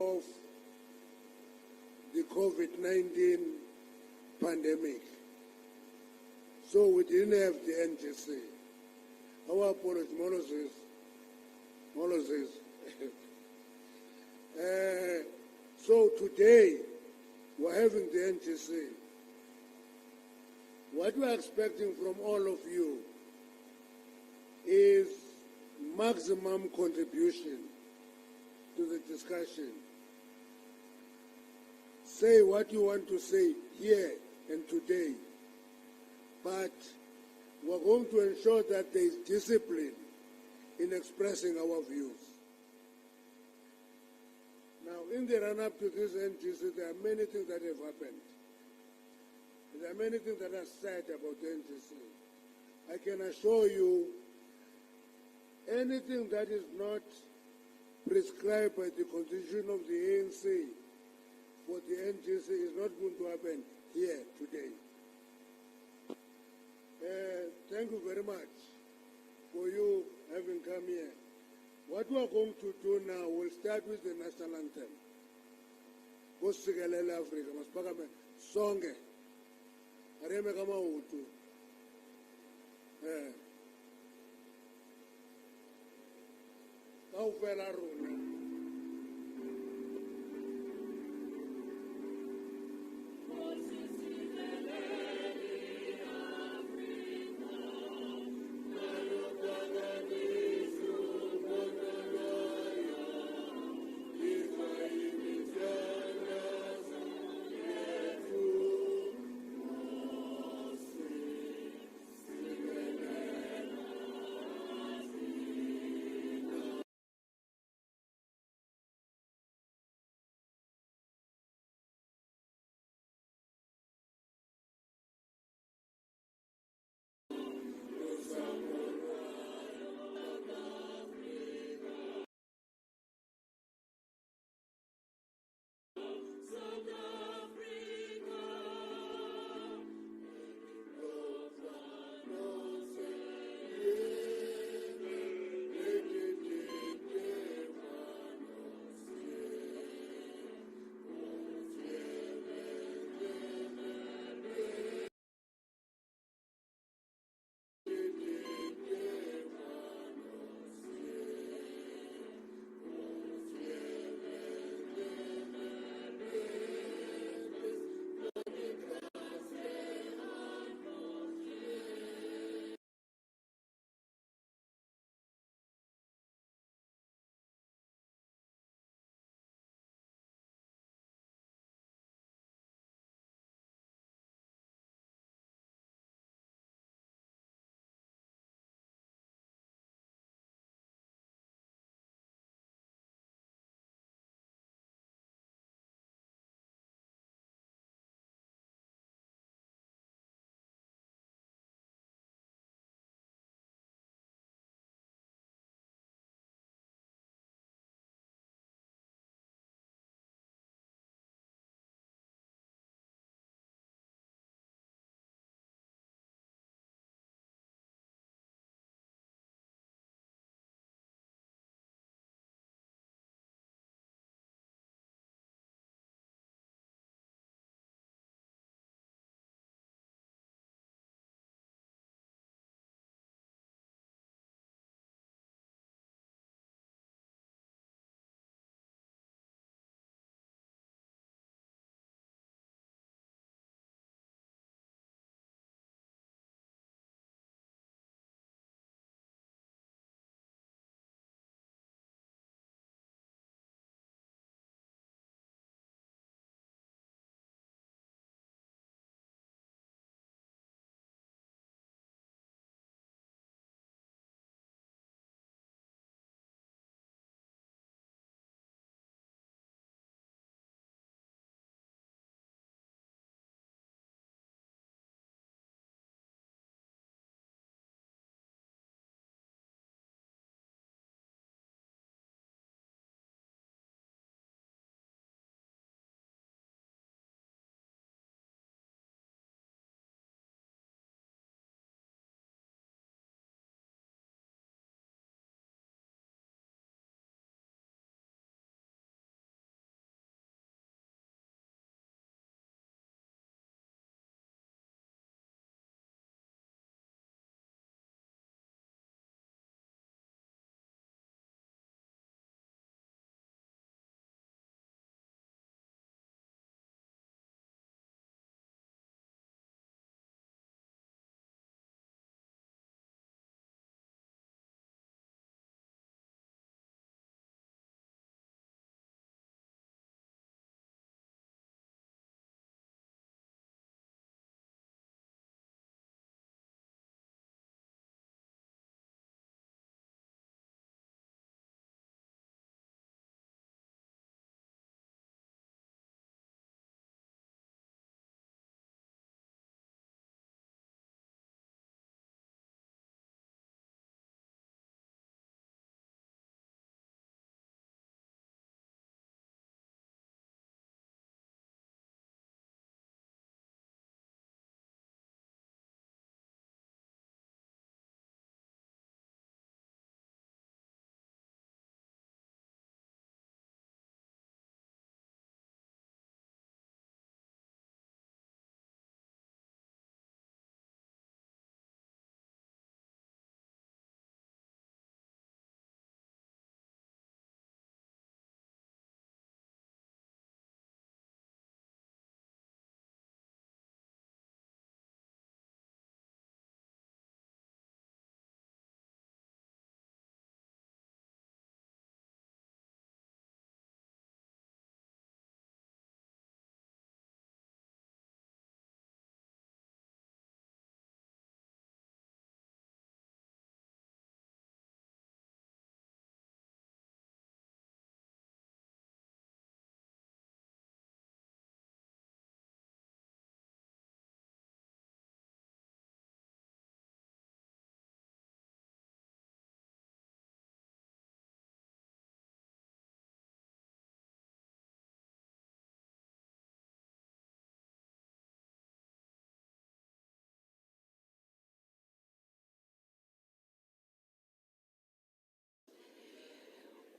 of the COVID-19 pandemic. So we didn't have the NGC. Our apologies, Moses. So today, we're having the NGC. What we're expecting from all of you is maximum contribution to the discussion. Say what you want to say here and today, but we're going to ensure that there is discipline in expressing our views. Now, in the run-up to this NGC, there are many things that have happened. There are many things that are said about the NGC. I can assure you, anything that is not prescribed by the Constitution of the ANC for the NGC is not going to happen here today. Thank you very much for you having come here. What we are going to do now, we'll start with the national anthem. Kusikelele Afrika, masipakame sonke. Areme kama utu. Kaufela rona.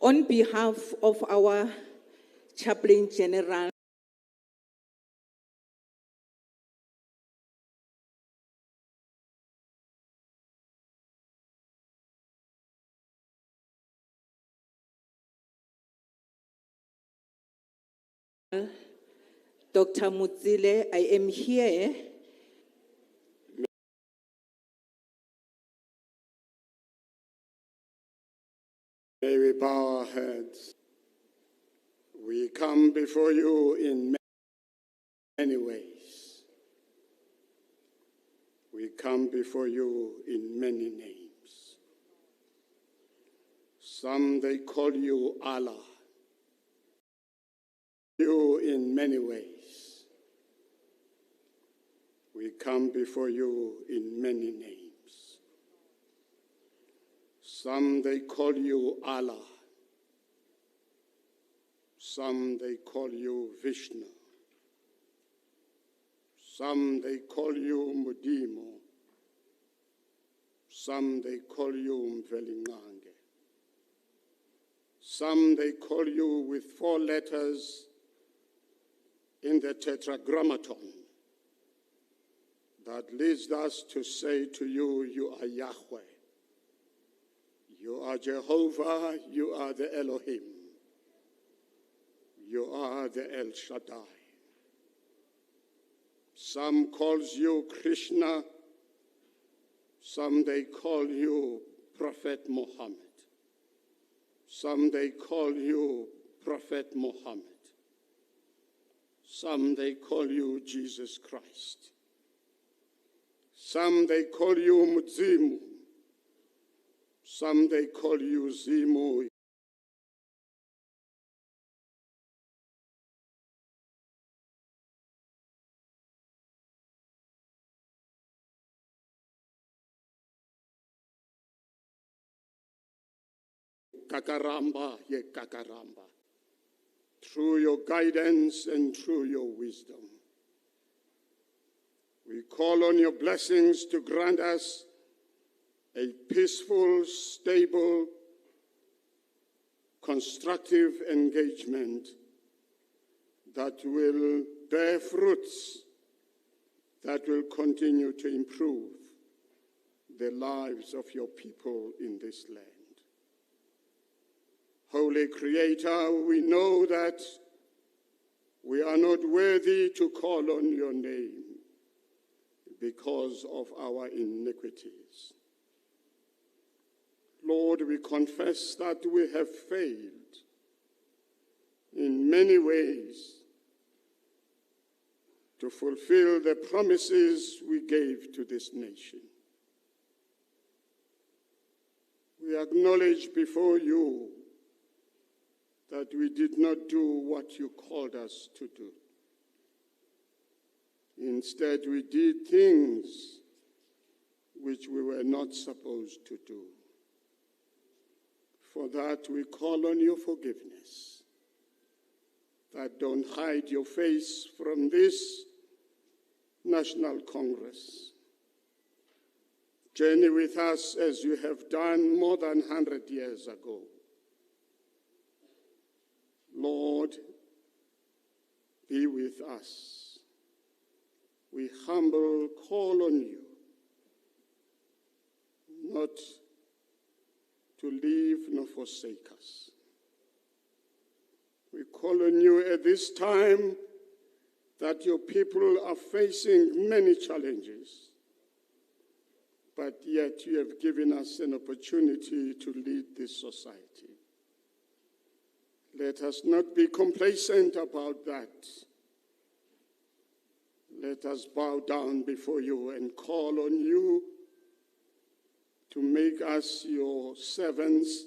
On behalf of our Chaplain General, Dr. Mutsile, I am here May we bow our heads. We come before you in many ways. We come before you in many names. Some they call you Allah. You in many ways. We come before you in many names. Some they call you Allah. Some they call you Vishnu. Some they call you Mudimo. Some they call you Mvelingange. Some they call you with 4 letters in the tetragrammaton that leads us to say to you, you are Yahweh. You are Jehovah, you are the Elohim. You are the El Shaddai. Some calls you Krishna, some they call you Prophet Muhammad. Some they call you Prophet Muhammad. Some they call you Jesus Christ. Some they call you Mudzimu. Some they call you Zimu. Kakaramba, ye Kakaramba. Through your guidance and through your wisdom. We call on your blessings to grant us a peaceful, stable, constructive engagement that will bear fruits that will continue to improve the lives of your people in this land. Holy Creator, we know that we are not worthy to call on your name because of our iniquities. Lord, we confess that we have failed in many ways to fulfill the promises we gave to this nation. We acknowledge before you that we did not do what you called us to do. Instead, we did things which we were not supposed to do. For that, we call on your forgiveness. That don't hide your face from this National Congress. Journey with us as you have done more than 100 years ago. Lord, be with us. We humble call on you, not to leave nor forsake us. We call on you at this time that your people are facing many challenges, but yet you have given us an opportunity to lead this society. Let us not be complacent about that. Let us bow down before you and call on you to make us your servants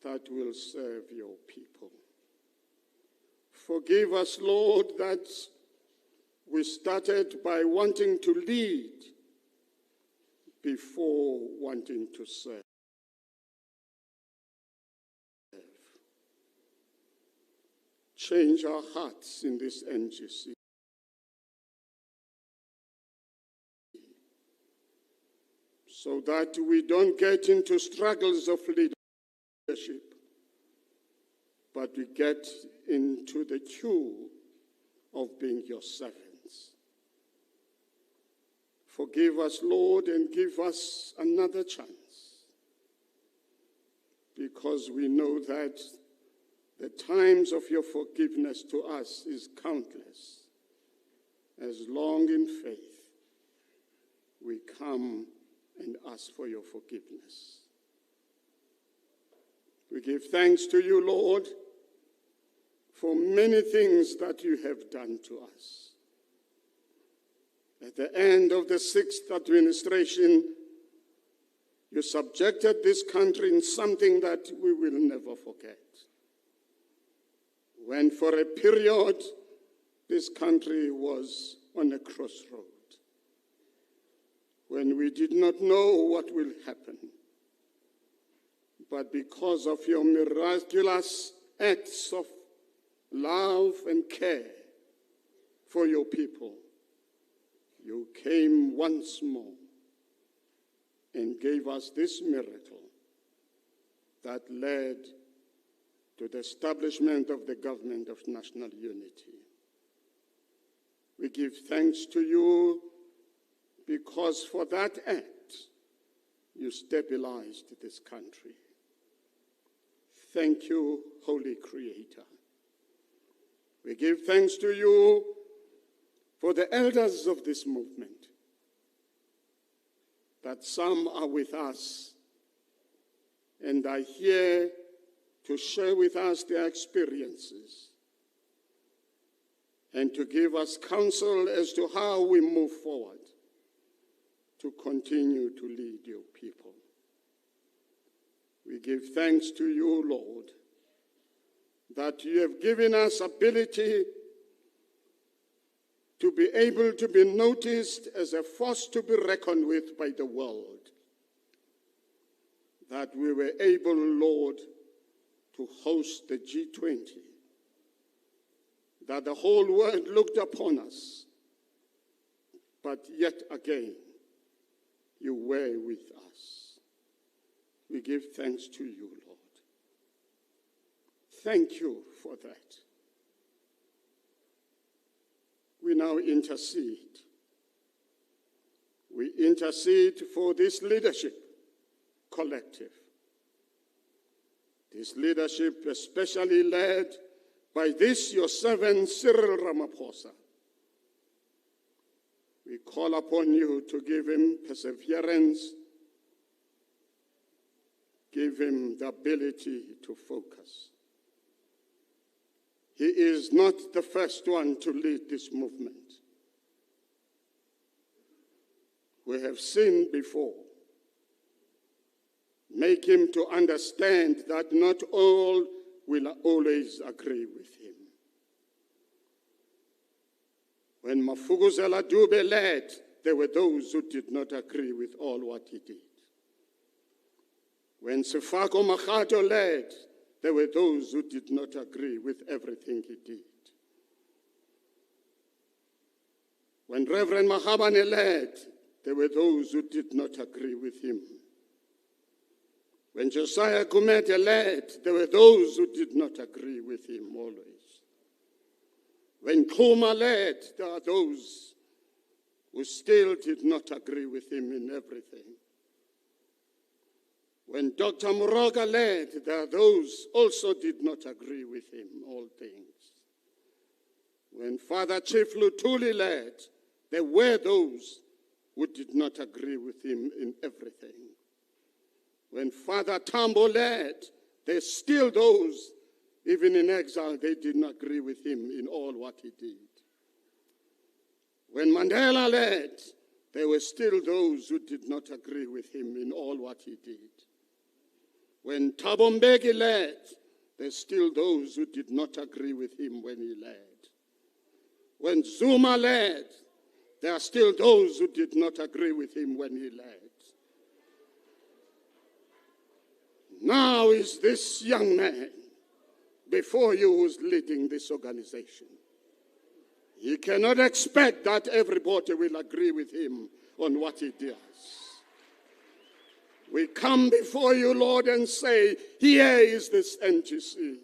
that will serve your people. Forgive us, Lord, that we started by wanting to lead before wanting to serve. Change our hearts in this NGC. So that we don't get into struggles of leadership, but we get into the queue of being your servants. Forgive us, Lord, and give us another chance, because we know that the times of your forgiveness to us is countless. As long in faith we come and ask for your forgiveness. We give thanks to you, Lord, for many things that you have done to us. At the end of the sixth administration, you subjected this country in something that we will never forget. When for a period, this country was on a crossroad, when we did not know what will happen. But because of your miraculous acts of love and care for your people, you came once more and gave us this miracle that led to the establishment of the government of national unity. We give thanks to you because for that act, you stabilized this country. Thank you, Holy Creator. We give thanks to you for the elders of this movement, that some are with us and are here to share with us their experiences and to give us counsel as to how we move forward to continue to lead your people. We give thanks to you, Lord, that you have given us ability to be able to be noticed as a force to be reckoned with by the world. That we were able, Lord, to host the G20. That the whole world looked upon us. But yet again, you were with us. We give thanks to you, Lord. Thank you for that. We now intercede. We intercede for this leadership collective. This leadership especially led by this your servant Cyril Ramaphosa. We call upon you to give him perseverance, give him the ability to focus. He is not the first one to lead this movement. We have seen before. Make him to understand that not all will always agree with him. When Mafuguzela Dube led, there were those who did not agree with all what he did. When Sefako Makgato led, there were those who did not agree with everything he did. When Reverend Mahabane led, there were those who did not agree with him. When Josiah Gumede led, there were those who did not agree with him always. When Kuma led, there are those who still did not agree with him in everything. When Dr. Moroga led, there are those also did not agree with him all things. When Father Chief Lutuli led, there were those who did not agree with him in everything. When Father Tambo led, there's still those, even in exile, they did not agree with him in all what he did. When Mandela led, there were still those who did not agree with him in all what he did. When Thabo Mbeki led, there's still those who did not agree with him when he led. When Zuma led, there are still those who did not agree with him when he led. Now is this young man before you who's leading this organization. He cannot expect that everybody will agree with him on what he does. We come before you, Lord, and say, here is this NGC.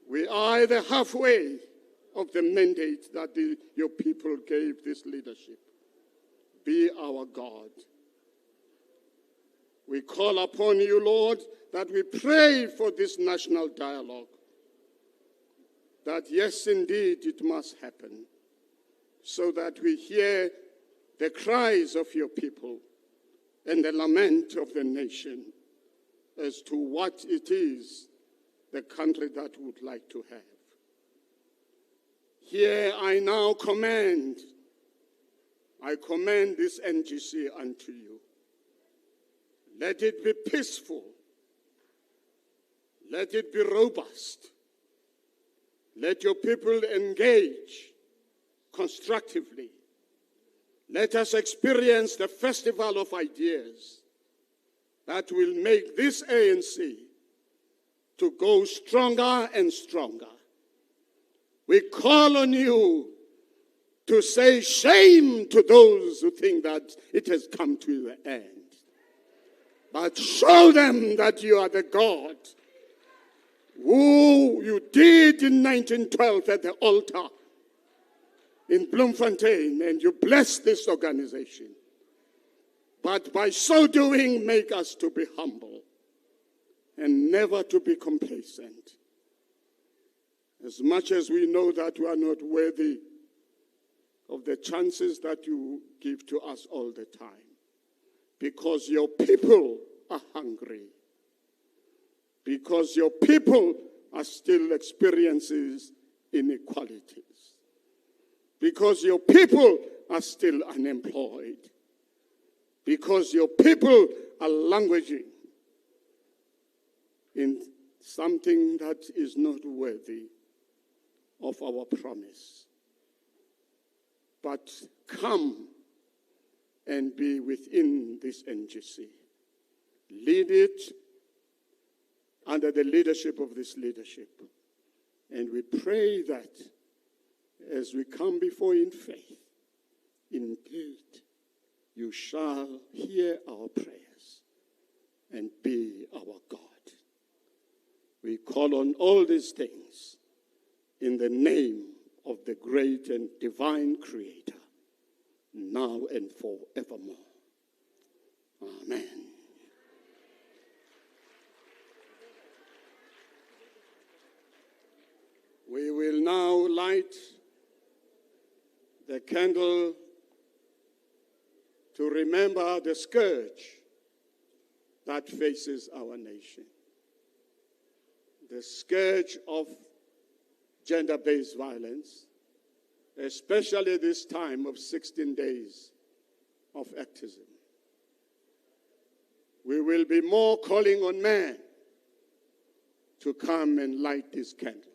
We are at the halfway of the mandate that your people gave this leadership. Be our God. We call upon you, Lord, that we pray for this national dialogue. That yes, indeed, it must happen, so that we hear the cries of your people and the lament of the nation as to what it is the country that would like to have. Here I now commend this NGC unto you. Let it be peaceful. Let it be robust. Let your people engage constructively. Let us experience the festival of ideas that will make this ANC to go stronger and stronger. We call on you to say shame to those who think that it has come to the end. But show them that you are the God who you did in 1912 at the altar in Bloemfontein, and you blessed this organization. But by so doing, make us to be humble and never to be complacent. As much as we know that we are not worthy of the chances that you give to us all the time, because your people are hungry, because your people are still experiencing inequalities, because your people are still unemployed, because your people are languishing in something that is not worthy of our promise. But come and be within this NGC. Lead it under the leadership of this leadership. And we pray that as we come before you in faith, indeed, you shall hear our prayers and be our God. We call on all these things in the name of the great and divine Creator, now and forevermore. Amen. We will now light the candle to remember the scourge that faces our nation. The scourge of gender-based violence, especially this time of 16 days of activism. We will be more calling on men to come and light these candles.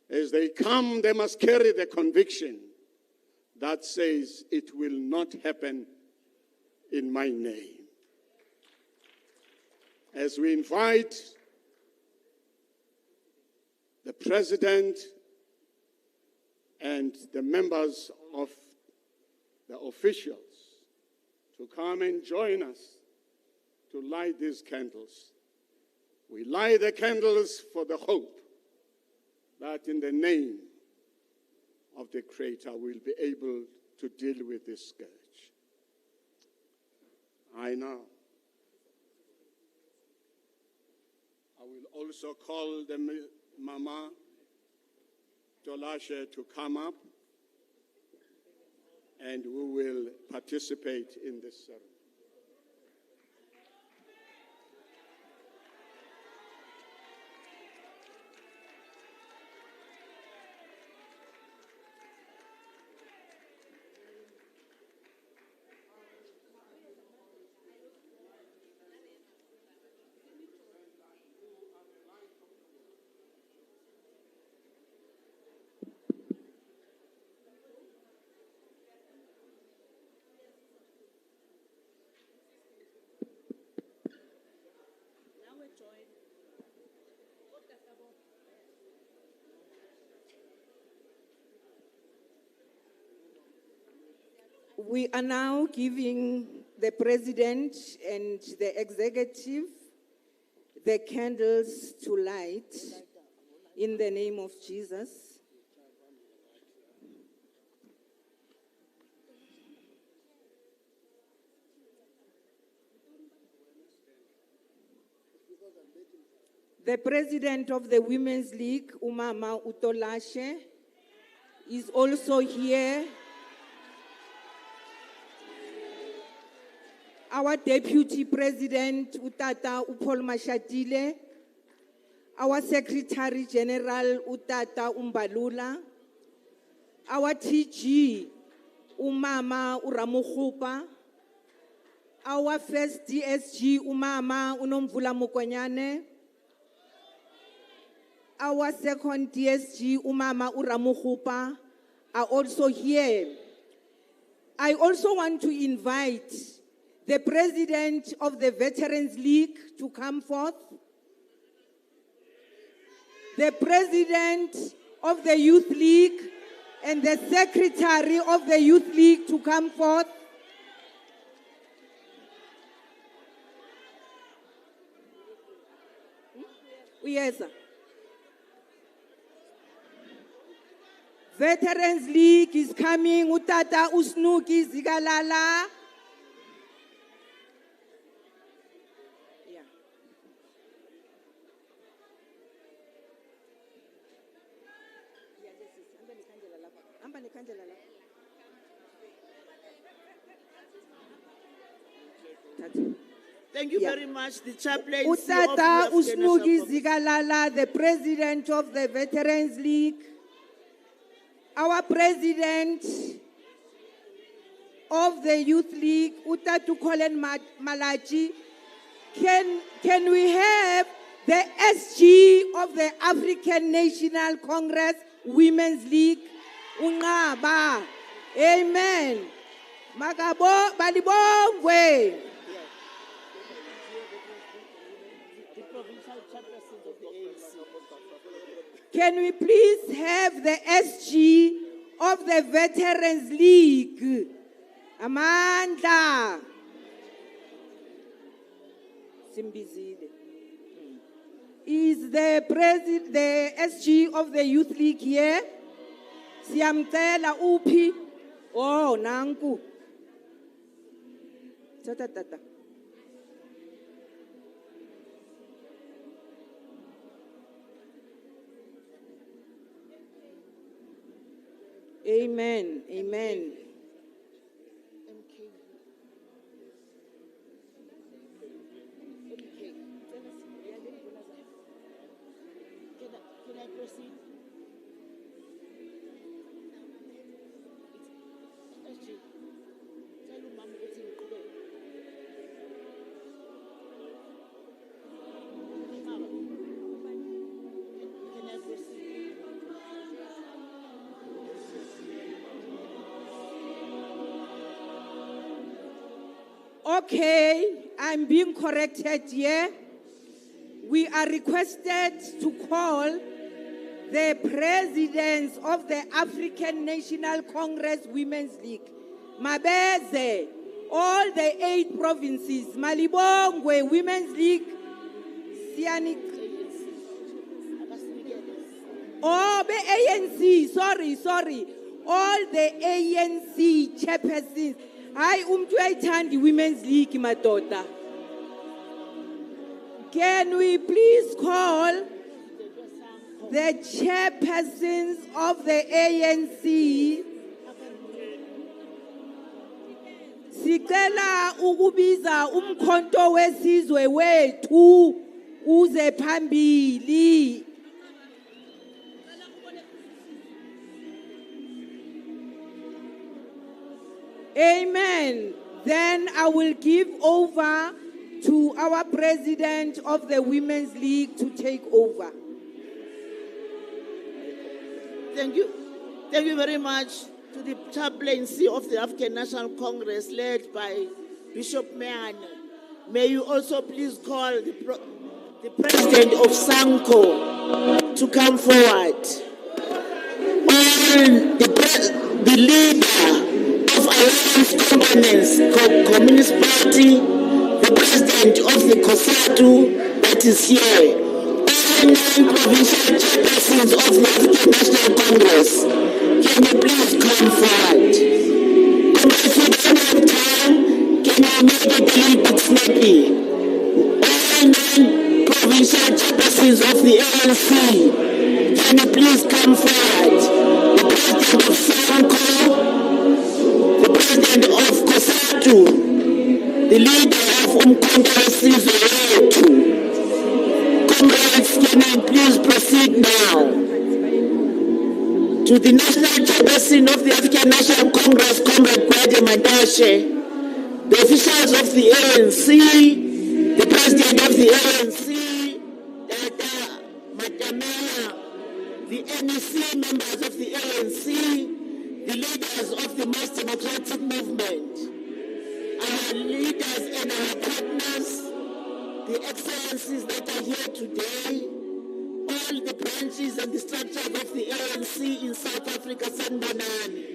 As they come, they must carry the conviction that says, it will not happen in my name. As we invite the President and the members of the officials to come and join us to light these candles. We light the candles for the hope that in the name of the Creator we'll be able to deal with this scourge. I will also call the Mama Tolashe to come up, and we will participate in this ceremony. We are now giving the President and the Executive the candles to light in the name of Jesus. The president of the Women's League, Umama Utolashe, is also here. Our deputy president, Utata Upol Mashatile, our secretary general, Utata Umbalula, our TG, Umama Uramuhupa, our first DSG, Umama Unomvula Mukonyane, our second DSG, Umama Uramuhupa, are also here. I also want to invite the president of the Veterans League to come forth, the president of the Youth League and the secretary of the Youth League to come forth. Yes, sir. Veterans League is coming. Utata Usnuki Zigalala. Thank you very much, the chaplain. Utata Usnuki Zigalala, the president of the Veterans League. Our president of the Youth League, Utatu Colin Malachi. Can we have the SG of the African National Congress Women's League? Ungaba. Amen. Magabo balibongwe. The provincial chairperson of the ANC. Can we please have the SG of the Veterans League? Amanda. Simbizile. Is the SG of the Youth League here? Siyamcela uphi? Oh, nanku. Tata. Amen. Amen. Can I proceed? Can I proceed? Okay, I'm being corrected here. We are requested to call the presidents of the African National Congress Women's League. Mabeze, all the 8 provinces, Malibongwe Women's League, Siani. Oh, the ANC, sorry. All the ANC chairpersons. I umtuaitandi Women's League, madota. Can we please call the chairpersons of the ANC? Sicela ukubiza umkhonto wesizwe wethu uze phambili. Amen. Then I will give over to our president of the Women's League to take over. Thank you. Thank you very much to the chaplaincy of the African National Congress led by Bishop Meane. May you also please call the president of SANCO to come forward. The leader of Alliance Components Communist Party, the president of the COSATU that is here. nine provincial chairpersons of the African National Congress, can you please come forward? If you don't have time, can you make it a little bit snappy? All nine provincial chairpersons of the ANC, can you please come forward? The president of Sanko, the president of Kosatu, the leader of Umkhonto Sizwe. Comrades, can you please proceed now? To the national chairperson of the African National Congress, Comrade Gwede Mantashe, the officials of the ANC, the president of the ANC, Dada Matamela, the NEC members of the ANC, the leaders of the Mass Democratic Movement, our leaders and our partners, the excellencies that are here today, all the branches and the structures of the ANC in South Africa, Sanbonani,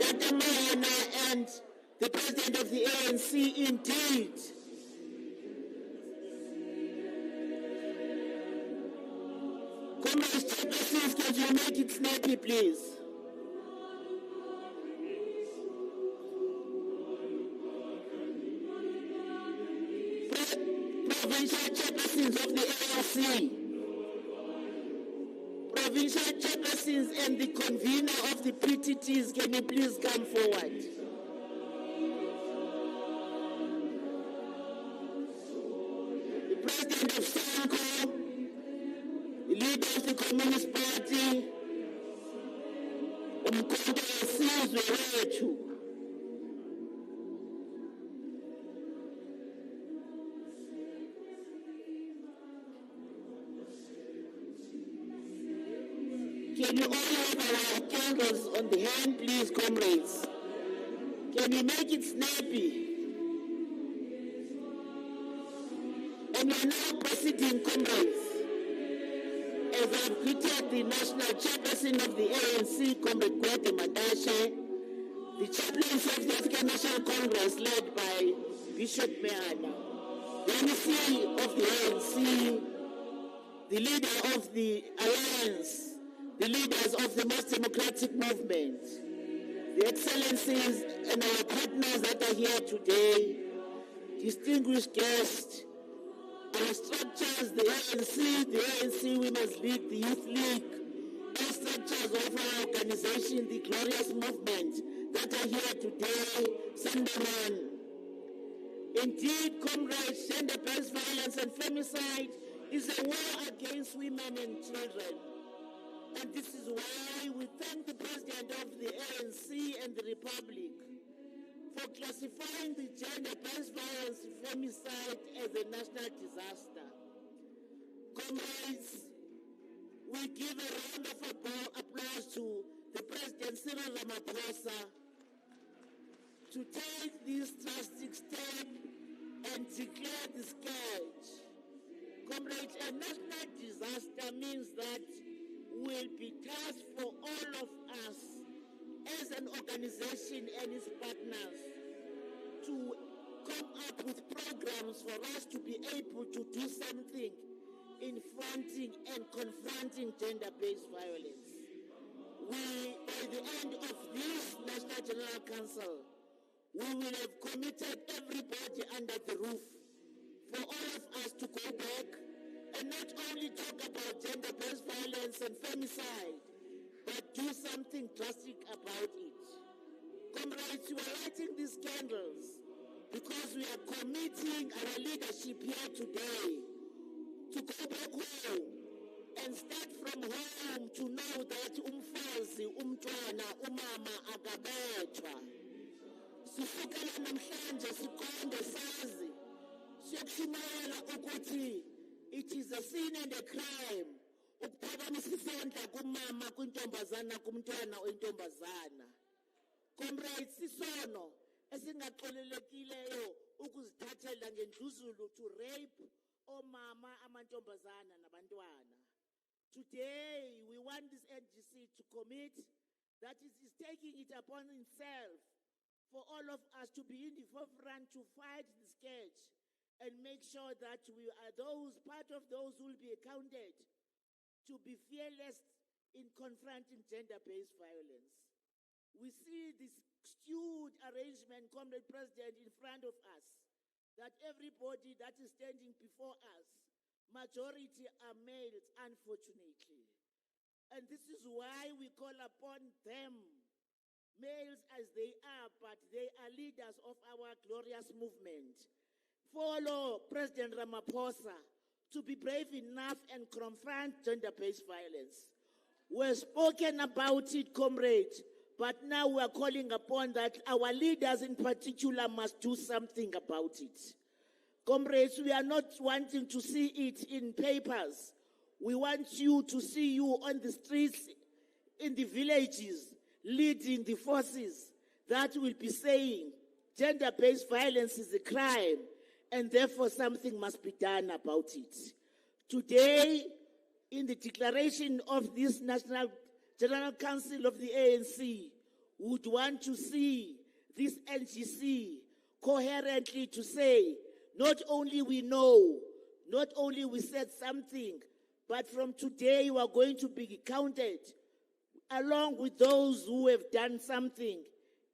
Dr. Mahana and the president of the ANC, indeed. Comrades, chairpersons, can you make it snappy, please? Provincial chairpersons of the ANC, provincial chairpersons and the convener of the PTTs, can you please come forward? The president of Sanko, the leader of the Communist Party, Umkhonto Sizwe. Can you all have our candles on the hand, please, comrades? Can you make it snappy? And we are now proceeding, comrades. As I've greeted the national chairperson of the ANC, Comrade Gwede Mantashe, the chaplains of the African National Congress led by Bishop Meana, the NEC of the ANC, the leader of the Alliance, the leaders of the Mass Democratic Movement, the excellencies and our partners that are here today, distinguished guests, our structures, the ANC Women's League, the Youth League, all structures of our organization, the glorious movement that are here today, Sandaman. Indeed, comrades, gender-based violence and femicide is a war against women and children. And this is why we thank the President of the ANC and the Republic for classifying the gender-based violence femicide as a national disaster. Comrades, we give a round of applause to the President Cyril Ramaphosa to take this drastic step and declare the scourge. Comrades, a national disaster means that will be tasked for all of us as an organization and its partners to come up with programs for us to be able to do something in fronting and confronting gender-based violence. We, by the end of this National General Council, we will have committed everybody under the roof for all of us to go back and not only talk about gender-based violence and femicide, but do something drastic about it. Comrades, we are lighting these candles because we are committing our leadership here today to go back home and start from home to know that umfazi, umntwana, umama akabethwa. Sifukela namhlanje siqonde sazi siyokushumayela ukuthi it is a sin and a crime ukuphakamisa isandla kumama, kwintombazana, kumntwana oyintombazana. Comrades, sisono esingaxolelekileyo ukuzithathela ngendluzulu to rape omama, amantombazana nabantwana. Today we want this NGC to commit that it is taking it upon itself for all of us to be in the forefront to fight the scourge and make sure that we are part of those who will be accounted to be fearless in confronting gender-based violence. We see this skewed arrangement, Comrade President, in front of us, that everybody that is standing before us, majority are males, unfortunately. And this is why we call upon them, males as they are, but they are leaders of our glorious movement. Follow President Ramaphosa to be brave enough and confront gender-based violence. We've spoken about it, comrades, but now we are calling upon that our leaders in particular must do something about it. Comrades, we are not wanting to see it in papers. We want you to see you on the streets, in the villages, leading the forces that will be saying gender-based violence is a crime and therefore something must be done about it. Today, in the declaration of this National General Council of the ANC, would want to see this NGC coherently to say, not only we know, not only we said something, but from today you are going to be counted along with those who have done something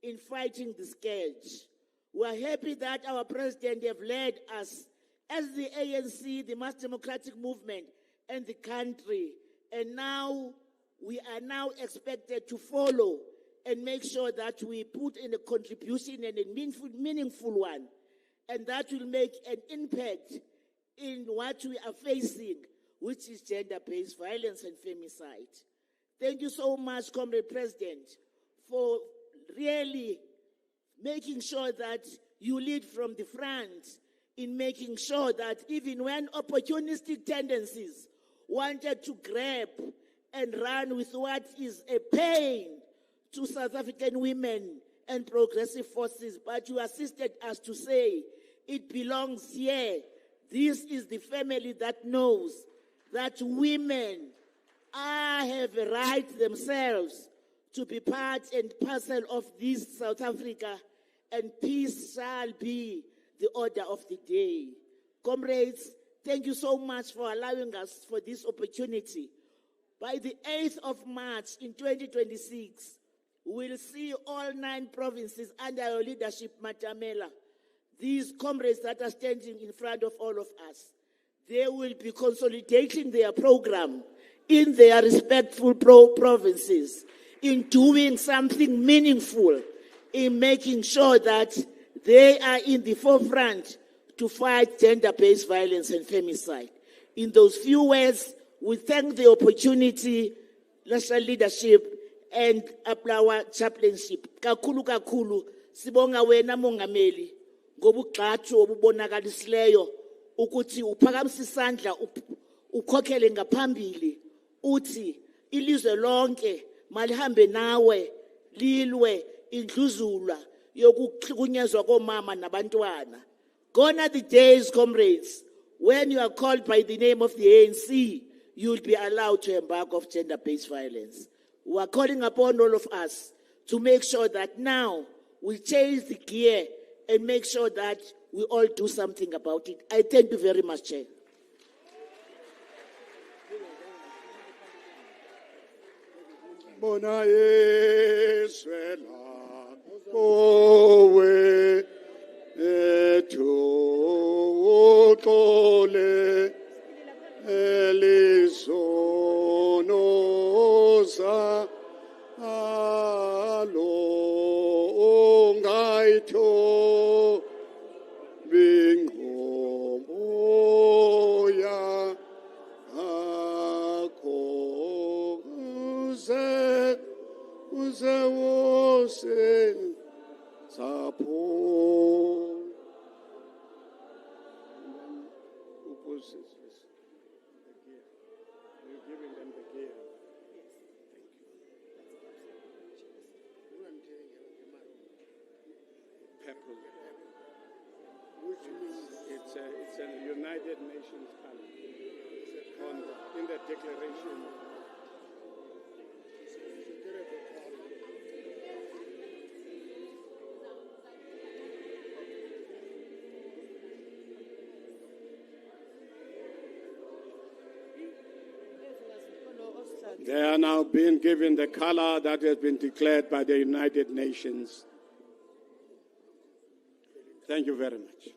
in fighting the scourge. We are happy that our president have led us as the ANC, the mass democratic movement, and the country. And now we are now expected to follow and make sure that we put in a contribution and a meaningful one, and that will make an impact in what we are facing, which is gender-based violence and femicide. Thank you so much, Comrade President, for really making sure that you lead from the front in making sure that even when opportunistic tendencies wanted to grab and run with what is a pain to South African women and progressive forces, but you assisted us to say it belongs here. This is the family that knows that women have a right themselves to be part and parcel of this South Africa, and peace shall be the order of the day. Comrades, thank you so much for allowing us for this opportunity. By the 8th of March in 2026, we'll see all 9 provinces under your leadership, Matamela. These comrades that are standing in front of all of us, they will be consolidating their program in their respectful provinces, in doing something meaningful, in making sure that they are in the forefront to fight gender-based violence and femicide. In those few words, we thank the opportunity, national leadership, and our chaplainship. Kakhulu kakhulu, sibonga wena mongameli, ngobugxathu obubonakalisileyo ukuthi uphakamisa isandla ukhokhele ngaphambili uthi ilizwe lonke malihambe nawe lilwe indluzulwa yokuhlukunyezwa komama nabantwana. Gone are the days, comrades, when you are called by the name of the ANC, you will be allowed to embark of gender-based violence. We are calling upon all of us to make sure that now we change the gear and make sure that we all do something about it. I thank you very much, Chair. Bona Yeswela kowe etole elizonoza alo ngaito bingomboya akoze uzewose sapo. You're giving them the gear. Yes. Thank you. Purple. Which means it's a United Nations color. In the declaration. They are now being given the color that has been declared by the United Nations. Thank you very much.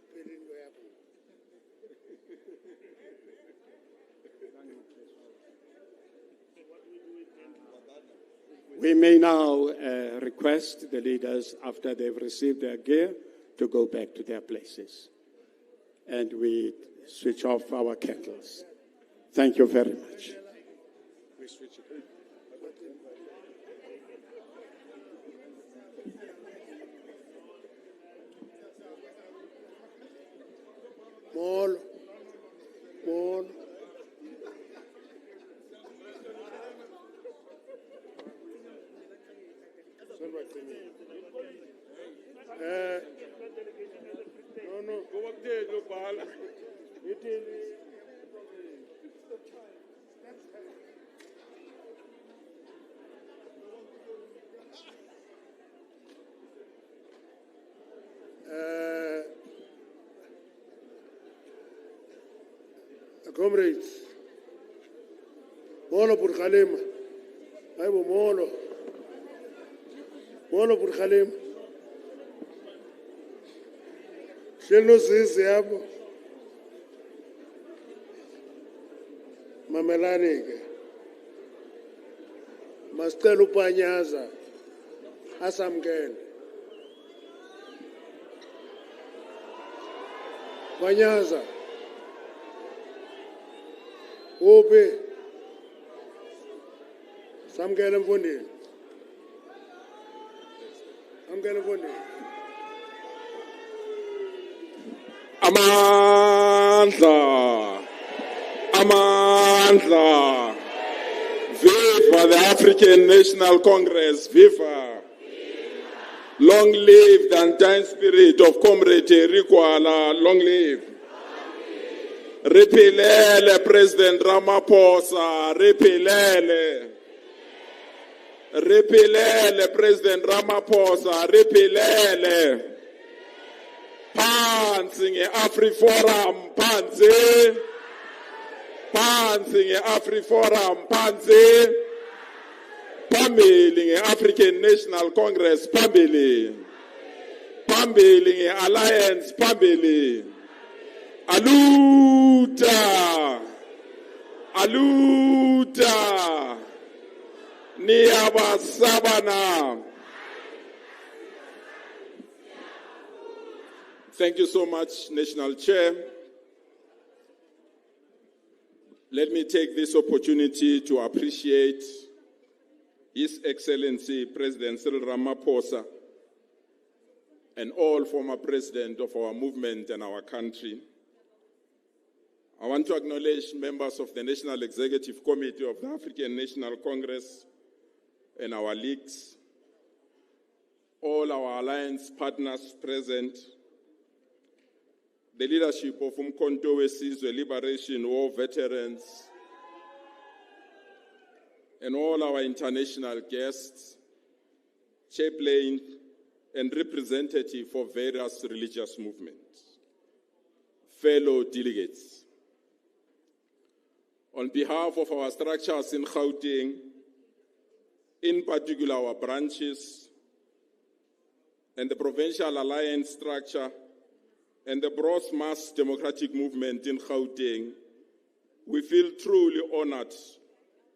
We may now request the leaders, after they've received their gear, to go back to their places. And we switch off our candles. Thank you very much. We switch it. Mall. No. Go up there, no ball. Comrades, Molo por Khalima. Aibo Molo por Khalima. Shelo sisi yabo. Mamelani ke. Masicela uPanyaza asamkele. Panyaza. Ope. Samkele mfondini. Samkele mfondini. Amandla. Viva the African National Congress. Viva. Long live the undying spirit of Comrade Rikwala. Long live. Ripilele President Ramaphosa. Ripilele President Ramaphosa. Ripilele. Phansi nge-AfriForum, phansi nge-AfriForum, phansi phambili nge-African National Congress, phambili nge-Alliance, phambili aluta niyabasabana. Thank you so much, National Chair. Let me take this opportunity to appreciate His Excellency President Cyril Ramaphosa and all former presidents of our movement and our country. I want to acknowledge members of the National Executive Committee of the African National Congress and our leagues, all our alliance partners present, the leadership of Umkhonto weSizwe Liberation War veterans, and all our international guests, chaplain, and representative of various religious movements, fellow delegates. On behalf of our structures in Gauteng, in particular our branches, and the Provincial Alliance structure, and the broad mass democratic movement in Gauteng, we feel truly honored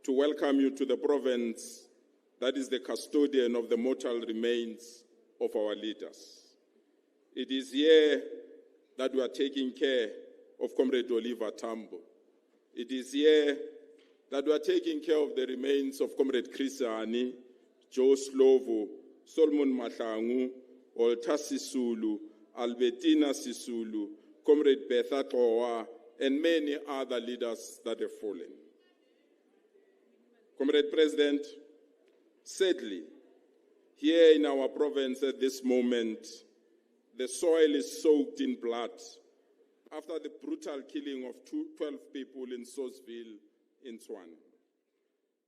to welcome you to the province that is the custodian of the mortal remains of our leaders. It is here that we are taking care of Comrade Oliver Tambo. It is here that we are taking care of the remains of Comrade Chris Hani, Joe Slovo, Solomon Mahlangu, Walter Sisulu, Albertina Sisulu, Comrade Betha Towa, and many other leaders that have fallen. Comrade President, sadly, here in our province at this moment, the soil is soaked in blood after the brutal killing of 12 people in Sosville in Tshwane.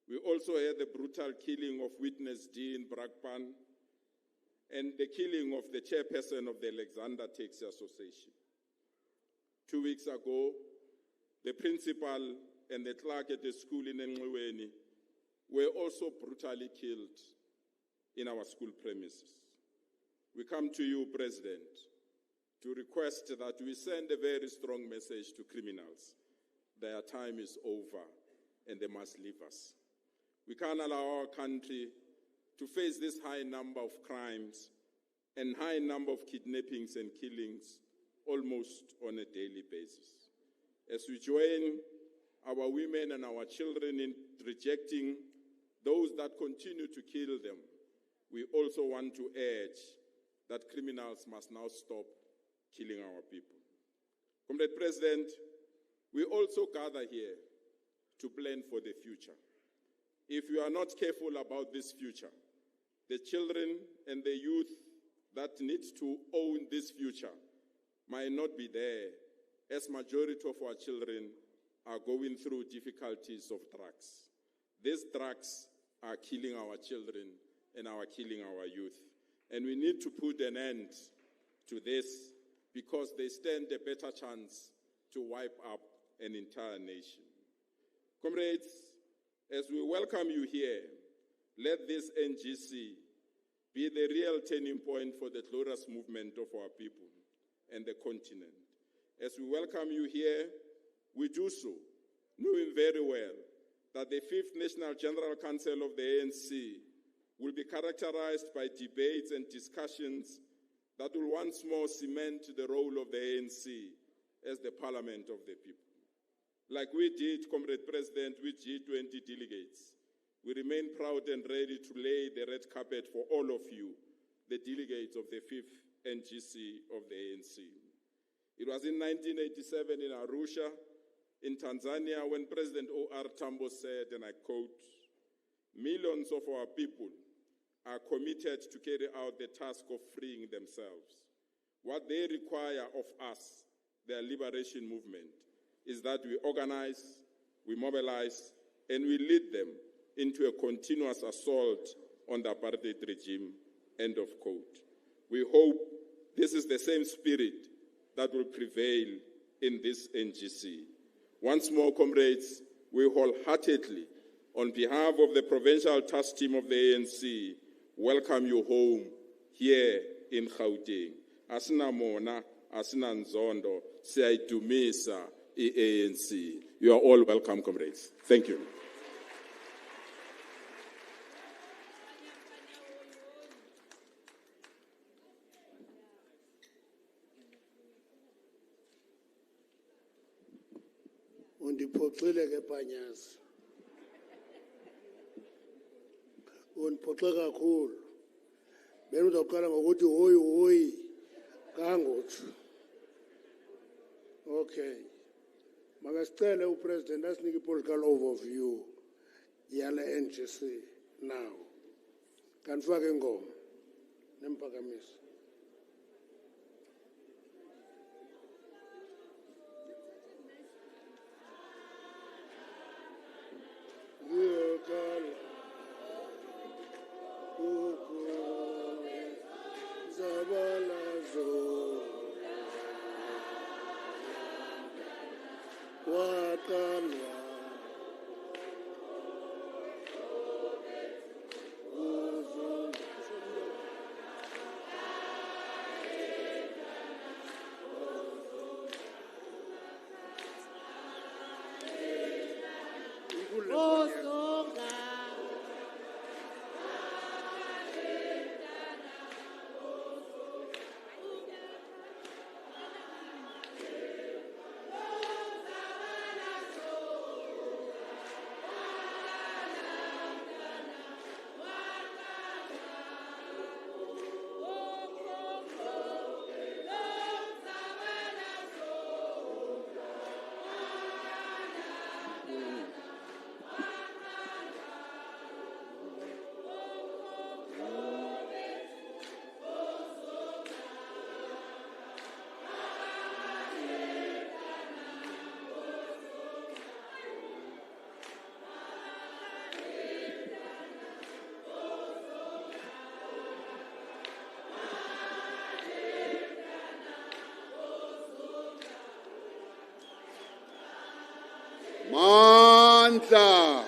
We also had the brutal killing of Witness D in Brakpan and the killing of the chairperson of the Alexander Taxi Association. 2 weeks ago, the principal and the clerk at the school in Enxiweni were also brutally killed in our school premises. We come to you, President, to request that we send a very strong message to criminals. Their time is over and they must leave us. We can't allow our country to face this high number of crimes and high number of kidnappings and killings almost on a daily basis. As we join our women and our children in rejecting those that continue to kill them, we also want to urge that criminals must now stop killing our people. Comrade President, we also gather here to plan for the future. If we are not careful about this future, the children and the youth that need to own this future might not be there, as majority of our children are going through difficulties of drugs. These drugs are killing our children and are killing our youth. And we need to put an end to this because they stand a better chance to wipe up an entire nation. Comrades, as we welcome you here, let this NGC be the real turning point for the glorious movement of our people and the continent. As we welcome you here, we do so, knowing very well that the 5th National General Council of the ANC will be characterized by debates and discussions that will once more cement the role of the ANC as the parliament of the people. Like we did, Comrade President, with G20 delegates, we remain proud and ready to lay the red carpet for all of you, the delegates of the 5th NGC of the ANC. It was in 1987 in Arusha, in Tanzania, when President O.R. Tambo said, and I quote, "Millions of our people are committed to carry out the task of freeing themselves. What they require of us, their liberation movement, is that we organize, we mobilize, and we lead them into a continuous assault on the apartheid regime," end of quote. We hope this is the same spirit that will prevail in this NGC. Once more, comrades, we wholeheartedly, on behalf of the provincial task team of the ANC, welcome you home here in Gauteng. Asina mona, asina nzondo, siyayidumisa i-ANC. You are all welcome, comrades. Thank you. Undiphoxile ke Panyasi. Undiphoxe kakhulu. Bena uzawuqala ngokuthi hoyi hoyi kangothi. Okay. Makasicele uPresident asinike i-political overview yale NGC now. Kanifake ingoma nemphakamisi. Yekala zabalazo wakalwa Mandla.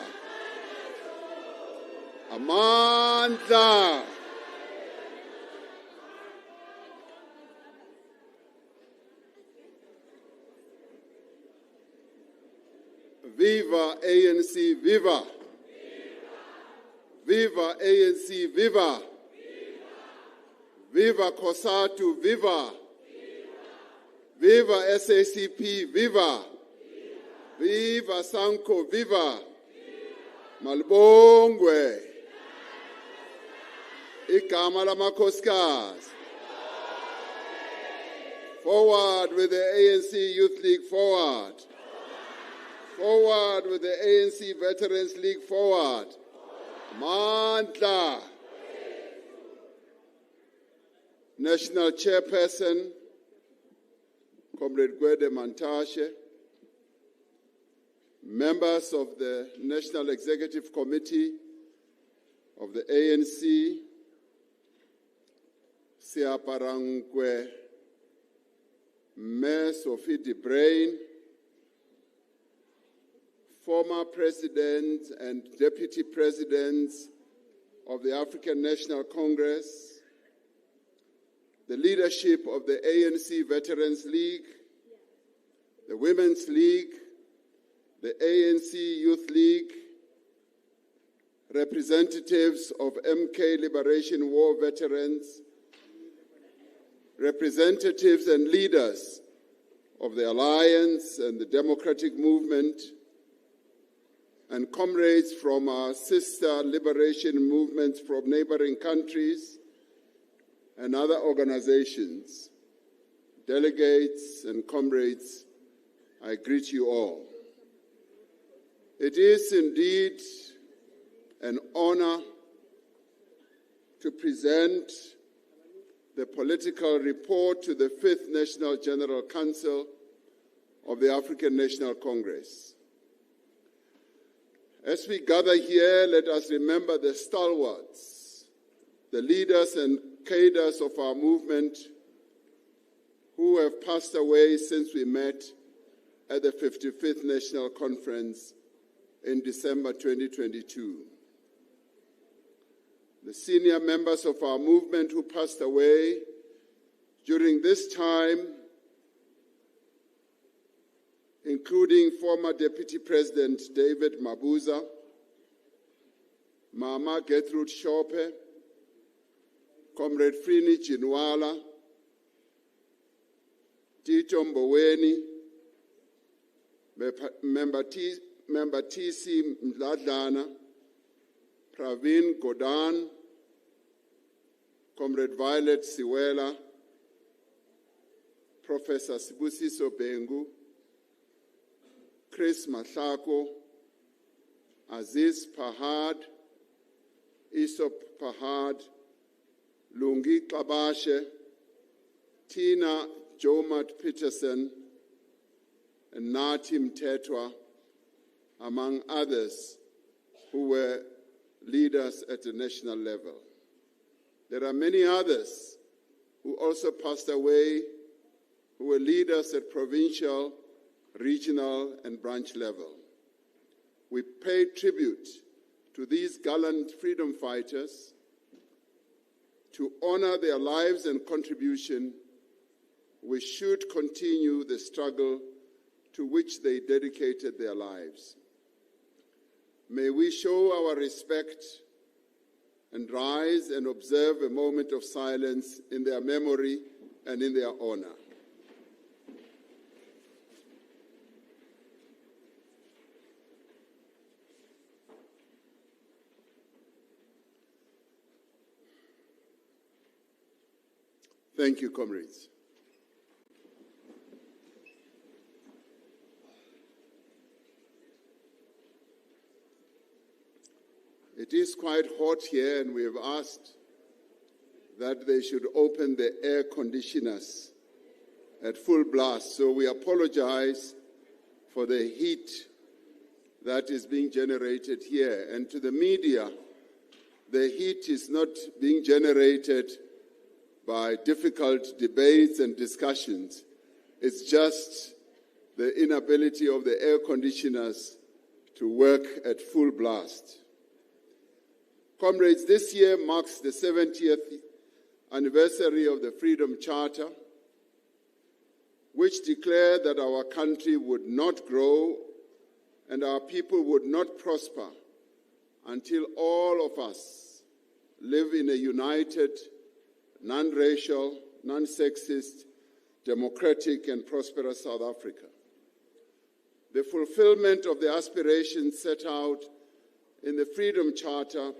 Viva ANC, viva! Viva ANC, viva! Viva COSATU, viva! Viva SACP, viva! Viva Sanko, viva! Malibongwe! Igama lamakhosikazi. Forward with the ANC Youth League, forward. Forward with the ANC Veterans League, forward. Mandla. National Chairperson, Comrade Gwede Mantashe, members of the National Executive Committee of the ANC, Siaparangwe, Mayor Sophie de Bruyn, former president and deputy presidents of the African National Congress, the leadership of the ANC Veterans League, the Women's League, the ANC Youth League, representatives of MK Liberation War veterans, representatives and leaders of the Alliance and the Democratic Movement, and comrades from our sister liberation movements from neighboring countries and other organizations, delegates and comrades, I greet you all. It is indeed an honor to present the political report to the 5th National General Council of the African National Congress. As we gather here, let us remember the stalwarts, the leaders and cadres of our movement who have passed away since we met at the 55th National Conference in December 2022. The senior members of our movement who passed away during this time, including former Deputy President David Mabuza, Mama Gertrude Shope, Comrade Frini Chinwala, Tito Mboweni, Member TC Mladlana, Praveen Godan, Comrade Violet Siwela, Professor Sibusiso Bengu, Chris Mahlako, Aziz Pahad, Isop Pahad, Lungi Kabashe, Tina Jomat Peterson, and Natim Tetwa, among others who were leaders at the national level. There are many others who also passed away, who were leaders at provincial, regional, and branch level. We pay tribute to these gallant freedom fighters. To honor their lives and contribution, we should continue the struggle to which they dedicated their lives. May we show our respect and rise and observe a moment of silence in their memory and in their honor. Thank you, comrades. It is quite hot here, and we have asked that they should open the air conditioners at full blast. So we apologize for the heat that is being generated here. And to the media, the heat is not being generated by difficult debates and discussions. It's just the inability of the air conditioners to work at full blast. Comrades, this year marks the 70th anniversary of the Freedom Charter, which declared that our country would not grow and our people would not prosper until all of us live in a united, non-racial, non-sexist, democratic and prosperous South Africa. The fulfillment of the aspirations set out in the Freedom Charter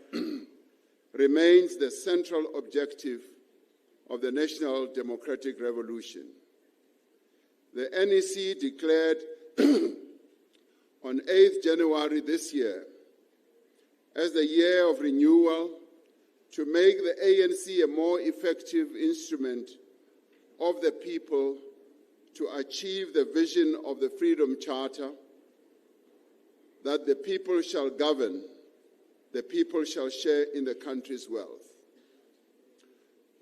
remains the central objective of the National Democratic Revolution. The NEC declared on 8th January this year as the year of renewal to make the ANC a more effective instrument of the people to achieve the vision of the Freedom Charter, that the people shall govern, the people shall share in the country's wealth.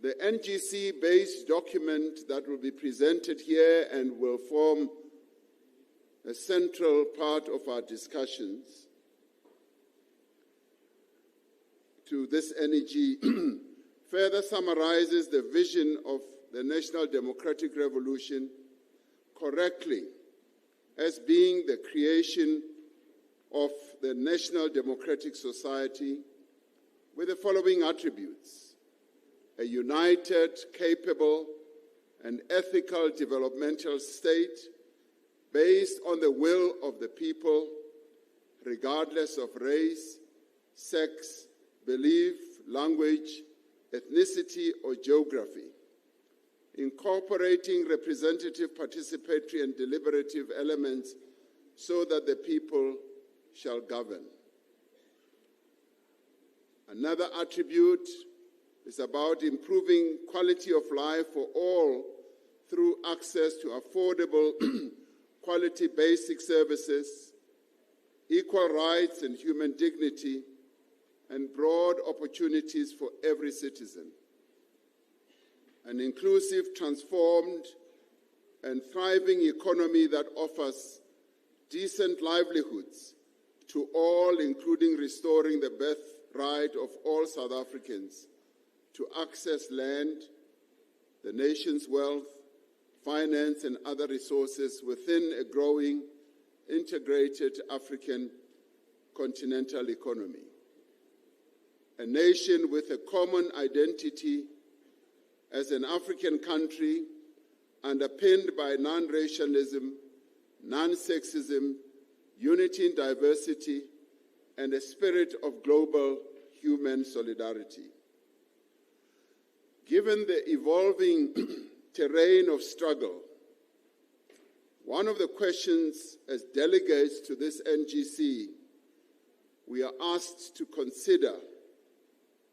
The NGC-based document that will be presented here and will form a central part of our discussions to this NEG further summarizes the vision of the National Democratic Revolution correctly as being the creation of the National Democratic Society with the following attributes: a united, capable, and ethical developmental state based on the will of the people, regardless of race, sex, belief, language, ethnicity, or geography, incorporating representative, participatory, and deliberative elements so that the people shall govern. Another attribute is about improving quality of life for all through access to affordable, quality basic services, equal rights and human dignity, and broad opportunities for every citizen. An inclusive, transformed, and thriving economy that offers decent livelihoods to all, including restoring the birthright of all South Africans to access land, the nation's wealth, finance, and other resources within a growing, integrated African continental economy. A nation with a common identity as an African country underpinned by non-racialism, non-sexism, unity in diversity, and a spirit of global human solidarity. Given the evolving terrain of struggle, one of the questions as delegates to this NGC we are asked to consider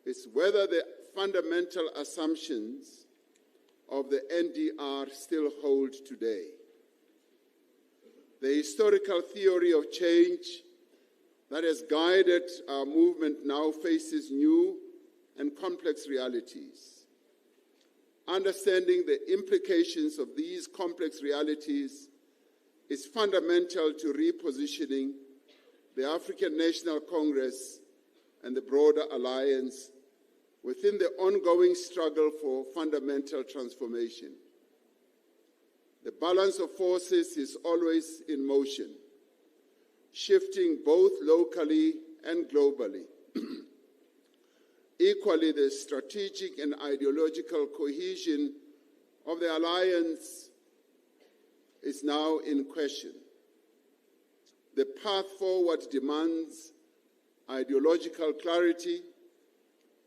is whether the fundamental assumptions of the NDR still hold today. The historical theory of change that has guided our movement now faces new and complex realities. Understanding the implications of these complex realities is fundamental to repositioning the African National Congress and the broader alliance within the ongoing struggle for fundamental transformation. The balance of forces is always in motion, shifting both locally and globally. Equally, the strategic and ideological cohesion of the alliance is now in question. The path forward demands ideological clarity,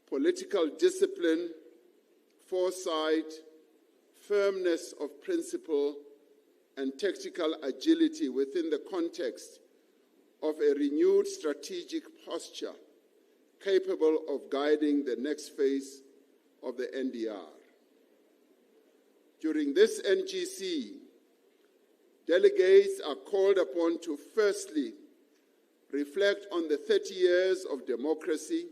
political discipline, foresight, firmness of principle, and tactical agility within the context of a renewed strategic posture capable of guiding the next phase of the NDR. During this NGC, delegates are called upon to firstly reflect on the 30 years of democracy,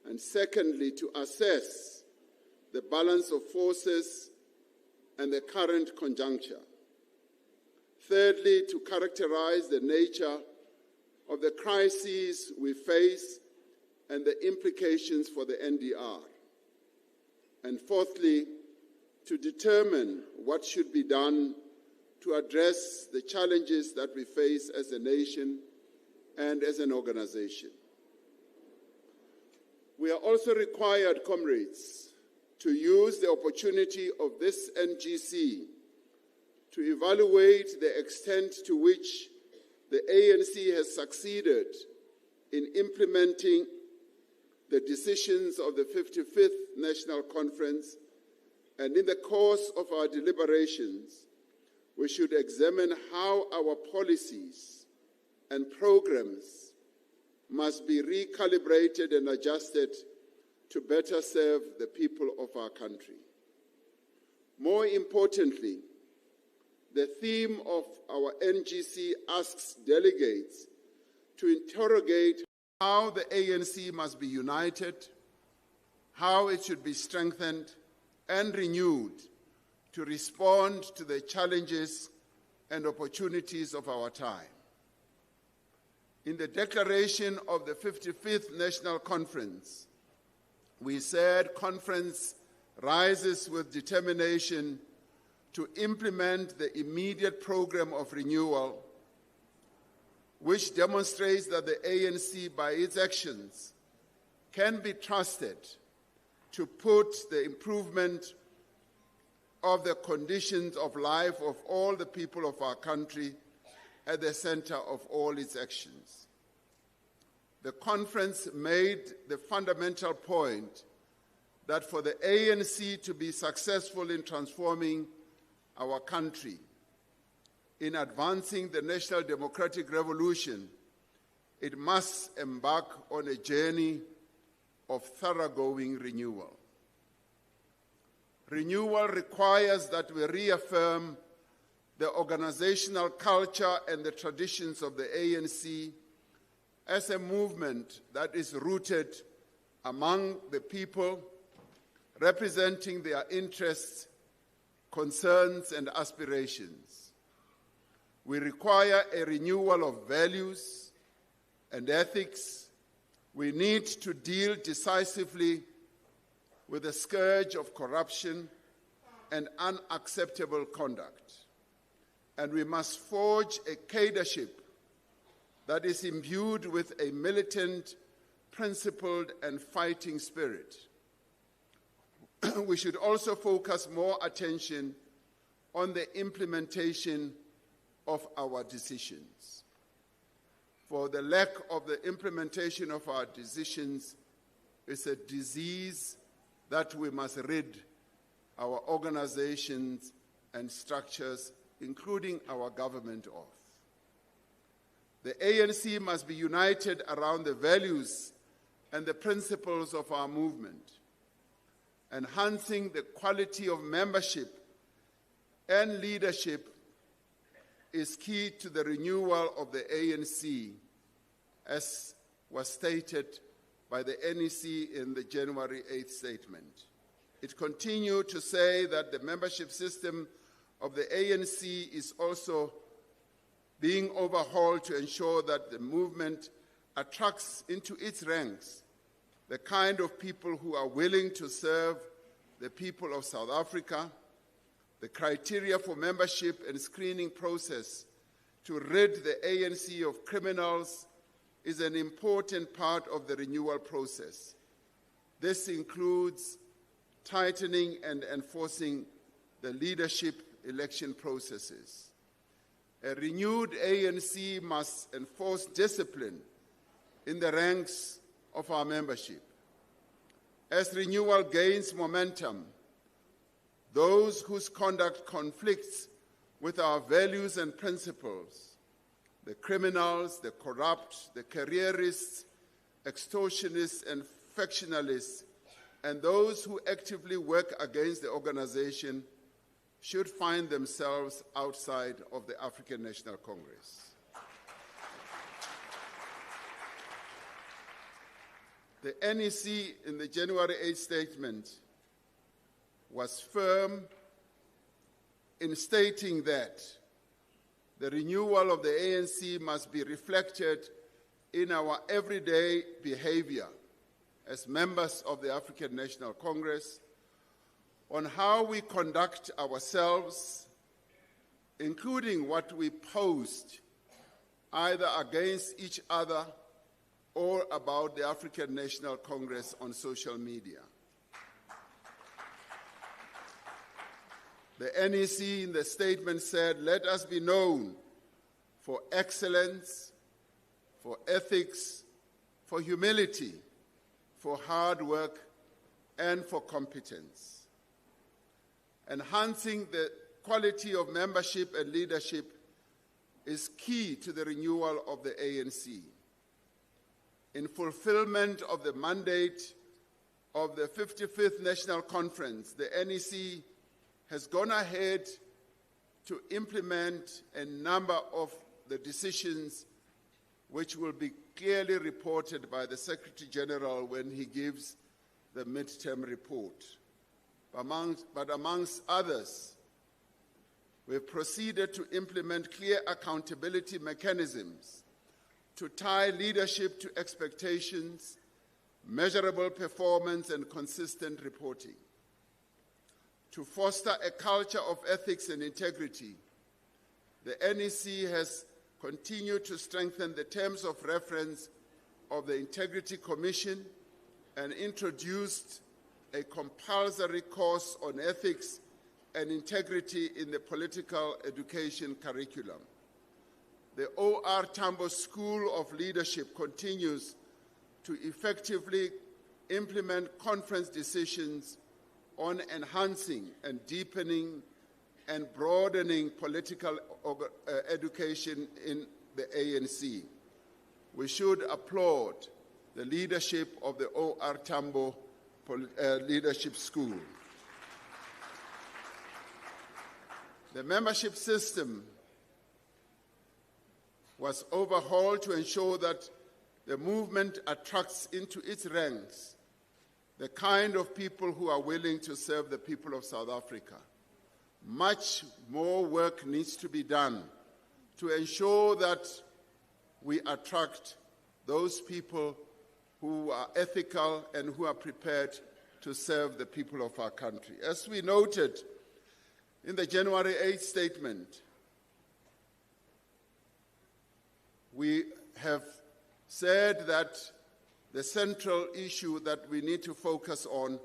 and secondly to assess the balance of forces and the current conjuncture. Thirdly, to characterize the nature of the crises we face and the implications for the NDR. And fourthly, to determine what should be done to address the challenges that we face as a nation and as an organization. We are also required, comrades, to use the opportunity of this NGC to evaluate the extent to which the ANC has succeeded in implementing the decisions of the 55th National Conference, and in the course of our deliberations, we should examine how our policies and programs must be recalibrated and adjusted to better serve the people of our country. More importantly, the theme of our NGC asks delegates to interrogate how the ANC must be united, how it should be strengthened and renewed to respond to the challenges and opportunities of our time. In the declaration of the 55th National Conference, we said conference rises with determination to implement the immediate program of renewal, which demonstrates that the ANC, by its actions, can be trusted to put the improvement of the conditions of life of all the people of our country at the center of all its actions. The conference made the fundamental point that for the ANC to be successful in transforming our country, in advancing the national democratic revolution, it must embark on a journey of thoroughgoing renewal. Renewal requires that we reaffirm the organizational culture and the traditions of the ANC as a movement that is rooted among the people, representing their interests, concerns, and aspirations. We require a renewal of values and ethics. We need to deal decisively with the scourge of corruption and unacceptable conduct. And we must forge a cadreship that is imbued with a militant, principled, and fighting spirit. We should also focus more attention on the implementation of our decisions. For the lack of the implementation of our decisions is a disease that we must rid our organizations and structures, including our government, of. The ANC must be united around the values and the principles of our movement. Enhancing the quality of membership and leadership is key to the renewal of the ANC, as was stated by the NEC in the January 8th statement. It continued to say that the membership system of the ANC is also being overhauled to ensure that the movement attracts into its ranks the kind of people who are willing to serve the people of South Africa. The criteria for membership and screening process to rid the ANC of criminals is an important part of the renewal process. This includes tightening and enforcing the leadership election processes. A renewed ANC must enforce discipline in the ranks of our membership. As renewal gains momentum, those whose conduct conflicts with our values and principles, the criminals, the corrupt, the careerists, extortionists, and factionalists, and those who actively work against the organization should find themselves outside of the African National Congress. The NEC in the January 8th statement was firm in stating that the renewal of the ANC must be reflected in our everyday behavior as members of the African National Congress, on how we conduct ourselves, including what we post either against each other or about the African National Congress on social media. The NEC in the statement said, "Let us be known for excellence, for ethics, for humility, for hard work, and for competence." Enhancing the quality of membership and leadership is key to the renewal of the ANC. In fulfillment of the mandate of the 55th National Conference, the NEC has gone ahead to implement a number of the decisions which will be clearly reported by the Secretary General when he gives the midterm report. But amongst others, we've proceeded to implement clear accountability mechanisms to tie leadership to expectations, measurable performance, and consistent reporting. To foster a culture of ethics and integrity, the NEC has continued to strengthen the terms of reference of the Integrity Commission and introduced a compulsory course on ethics and integrity in the political education curriculum. The O.R. Tambo School of Leadership continues to effectively implement conference decisions on enhancing and deepening and broadening political education in the ANC. We should applaud the leadership of the O.R. Tambo Leadership School. The membership system was overhauled to ensure that the movement attracts into its ranks the kind of people who are willing to serve the people of South Africa. Much more work needs to be done to ensure that we attract those people who are ethical and who are prepared to serve the people of our country. As we noted in the January 8th statement, we have said that the central issue that we need to focus on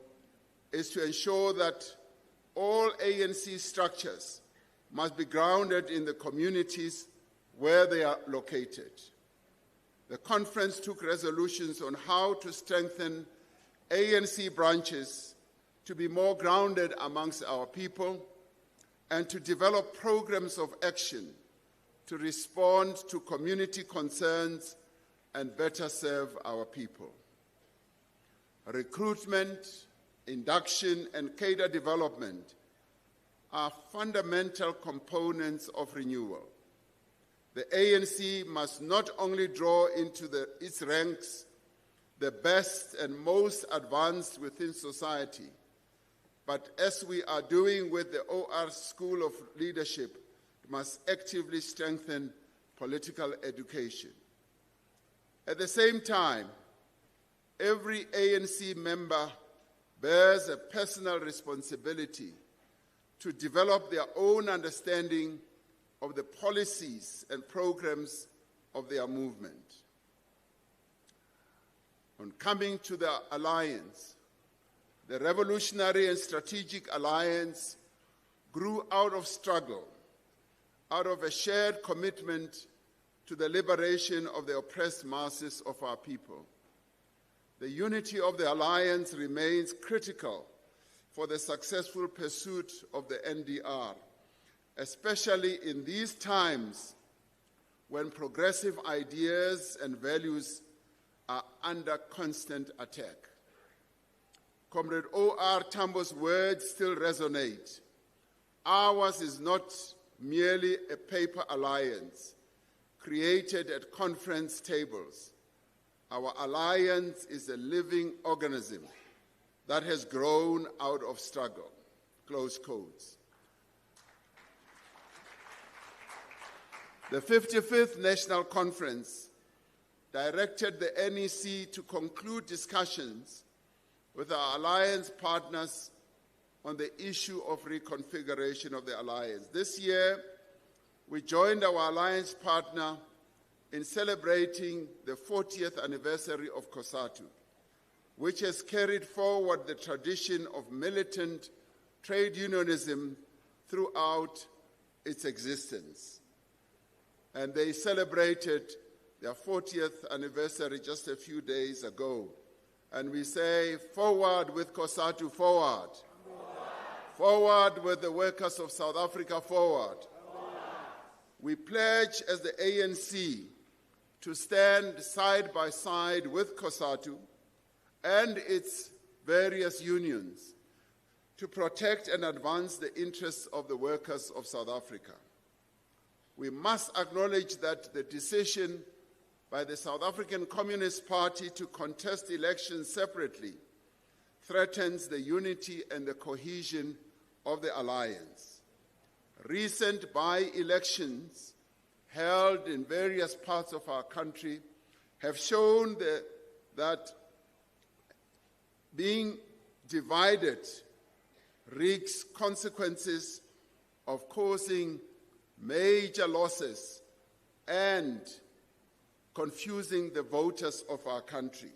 is to ensure that all ANC structures must be grounded in the communities where they are located. The conference took resolutions on how to strengthen ANC branches to be more grounded amongst our people and to develop programs of action to respond to community concerns and better serve our people. Recruitment, induction, and cadre development are fundamental components of renewal. The ANC must not only draw into its ranks the best and most advanced within society, but as we are doing with the OR School of Leadership, must actively strengthen political education. At the same time, every ANC member bears a personal responsibility to develop their own understanding of the policies and programs of their movement. On coming to the alliance, the Revolutionary and Strategic Alliance grew out of struggle, out of a shared commitment to the liberation of the oppressed masses of our people. The unity of the alliance remains critical for the successful pursuit of the NDR, especially in these times when progressive ideas and values are under constant attack. Comrade O.R. Tambo's words still resonate. Ours is not merely a paper alliance created at conference tables. Our alliance is a living organism that has grown out of struggle. Close quotes. The 55th National Conference directed the NEC to conclude discussions with our alliance partners on the issue of reconfiguration of the alliance. This year, we joined our alliance partner in celebrating the 40th anniversary of COSATU, which has carried forward the tradition of militant trade unionism throughout its existence. And they celebrated their 40th anniversary just a few days ago. And we say, forward with COSATU, forward. Forward with the workers of South Africa, forward. We pledge as the ANC to stand side by side with COSATU and its various unions to protect and advance the interests of the workers of South Africa. We must acknowledge that the decision by the South African Communist Party to contest elections separately threatens the unity and the cohesion of the alliance. Recent by-elections held in various parts of our country have shown that being divided wreaks consequences of causing major losses and confusing the voters of our country.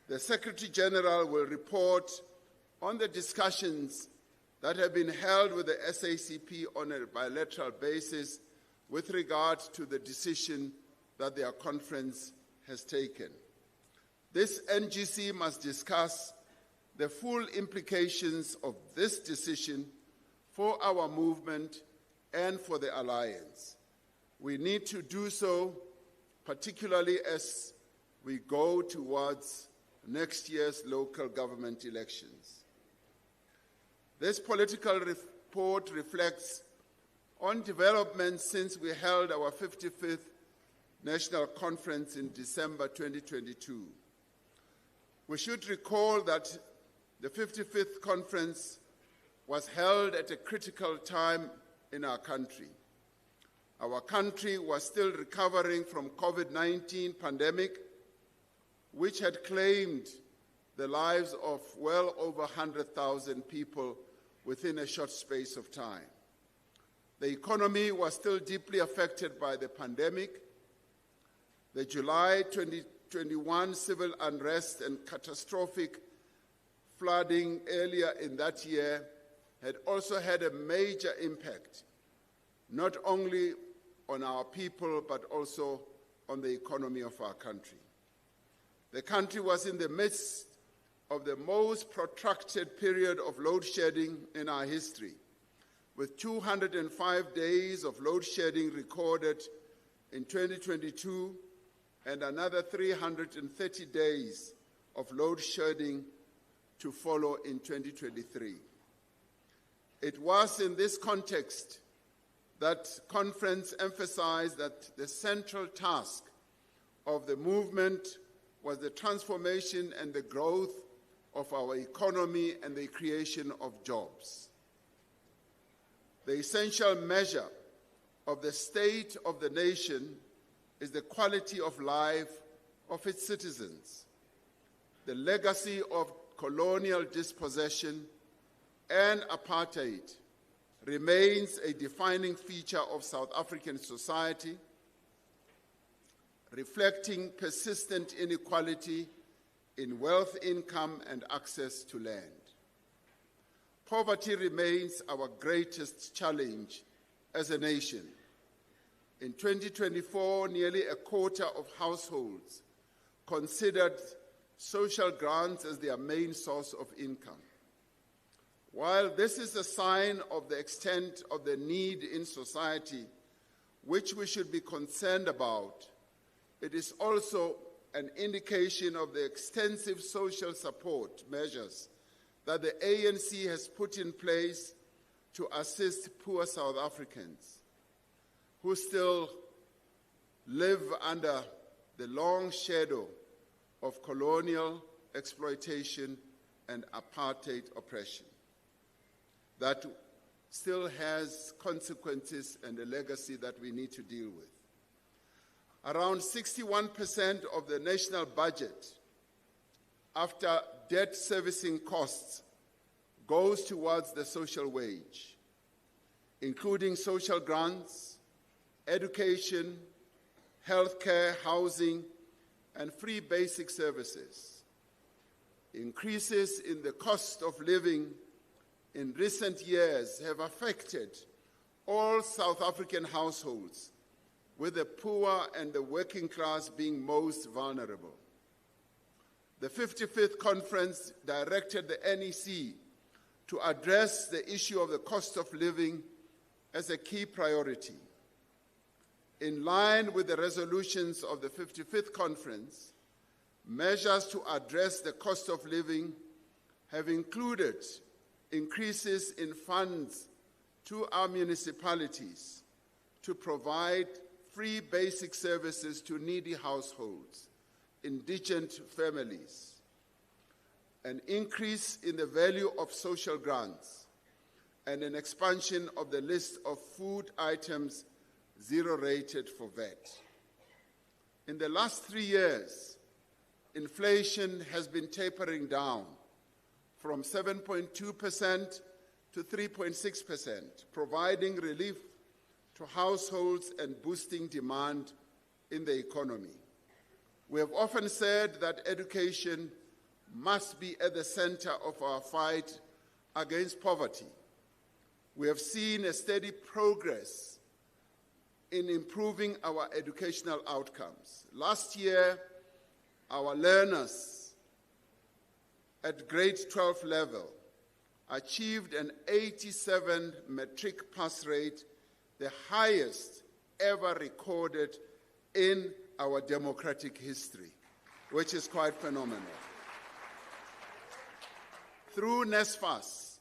The Secretary General will report on the discussions that have been held with the SACP on a bilateral basis with regard to the decision that their conference has taken. This NGC must discuss the full implications of this decision for our movement and for the alliance. We need to do so, particularly as we go towards next year's local government elections. This political report reflects on developments since we held our 55th National Conference in December 2022. We should recall that the 55th conference was held at a critical time in our country. Our country was still recovering from COVID-19 pandemic, which had claimed the lives of well over 100,000 people within a short space of time. The economy was still deeply affected by the pandemic. The July 2021 civil unrest and catastrophic flooding earlier in that year had also had a major impact, not only on our people, but also on the economy of our country. The country was in the midst of the most protracted period of load shedding in our history, with 205 days of load shedding recorded in 2022 and another 330 days of load shedding to follow in 2023. It was in this context that conference emphasized that the central task of the movement was the transformation and the growth of our economy and the creation of jobs. The essential measure of the state of the nation is the quality of life of its citizens. The legacy of colonial dispossession and apartheid remains a defining feature of South African society, reflecting persistent inequality in wealth, income, and access to land. Poverty remains our greatest challenge as a nation. In 2024, nearly a quarter of households considered social grants as their main source of income. While this is a sign of the extent of the need in society, which we should be concerned about, it is also an indication of the extensive social support measures that the ANC has put in place to assist poor South Africans who still live under the long shadow of colonial exploitation and apartheid oppression that still has consequences and a legacy that we need to deal with. Around 61% of the national budget, after debt servicing costs, goes towards the social wage. including social grants, education, healthcare, housing, and free basic services. Increases in the cost of living in recent years have affected all South African households, with the poor and the working class being most vulnerable. The 55th conference directed the NEC to address the issue of the cost of living as a key priority. In line with the resolutions of the 55th conference, measures to address the cost of living have included increases in funds to our municipalities to provide free basic services to needy households, indigent families, an increase in the value of social grants, and an expansion of the list of food items zero-rated for VAT. In the last 3 years, inflation has been tapering down from 7.2% to 3.6%, providing relief to households and boosting demand in the economy. We have often said that education must be at the center of our fight against poverty. We have seen a steady progress in improving our educational outcomes. Last year, our learners at grade 12 level achieved an 87 matric pass rate, the highest ever recorded in our democratic history, which is quite phenomenal. Through NSFAS,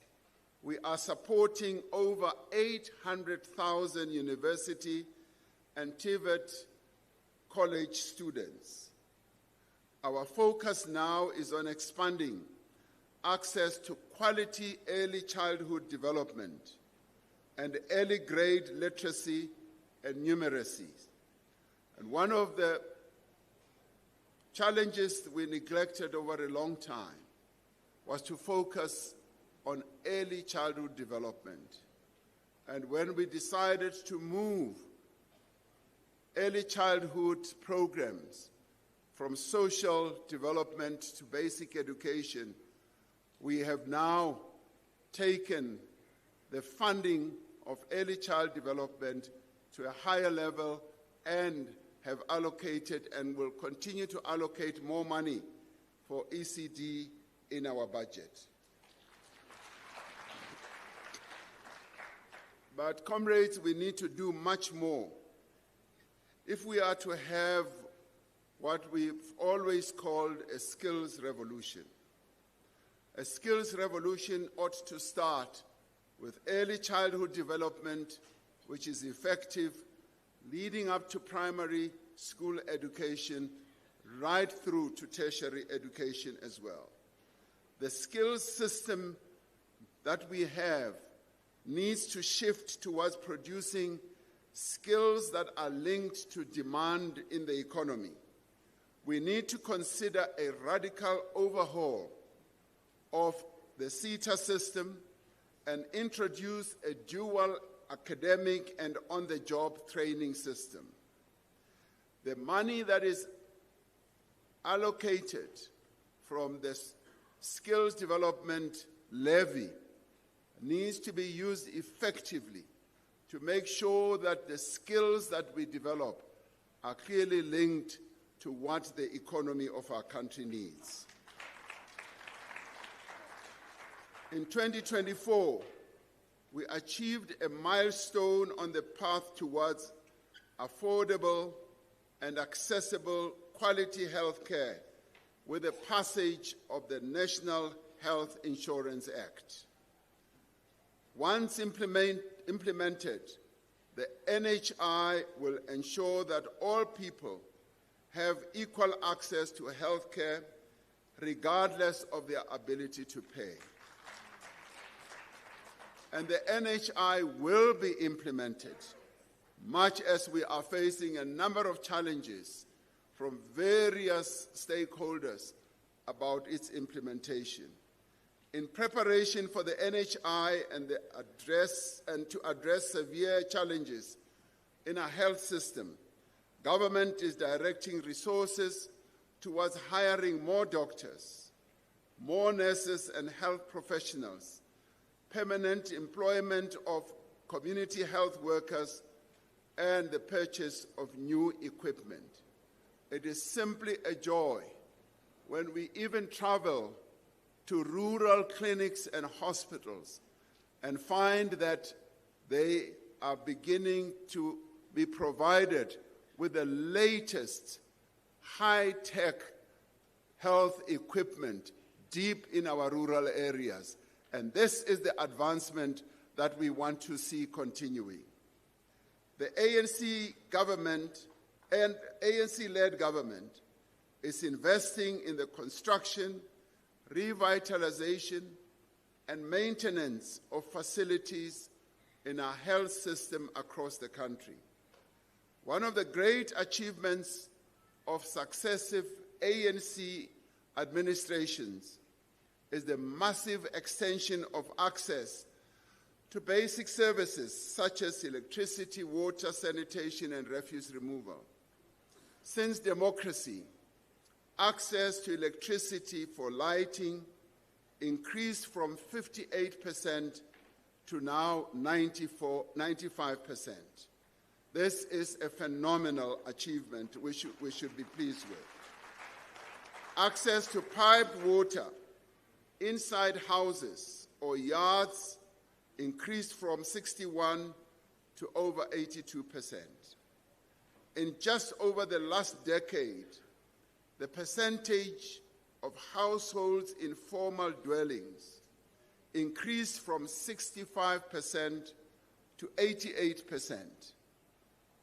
we are supporting over 800,000 university and TVET college students. Our focus now is on expanding access to quality early childhood development and early grade literacy and numeracy. And one of the challenges we neglected over a long time was to focus on early childhood development. And when we decided to move early childhood programs from social development to basic education, we have now taken the funding of early child development to a higher level and have allocated and will continue to allocate more money for ECD in our budget. But comrades, we need to do much more if we are to have what we've always called a skills revolution. A skills revolution ought to start with early childhood development, which is effective, leading up to primary school education, right through to tertiary education as well. The skills system that we have needs to shift towards producing skills that are linked to demand in the economy. We need to consider a radical overhaul of the SETA system and introduce a dual academic and on-the-job training system. The money that is allocated from the skills development levy needs to be used effectively to make sure that the skills that we develop are clearly linked to what the economy of our country needs. In 2024, we achieved a milestone on the path towards affordable and accessible quality health care with the passage of the National Health Insurance Act. Once implemented, the NHI will ensure that all people have equal access to health care regardless of their ability to pay. And the NHI will be implemented, much as we are facing a number of challenges from various stakeholders about its implementation. In preparation for the NHI and to address severe challenges in our health system, government is directing resources towards hiring more doctors, more nurses and health professionals, permanent employment of community health workers, and the purchase of new equipment. It is simply a joy when we even travel to rural clinics and hospitals and find that they are beginning to be provided with the latest high-tech health equipment deep in our rural areas. And this is the advancement that we want to see continuing. The ANC government and ANC-led government is investing in the construction, revitalization, and maintenance of facilities in our health system across the country. One of the great achievements of successive ANC administrations is the massive extension of access to basic services such as electricity, water, sanitation, and refuse removal. Since democracy, access to electricity for lighting increased from 58% to now 95%. This is a phenomenal achievement we should be pleased with. Access to piped water inside houses or yards increased from 61% to over 82%. In just over the last decade, the percentage of households in formal dwellings increased from 65% to 88%.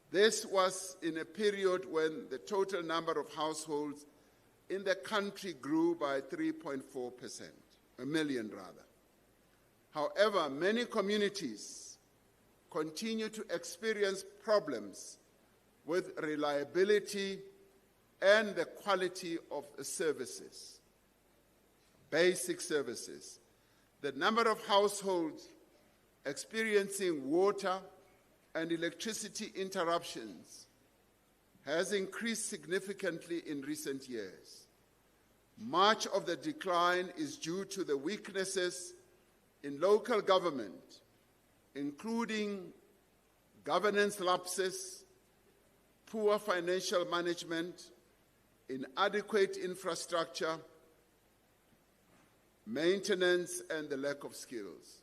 This was in a period when the total number of households in the country grew by 3.4%, a million rather. However, many communities continue to experience problems with reliability and the quality of the services, basic services. The number of households experiencing water and electricity interruptions has increased significantly in recent years. Much of the decline is due to the weaknesses in local government, including governance lapses, poor financial management, inadequate infrastructure, maintenance, and the lack of skills.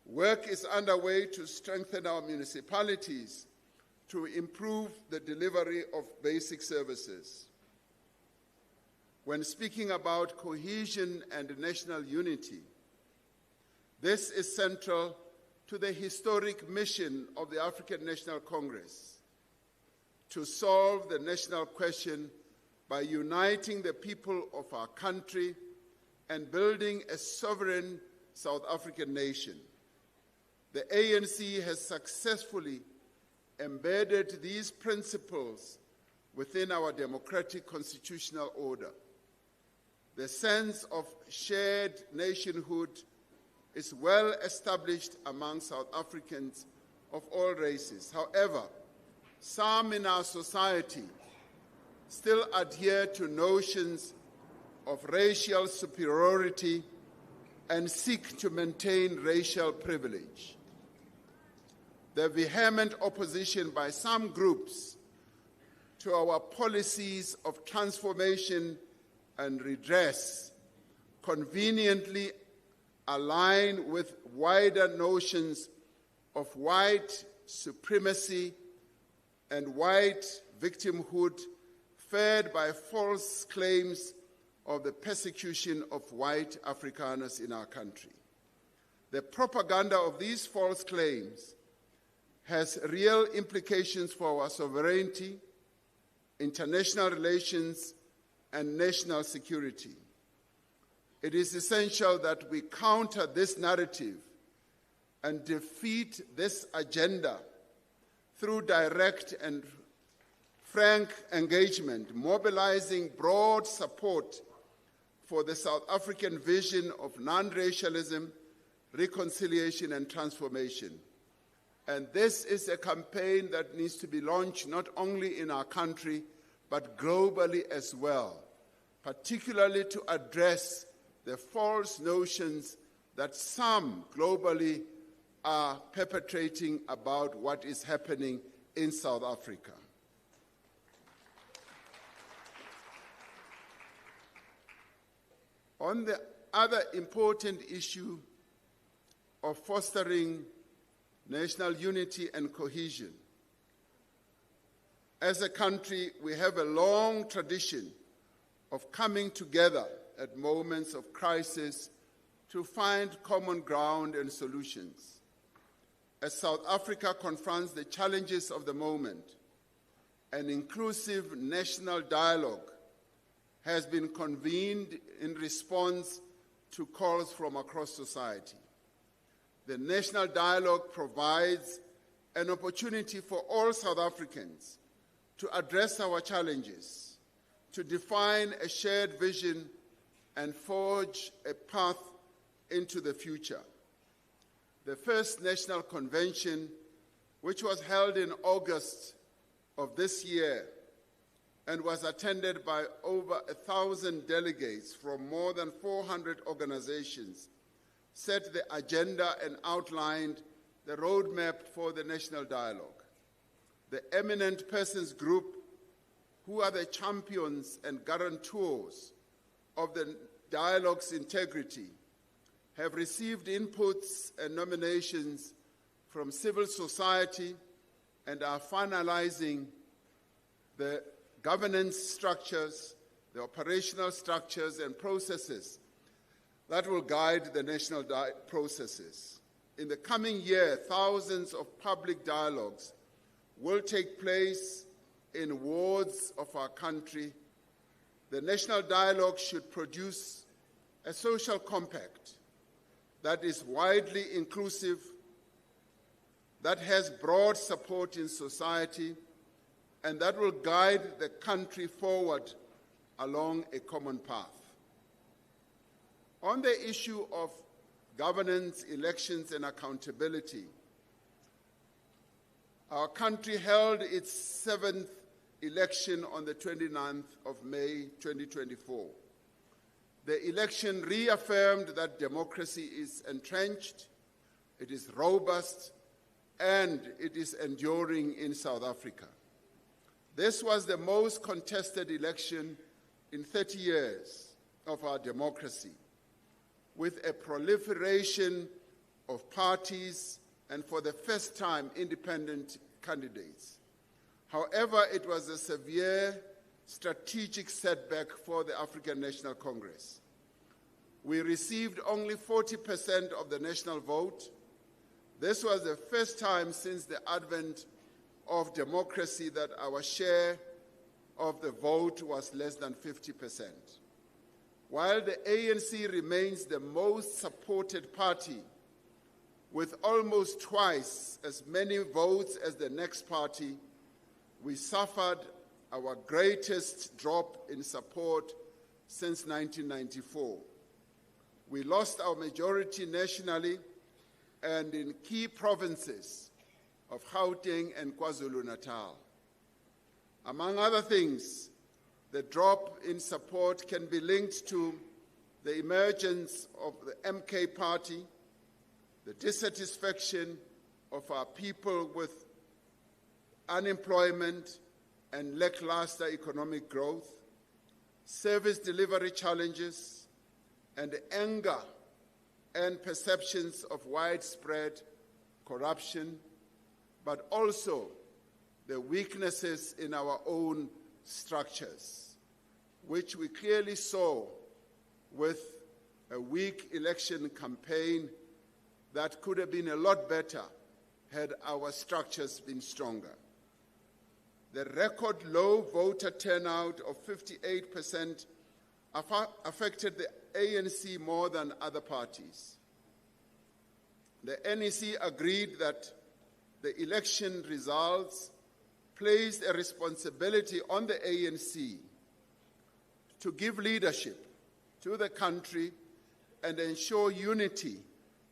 Work is underway to strengthen our municipalities to improve the delivery of basic services. When speaking about cohesion and national unity, this is central to the historic mission of the African National Congress to solve the national question by uniting the people of our country and building a sovereign South African nation. The ANC has successfully embedded these principles within our democratic constitutional order. The sense of shared nationhood is well established among South Africans of all races. However, some in our society still adhere to notions of racial superiority and seek to maintain racial privilege. The vehement opposition by some groups to our policies of transformation and redress conveniently align with wider notions of white supremacy and white victimhood fed by false claims of the persecution of white Afrikaners in our country. The propaganda of these false claims has real implications for our sovereignty, international relations, and national security. It is essential that we counter this narrative and defeat this agenda through direct and frank engagement, mobilizing broad support for the South African vision of non-racialism, reconciliation, and transformation. And this is a campaign that needs to be launched not only in our country, but globally as well, particularly to address the false notions that some globally are perpetrating about what is happening in South Africa. On the other important issue of fostering national unity and cohesion, as a country, we have a long tradition of coming together at moments of crisis to find common ground and solutions. As South Africa confronts the challenges of the moment, an inclusive national dialogue has been convened in response to calls from across society. The national dialogue provides an opportunity for all South Africans to address our challenges, to define a shared vision, and forge a path into the future. The first national convention, which was held in August of this year and was attended by over 1,000 delegates from more than 400 organizations, set the agenda and outlined the roadmap for the national dialogue. The Eminent Persons Group, who are the champions and guarantors of the dialogue's integrity, have received inputs and nominations from civil society and are finalizing the governance structures, the operational structures and processes that will guide the national processes. In the coming year, thousands of public dialogues will take place in wards of our country. The national dialogue should produce a social compact that is widely inclusive, that has broad support in society, and that will guide the country forward along a common path. On the issue of governance, elections, and accountability, our country held its 7th election on the 29th of May 2024. The election reaffirmed that democracy is entrenched, it is robust, and it is enduring in South Africa. This was the most contested election in 30 years of our democracy, with a proliferation of parties and, for the first time, independent candidates. However, it was a severe strategic setback for the African National Congress. We received only 40% of the national vote. This was the first time since the advent of democracy that our share of the vote was less than 50%. While the ANC remains the most supported party, with almost twice as many votes as the next party, we suffered our greatest drop in support since 1994. We lost our majority nationally and in key provinces of Gauteng and KwaZulu-Natal. Among other things, the drop in support can be linked to the emergence of the MK party, the dissatisfaction of our people with unemployment and lackluster economic growth, service delivery challenges, and anger and perceptions of widespread corruption, but also the weaknesses in our own structures, which we clearly saw with a weak election campaign that could have been a lot better had our structures been stronger. The record low voter turnout of 58% affected the ANC more than other parties. The NEC agreed that the election results placed a responsibility on the ANC to give leadership to the country and ensure unity,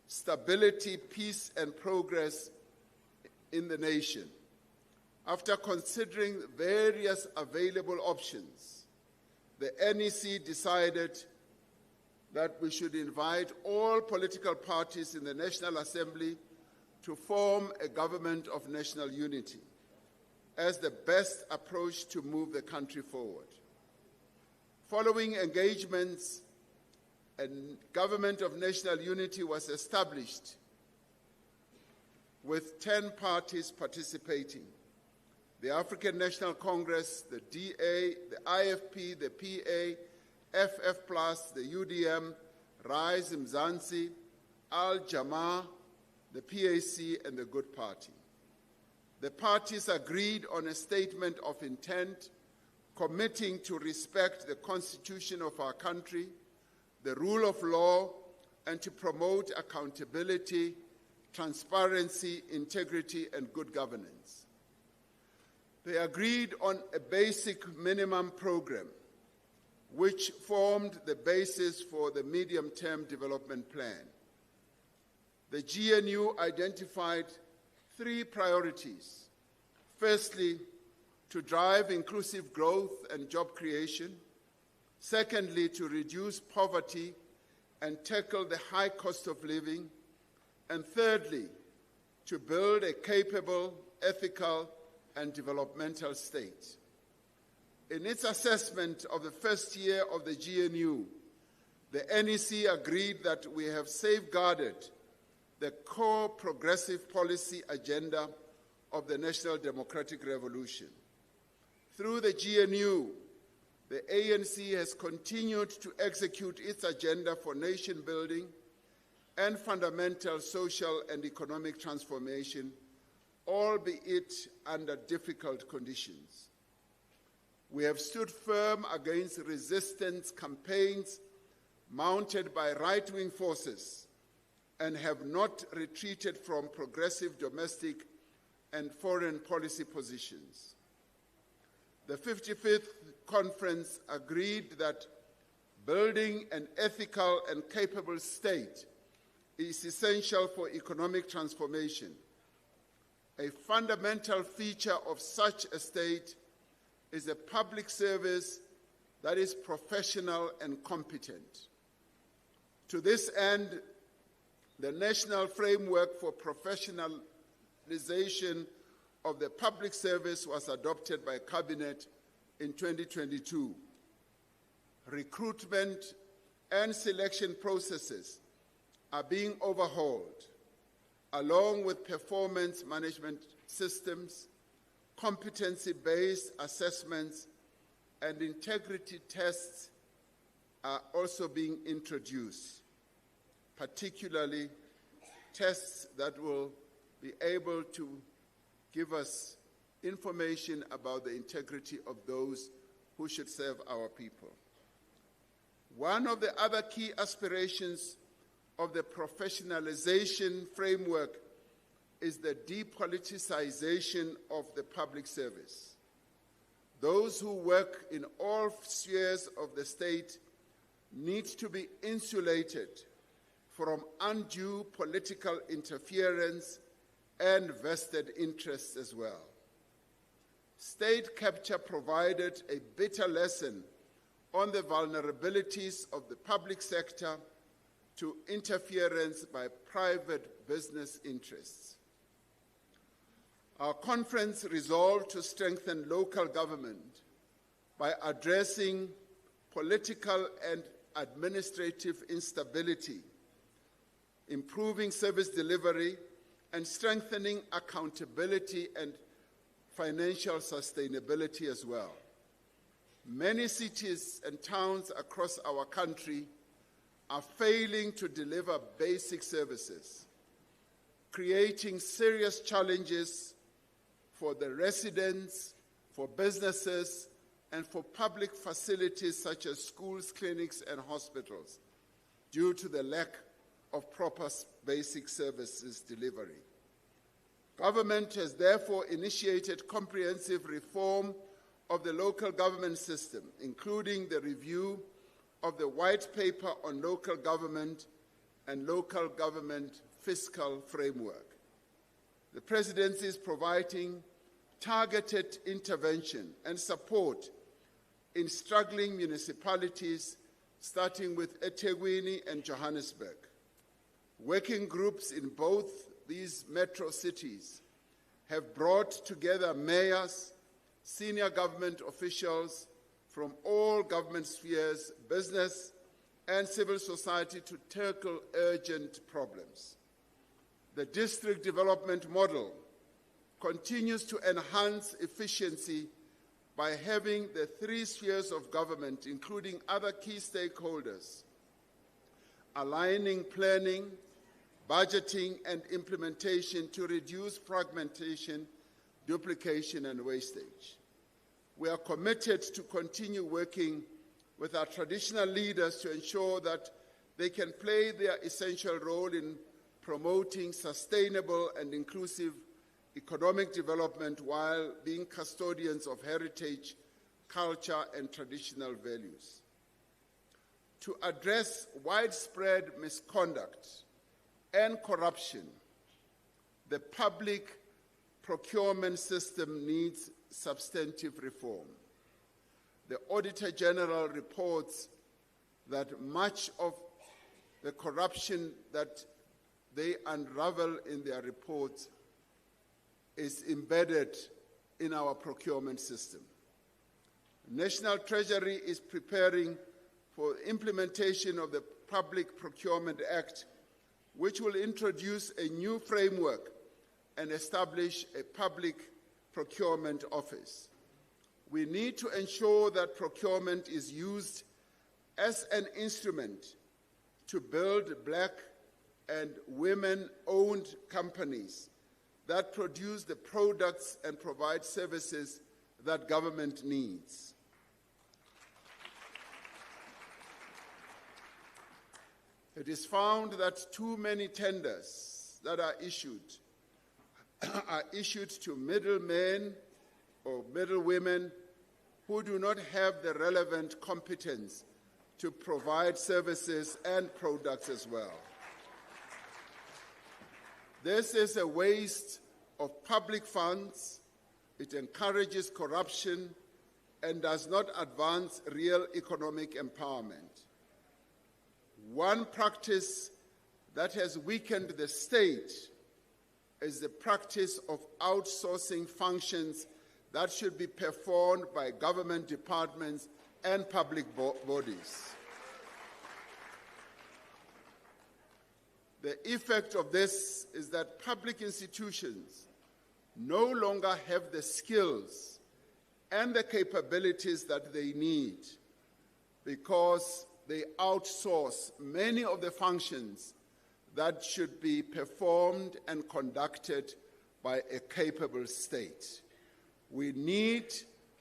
stability, peace, and progress in the nation. After considering various available options, the NEC decided that we should invite all political parties in the National Assembly to form a government of national unity as the best approach to move the country forward. Following engagements, a government of national unity was established with 10 parties participating: the African National Congress, the DA, the IFP, the PA, FF+, the UDM, Rise Mzansi, Al-Jamaa, the PAC, and the Good Party. The parties agreed on a statement of intent committing to respect the Constitution of our country, the rule of law, and to promote accountability, transparency, integrity, and good governance. They agreed on a basic minimum program, which formed the basis for the medium-term development plan. The GNU identified 3 priorities. Firstly, to drive inclusive growth and job creation. Secondly, to reduce poverty and tackle the high cost of living. And thirdly, to build a capable, ethical, and developmental state. In its assessment of the first year of the GNU, the NEC agreed that we have safeguarded the core progressive policy agenda of the National Democratic Revolution. Through the GNU, the ANC has continued to execute its agenda for nation building and fundamental social and economic transformation, albeit under difficult conditions. We have stood firm against resistance campaigns mounted by right-wing forces and have not retreated from progressive domestic and foreign policy positions. The 55th conference agreed that building an ethical and capable state is essential for economic transformation. A fundamental feature of such a state is a public service that is professional and competent. To this end, the National Framework for Professionalization of the Public Service was adopted by Cabinet in 2022. Recruitment and selection processes are being overhauled, along with performance management systems, competency-based assessments, and integrity tests are also being introduced, particularly tests that will be able to give us information about the integrity of those who should serve our people. One of the other key aspirations of the professionalization framework is the depoliticization of the public service. Those who work in all spheres of the state need to be insulated from undue political interference and vested interests as well. State capture provided a bitter lesson on the vulnerabilities of the public sector to interference by private business interests. Our conference resolved to strengthen local government by addressing political and administrative instability, improving service delivery, and strengthening accountability and financial sustainability as well. Many cities and towns across our country are failing to deliver basic services, creating serious challenges for the residents, for businesses, and for public facilities such as schools, clinics, and hospitals due to the lack of proper basic services delivery. Government has therefore initiated comprehensive reform of the local government system, including the review of the White Paper on Local Government and Local Government Fiscal Framework. The Presidency is providing targeted intervention and support in struggling municipalities, starting with eThekwini and Johannesburg. Working groups in both these metro cities have brought together mayors, senior government officials from all government spheres, business, and civil society to tackle urgent problems. The district development model continues to enhance efficiency by having the three spheres of government, including other key stakeholders, aligning planning, budgeting, and implementation to reduce fragmentation, duplication, and wastage. We are committed to continue working with our traditional leaders to ensure that they can play their essential role in promoting sustainable and inclusive economic development while being custodians of heritage, culture, and traditional values. To address widespread misconduct and corruption, the public procurement system needs substantive reform. The Auditor General reports that much of the corruption that they unravel in their reports is embedded in our procurement system. The National Treasury is preparing for implementation of the Public Procurement Act, which will introduce a new framework and establish a public procurement office. We need to ensure that procurement is used as an instrument to build Black and women-owned companies that produce the products and provide services that government needs. It is found that too many tenders that are issued to middlemen or middlewomen who do not have the relevant competence to provide services and products as well. This is a waste of public funds. It encourages corruption and does not advance real economic empowerment. One practice that has weakened the state is the practice of outsourcing functions that should be performed by government departments and public bodies. The effect of this is that public institutions no longer have the skills and the capabilities that they need because they outsource many of the functions that should be performed and conducted by a capable state. We need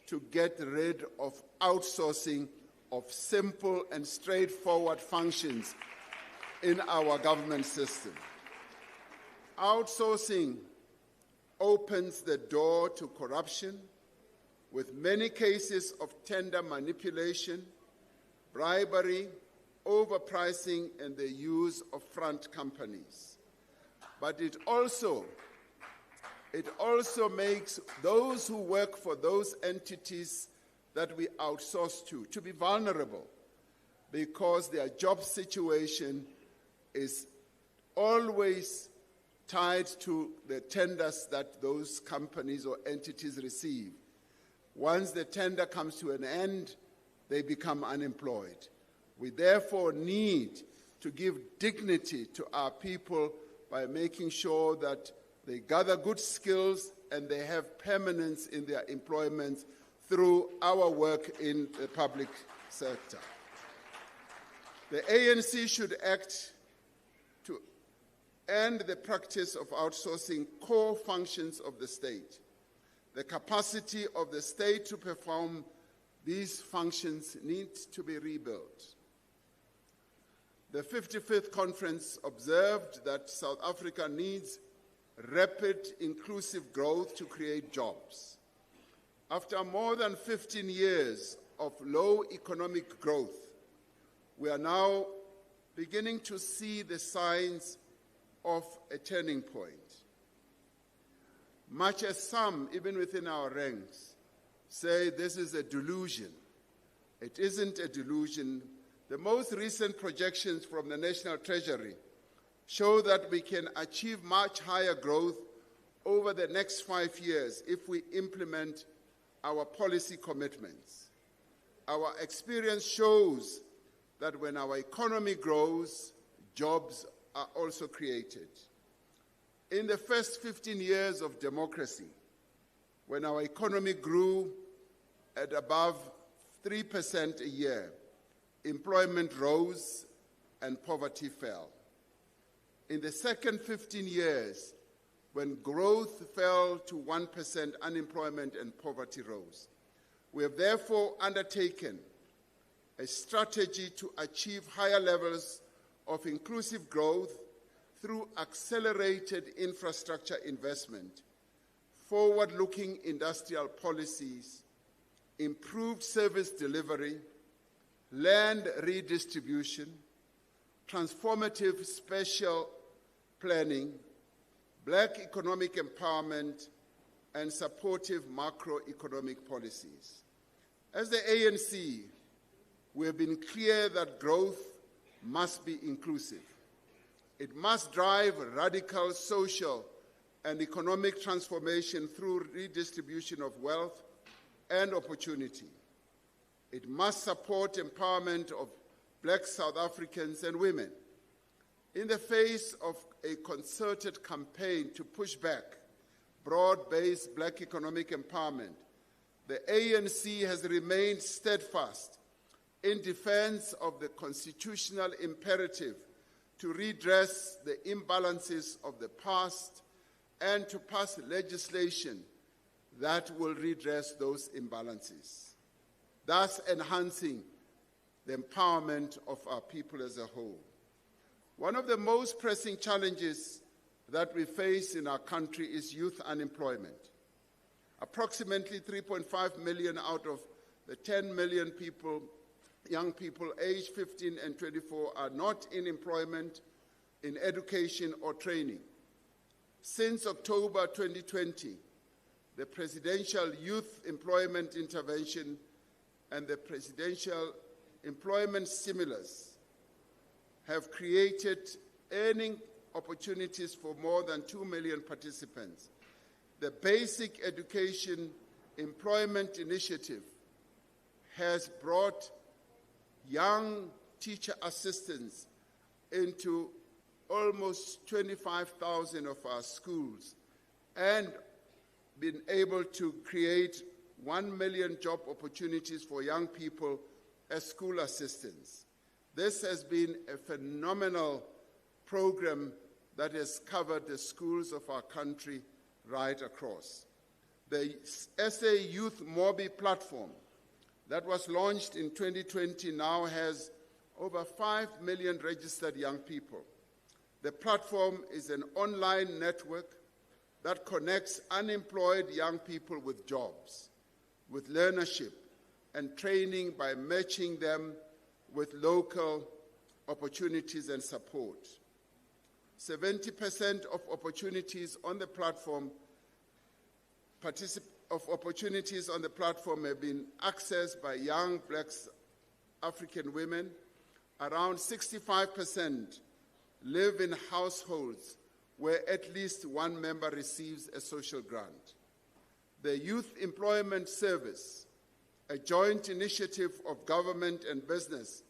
to get rid of outsourcing of simple and straightforward functions in our government system. Outsourcing opens the door to corruption, with many cases of tender manipulation, bribery, overpricing, and the use of front companies. But it also makes those who work for those entities that we outsource to be vulnerable because their job situation is always tied to the tenders that those companies or entities receive. Once the tender comes to an end, they become unemployed. We therefore need to give dignity to our people by making sure that they gather good skills and they have permanence in their employment through our work in the public sector. The ANC should act to end the practice of outsourcing core functions of the state. The capacity of the state to perform these functions needs to be rebuilt. The 55th conference observed that South Africa needs rapid, inclusive growth to create jobs. After more than 15 years of low economic growth, We are now beginning to see the signs of a turning point. Much as some, even within our ranks, say this is a delusion, it isn't a delusion. The most recent projections from the National Treasury show that we can achieve much higher growth over the next 5 years if we implement our policy commitments. Our experience shows that when our economy grows, jobs are also created. In the first 15 years of democracy, when our economy grew at above 3% a year, employment rose and poverty fell. In the second 15 years, when growth fell to 1%, unemployment and poverty rose. We have therefore undertaken a strategy to achieve higher levels of inclusive growth through accelerated infrastructure investment, forward-looking industrial policies, improved service delivery, land redistribution, transformative spatial planning, Black economic empowerment, and supportive macroeconomic policies. As the ANC, we have been clear that growth must be inclusive. It must drive radical social and economic transformation through redistribution of wealth and opportunity. It must support empowerment of Black South Africans and women. In the face of a concerted campaign to push back broad-based Black economic empowerment, the ANC has remained steadfast in defense of the constitutional imperative to redress the imbalances of the past and to pass legislation that will redress those imbalances, thus enhancing the empowerment of our people as a whole. One of the most pressing challenges that we face in our country is youth unemployment. Approximately 3.5 million out of the 10 million people, young people aged 15 and 24 are not in employment, in education or training. Since October 2020, the Presidential Youth Employment Intervention and the Presidential Employment Stimulus have created earning opportunities for more than 2 million participants. The Basic Education Employment Initiative has brought young teacher assistants into almost 25,000 of our schools and been able to create 1 million job opportunities for young people as school assistants. This has been a phenomenal program that has covered the schools of our country right across. The SA Youth Mobi platform that was launched in 2020 now has over 5 million registered young people. The platform is an online network that connects unemployed young people with jobs, with learnership and training by matching them with local opportunities and support. 70% of opportunities on the platform have been accessed by young Black African women. Around 65% live in households where at least one member receives a social grant. The Youth Employment Service, a joint initiative of government and business,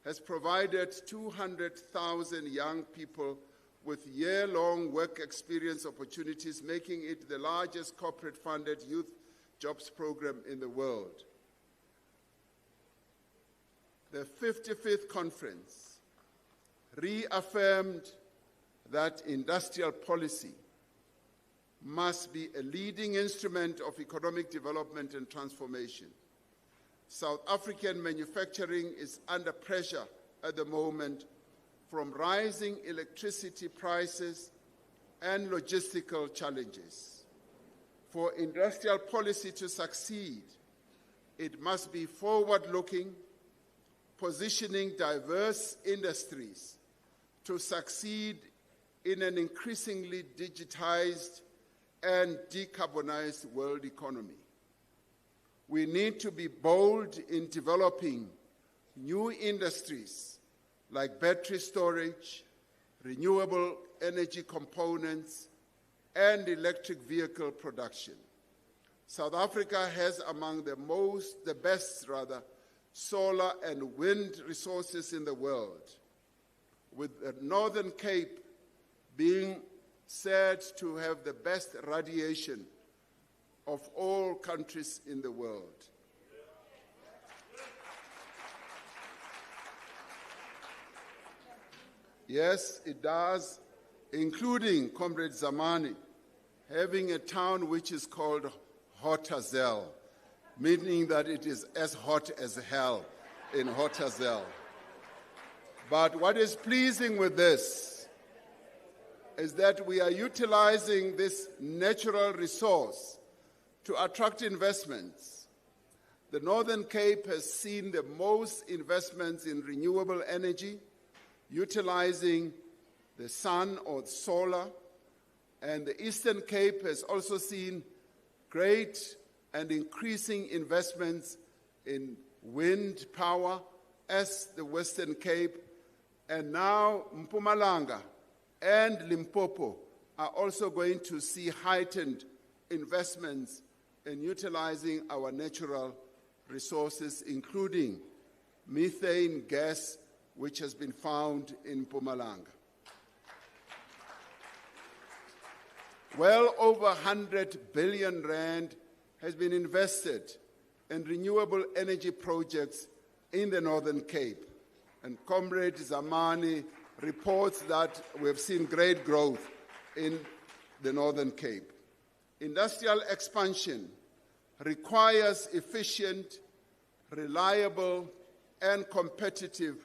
has provided 200,000 young people with year-long work experience opportunities, making it the largest corporate-funded youth jobs program in the world. The 55th conference reaffirmed that industrial policy must be a leading instrument of economic development and transformation. South African manufacturing is under pressure at the moment from rising electricity prices and logistical challenges. For industrial policy to succeed, it must be forward-looking, positioning diverse industries to succeed in an increasingly digitized and decarbonized world economy. We need to be bold in developing new industries like battery storage, renewable energy components, and electric vehicle production. South Africa has among the best solar and wind resources in the world, with the Northern Cape being said to have the best radiation of all countries in the world. Yes, it does, including Comrade Zamani, having a town which is called Hotazel, meaning that it is as hot as hell in Hotazel. But what is pleasing with this is that we are utilizing this natural resource to attract investments. The Northern Cape has seen the most investments in renewable energy, utilizing the sun or solar, and the Eastern Cape has also seen great and increasing investments in wind power, as the Western Cape, and now Mpumalanga and Limpopo are also going to see heightened investments in utilizing our natural resources, including methane gas, which has been found in Mpumalanga. Well over 100 billion rand has been invested in renewable energy projects in the Northern Cape. And Comrade Zamani reports that we've seen great growth in the Northern Cape. Industrial expansion requires efficient, reliable, and competitive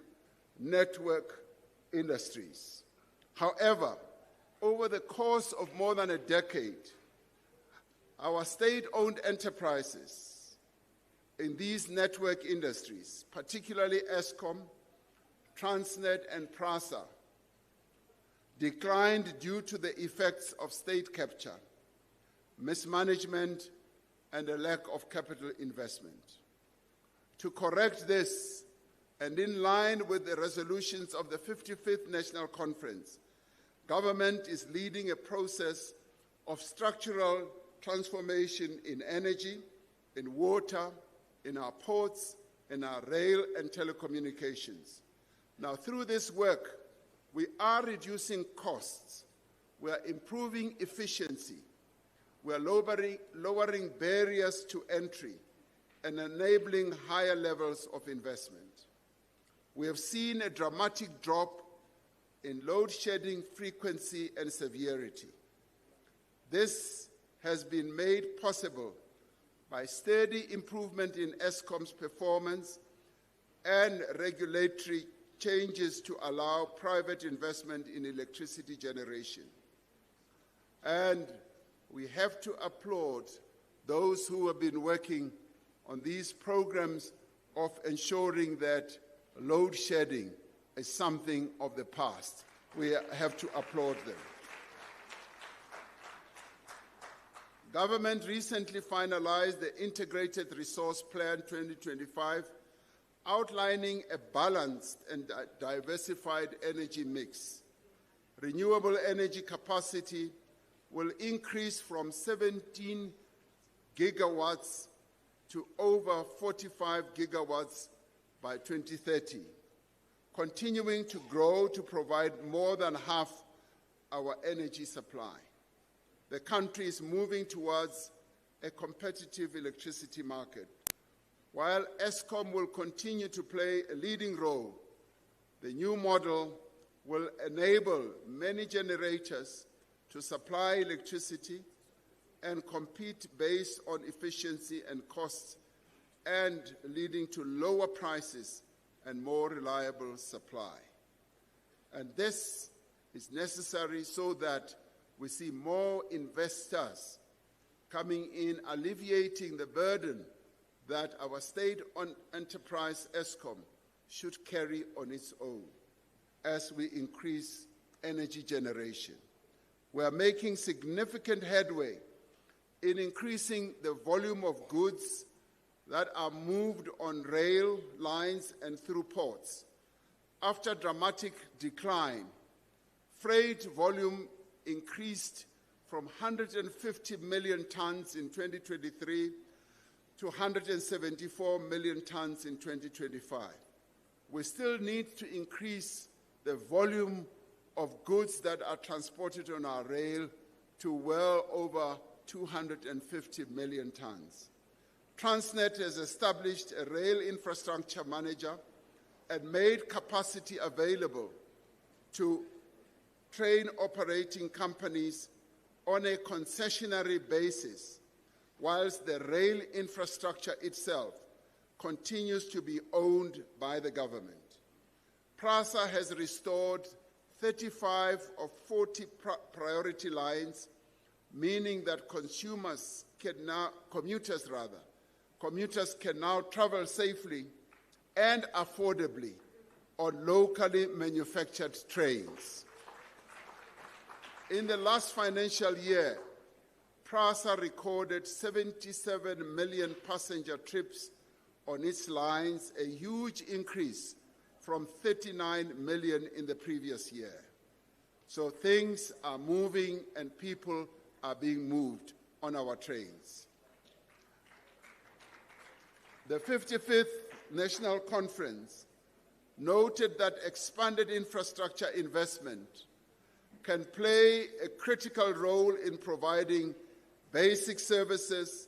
network industries. However, over the course of more than a decade, our state-owned enterprises in these network industries, particularly Eskom, Transnet, and PRASA, declined due to the effects of state capture, mismanagement, and a lack of capital investment. To correct this, and in line with the resolutions of the 55th National Conference, government is leading a process of structural transformation in energy, in water, in our ports, in our rail and telecommunications. Now, through this work, we are reducing costs, we are improving efficiency, we are lowering barriers to entry, and enabling higher levels of investment. We have seen a dramatic drop in load shedding frequency and severity. This has been made possible by steady improvement in Eskom's performance and regulatory changes to allow private investment in electricity generation. And we have to applaud those who have been working on these programs of ensuring that load shedding is something of the past. We have to applaud them. Government recently finalized the Integrated Resource Plan 2025, outlining a balanced and diversified energy mix. Renewable energy capacity will increase from 17 gigawatts to over 45 gigawatts by 2030, continuing to grow to provide more than half our energy supply. The country is moving towards a competitive electricity market. While Eskom will continue to play a leading role, the new model will enable many generators to supply electricity and compete based on efficiency and costs, and leading to lower prices and more reliable supply. And this is necessary so that we see more investors coming in, alleviating the burden that our state-owned enterprise Eskom should carry on its own as we increase energy generation. We are making significant headway in increasing the volume of goods that are moved on rail lines and through ports. After dramatic decline, freight volume increased from 150 million tons in 2023 to 174 million tons in 2025. We still need to increase the volume of goods that are transported on our rail to well over 250 million tons. Transnet has established a rail infrastructure manager and made capacity available to train operating companies on a concessionary basis, whilst the rail infrastructure itself continues to be owned by the government. PRASA has restored 35 of 40 priority lines, meaning that commuters can now travel safely and affordably on locally manufactured trains. In the last financial year, PRASA recorded 77 million passenger trips on its lines, a huge increase from 39 million in the previous year. So things are moving and people are being moved on our trains. The 55th National Conference noted that expanded infrastructure investment can play a critical role in providing basic services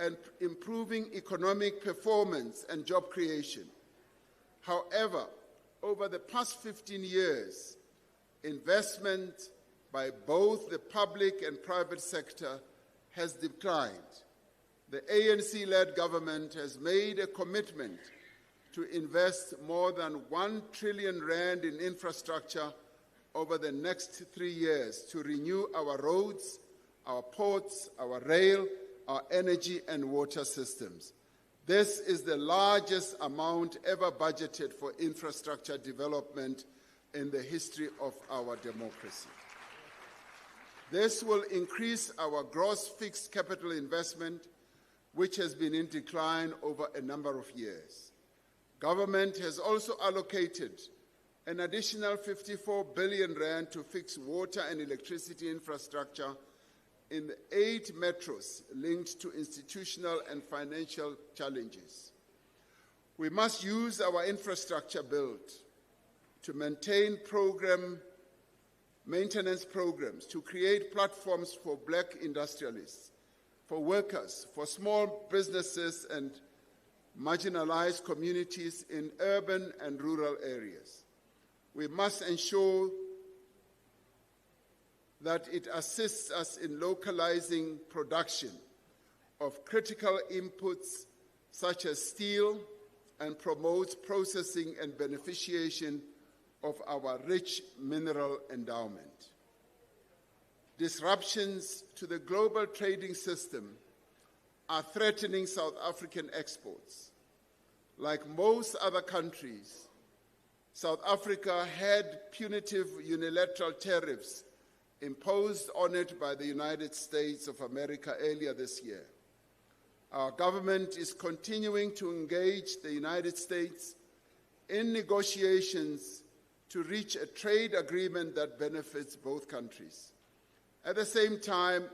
and improving economic performance and job creation. However, over the past 15 years, investment by both the public and private sector has declined. The ANC-led government has made a commitment to invest more than 1 trillion rand in infrastructure over the next 3 years to renew our roads, our ports, our rail, our energy and water systems. This is the largest amount ever budgeted for infrastructure development in the history of our democracy. This will increase our gross fixed capital investment, which has been in decline over a number of years. Government has also allocated an additional 54 billion rand to fix water and electricity infrastructure in the 8 metros linked to institutional and financial challenges. We must use our infrastructure build to maintain maintenance programs, to create platforms for black industrialists, for workers, for small businesses and marginalized communities in urban and rural areas. We must ensure that it assists us in localizing production of critical inputs such as steel and promotes processing and beneficiation of our rich mineral endowment. Disruptions to the global trading system are threatening South African exports. Like most other countries, South Africa had punitive unilateral tariffs imposed on it by the United States of America earlier this year. Our government is continuing to engage the United States in negotiations to reach a trade agreement that benefits both countries. At the same time,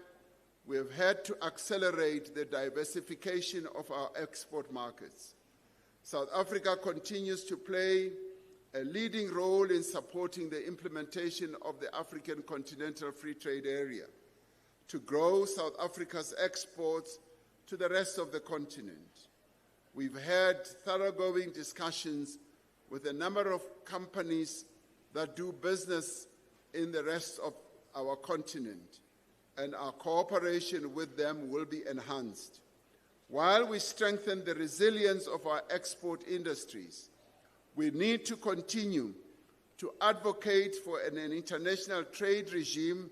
we have had to accelerate the diversification of our export markets. South Africa continues to play a leading role in supporting the implementation of the African Continental Free Trade Area to grow South Africa's exports to the rest of the continent. We've had thoroughgoing discussions with a number of companies that do business in the rest of our continent, and our cooperation with them will be enhanced. While we strengthen the resilience of our export industries, we need to continue to advocate for an international trade regime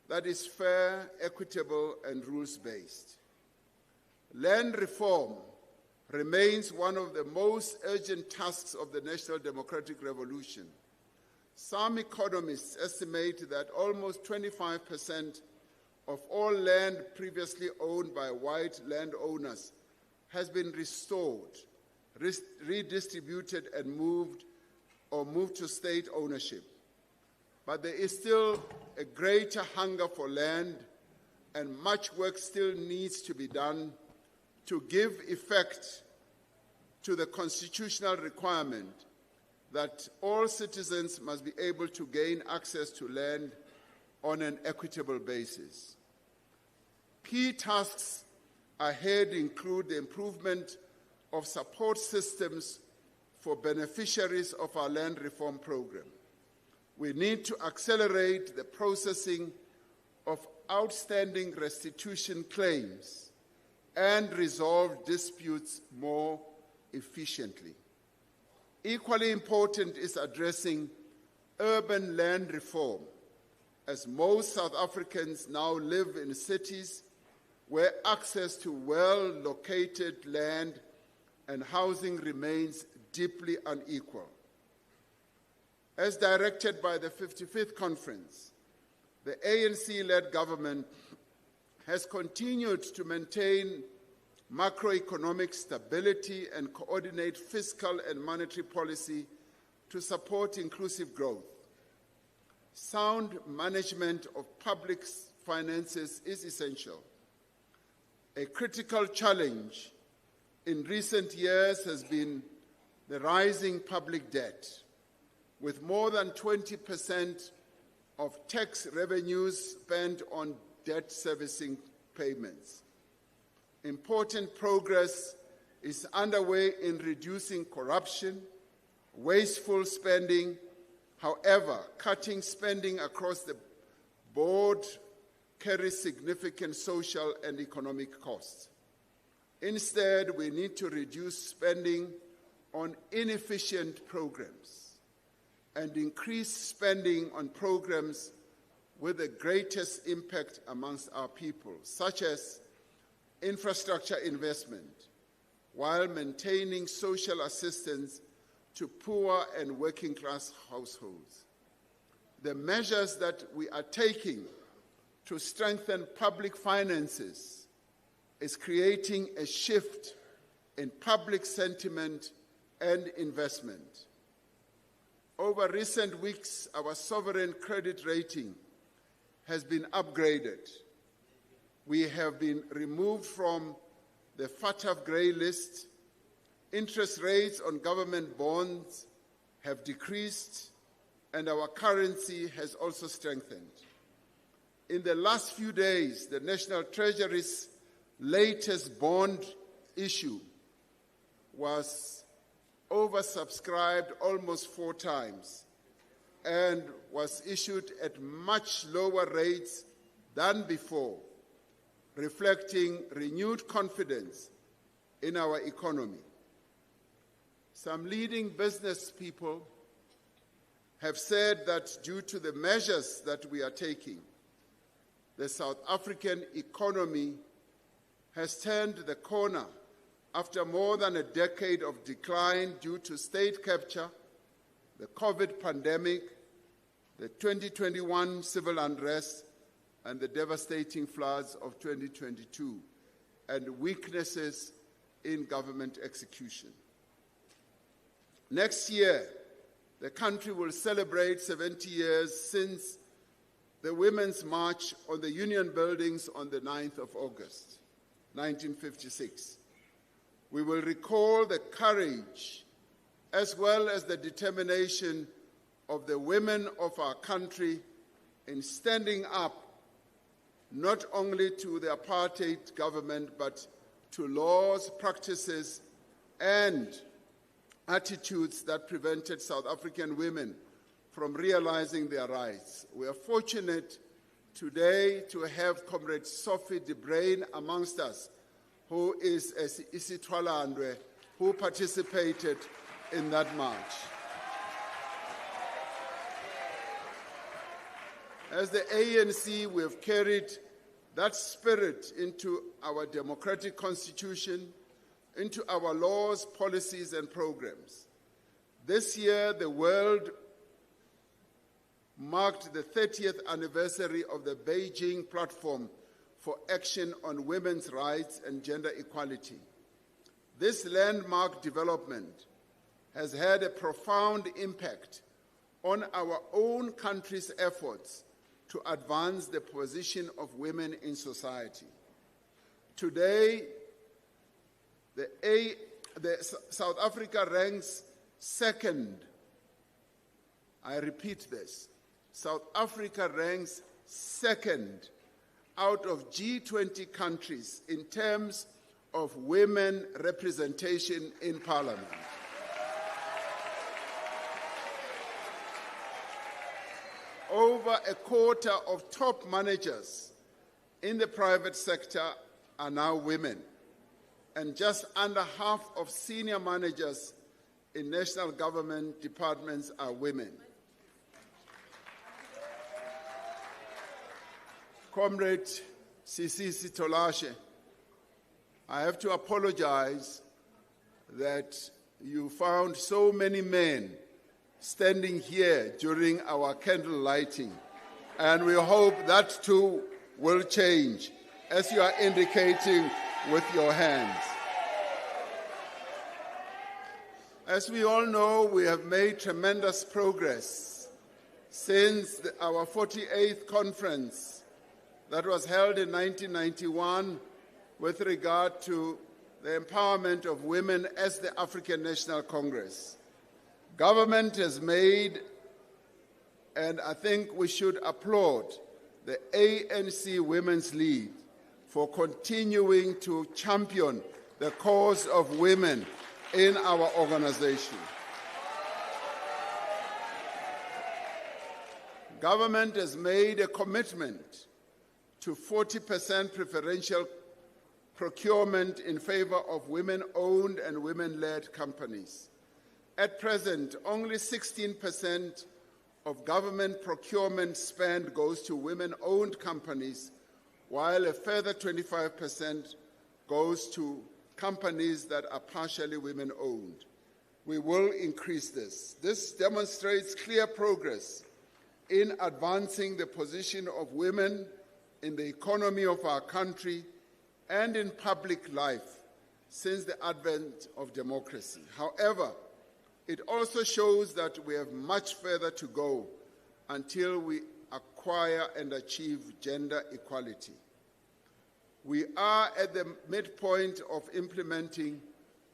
that is fair, equitable, and rules-based. Land reform remains one of the most urgent tasks of the National Democratic Revolution. Some economists estimate that almost 25% of all land previously owned by white landowners has been restored, redistributed, and moved to state ownership. But there is still a greater hunger for land, and much work still needs to be done to give effect to the constitutional requirement that all citizens must be able to gain access to land on an equitable basis. Key tasks ahead include the improvement of support systems for beneficiaries of our land reform program. We need to accelerate the processing of outstanding restitution claims and resolve disputes more efficiently. Equally important is addressing urban land reform, as most South Africans now live in cities where access to well-located land and housing remains deeply unequal. As directed by the 55th Conference, the ANC-led government has continued to maintain macroeconomic stability and coordinate fiscal and monetary policy to support inclusive growth. Sound management of public finances is essential. A critical challenge in recent years has been the rising public debt, with more than 20% of tax revenues spent on debt servicing payments. Important progress is underway in reducing corruption, wasteful spending. However, cutting spending across the board carries significant social and economic costs. Instead, we need to reduce spending on inefficient programs and increase spending on programs with the greatest impact amongst our people, such as infrastructure investment, while maintaining social assistance to poor and working-class households. The measures that we are taking to strengthen public finances is creating a shift in public sentiment and investment. Over recent weeks, our sovereign credit rating has been upgraded. We have been removed from the FATF grey list. Interest rates on government bonds have decreased, and our currency has also strengthened. In the last few days, the National Treasury's latest bond issue was oversubscribed almost 4 times and was issued at much lower rates than before, reflecting renewed confidence in our economy. Some leading business people have said that due to the measures that we are taking, the South African economy has turned the corner after more than a decade of decline due to state capture, the COVID pandemic, the 2021 civil unrest, and the devastating floods of 2022, and weaknesses in government execution. Next year, the country will celebrate 70 years since the Women's March on the Union Buildings on the 9th of August, 1956. We will recall the courage as well as the determination of the women of our country in standing up not only to the apartheid government, but to laws, practices, and attitudes that prevented South African women from realizing their rights. We are fortunate today to have Comrade Sophie de Bruyn amongst us, who is a Isitwalandwe, who participated in that march. As the ANC, we have carried that spirit into our democratic constitution into our laws, policies, and programs. This year, the world marked the 30th anniversary of the Beijing Platform for Action on Women's Rights and Gender Equality. This landmark development has had a profound impact on our own country's efforts to advance the position of women in society. Today, South Africa ranks second. I repeat this. South Africa ranks second out of G20 countries in terms of women representation in parliament. Over a quarter of top managers in the private sector are now women, and just under half of senior managers in national government departments are women. Comrade Sisisi Tolashe, I have to apologize that you found so many men standing here during our candle lighting, and we hope that too will change, as you are indicating with your hands. As we all know, we have made tremendous progress since our 48th conference that was held in 1991 with regard to the empowerment of women as the African National Congress. Government has made, and I think we should applaud the ANC Women's League for continuing to champion the cause of women in our organization. Government has made a commitment to 40% preferential procurement in favor of women-owned and women-led companies. At present, only 16% of government procurement spend goes to women-owned companies, while a further 25% goes to companies that are partially women-owned. We will increase this. This demonstrates clear progress in advancing the position of women in the economy of our country and in public life since the advent of democracy. However, it also shows that we have much further to go until we acquire and achieve gender equality. We are at the midpoint of implementing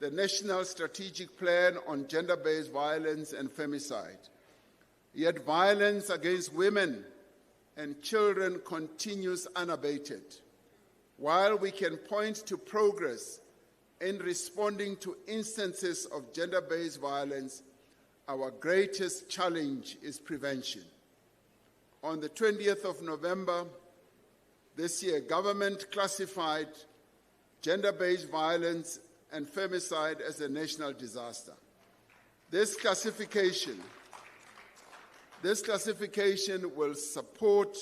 the National Strategic Plan on Gender-Based Violence and Femicide. Yet violence against women and children continues unabated. While we can point to progress in responding to instances of gender-based violence, our greatest challenge is prevention. On the 20th of November this year, government classified gender-based violence and femicide as a national disaster. This classification will support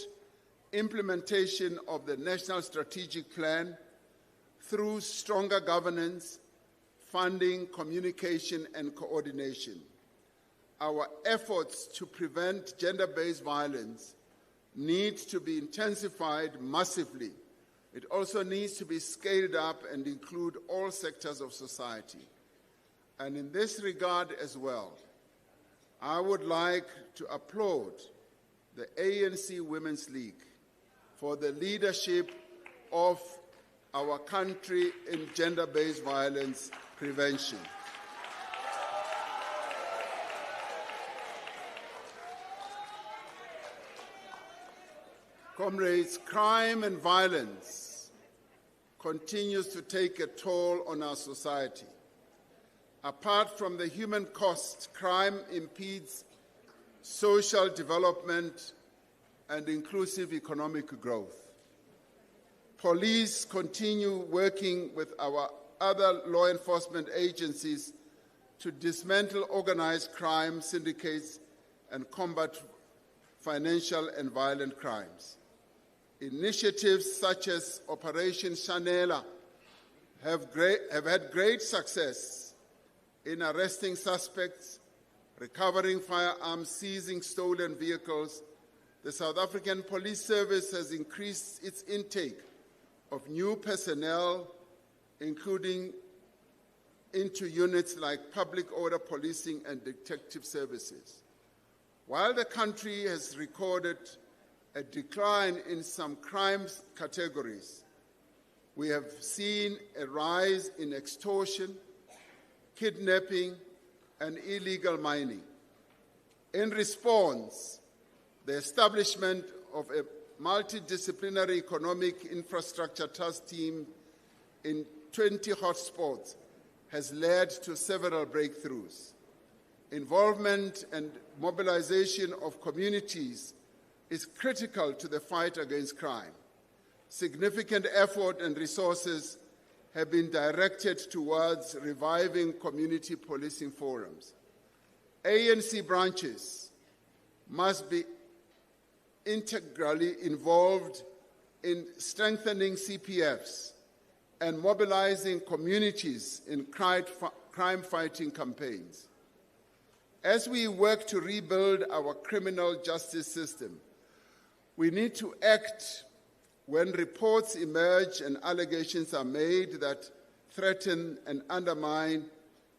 implementation of the National Strategic Plan through stronger governance, funding, communication, and coordination. Our efforts to prevent gender-based violence need to be intensified massively. It also needs to be scaled up and include all sectors of society. And in this regard as well, I would like to applaud the ANC Women's League for the leadership of our country in gender-based violence prevention. Comrades, crime and violence continues to take a toll on our society. Apart from the human cost, crime impedes social development and inclusive economic growth. Police continue working with our other law enforcement agencies to dismantle organized crime syndicates and combat financial and violent crimes. Initiatives such as Operation Shanela have had great success in arresting suspects, recovering firearms, seizing stolen vehicles. The South African Police Service has increased its intake of new personnel, including into units like public order policing and detective services. While the country has recorded a decline in some crime categories, we have seen a rise in extortion, kidnapping, and illegal mining. In response, the establishment of a multidisciplinary economic infrastructure task team in 20 hotspots has led to several breakthroughs. Involvement and mobilization of communities is critical to the fight against crime. Significant effort and resources have been directed towards reviving community policing forums. ANC branches must be integrally involved in strengthening CPFs and mobilizing communities in crime-fighting campaigns. As we work to rebuild our criminal justice system, we need to act when reports emerge and allegations are made that threaten and undermine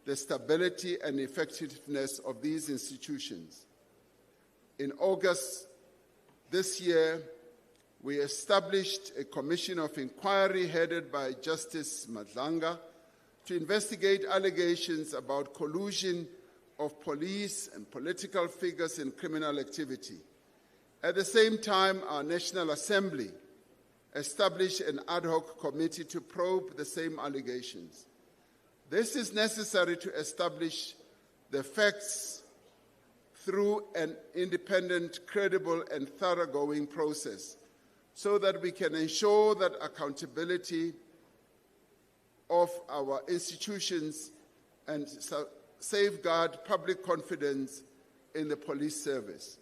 the stability and effectiveness of these institutions. In August this year, we established a commission of inquiry headed by Justice Madlanga to investigate allegations about collusion of police and political figures in criminal activity. At the same time, our National Assembly established an ad hoc committee to probe the same allegations. This is necessary to establish the facts through an independent, credible, and thoroughgoing process so that we can ensure that accountability of our institutions and safeguard public confidence in the police service.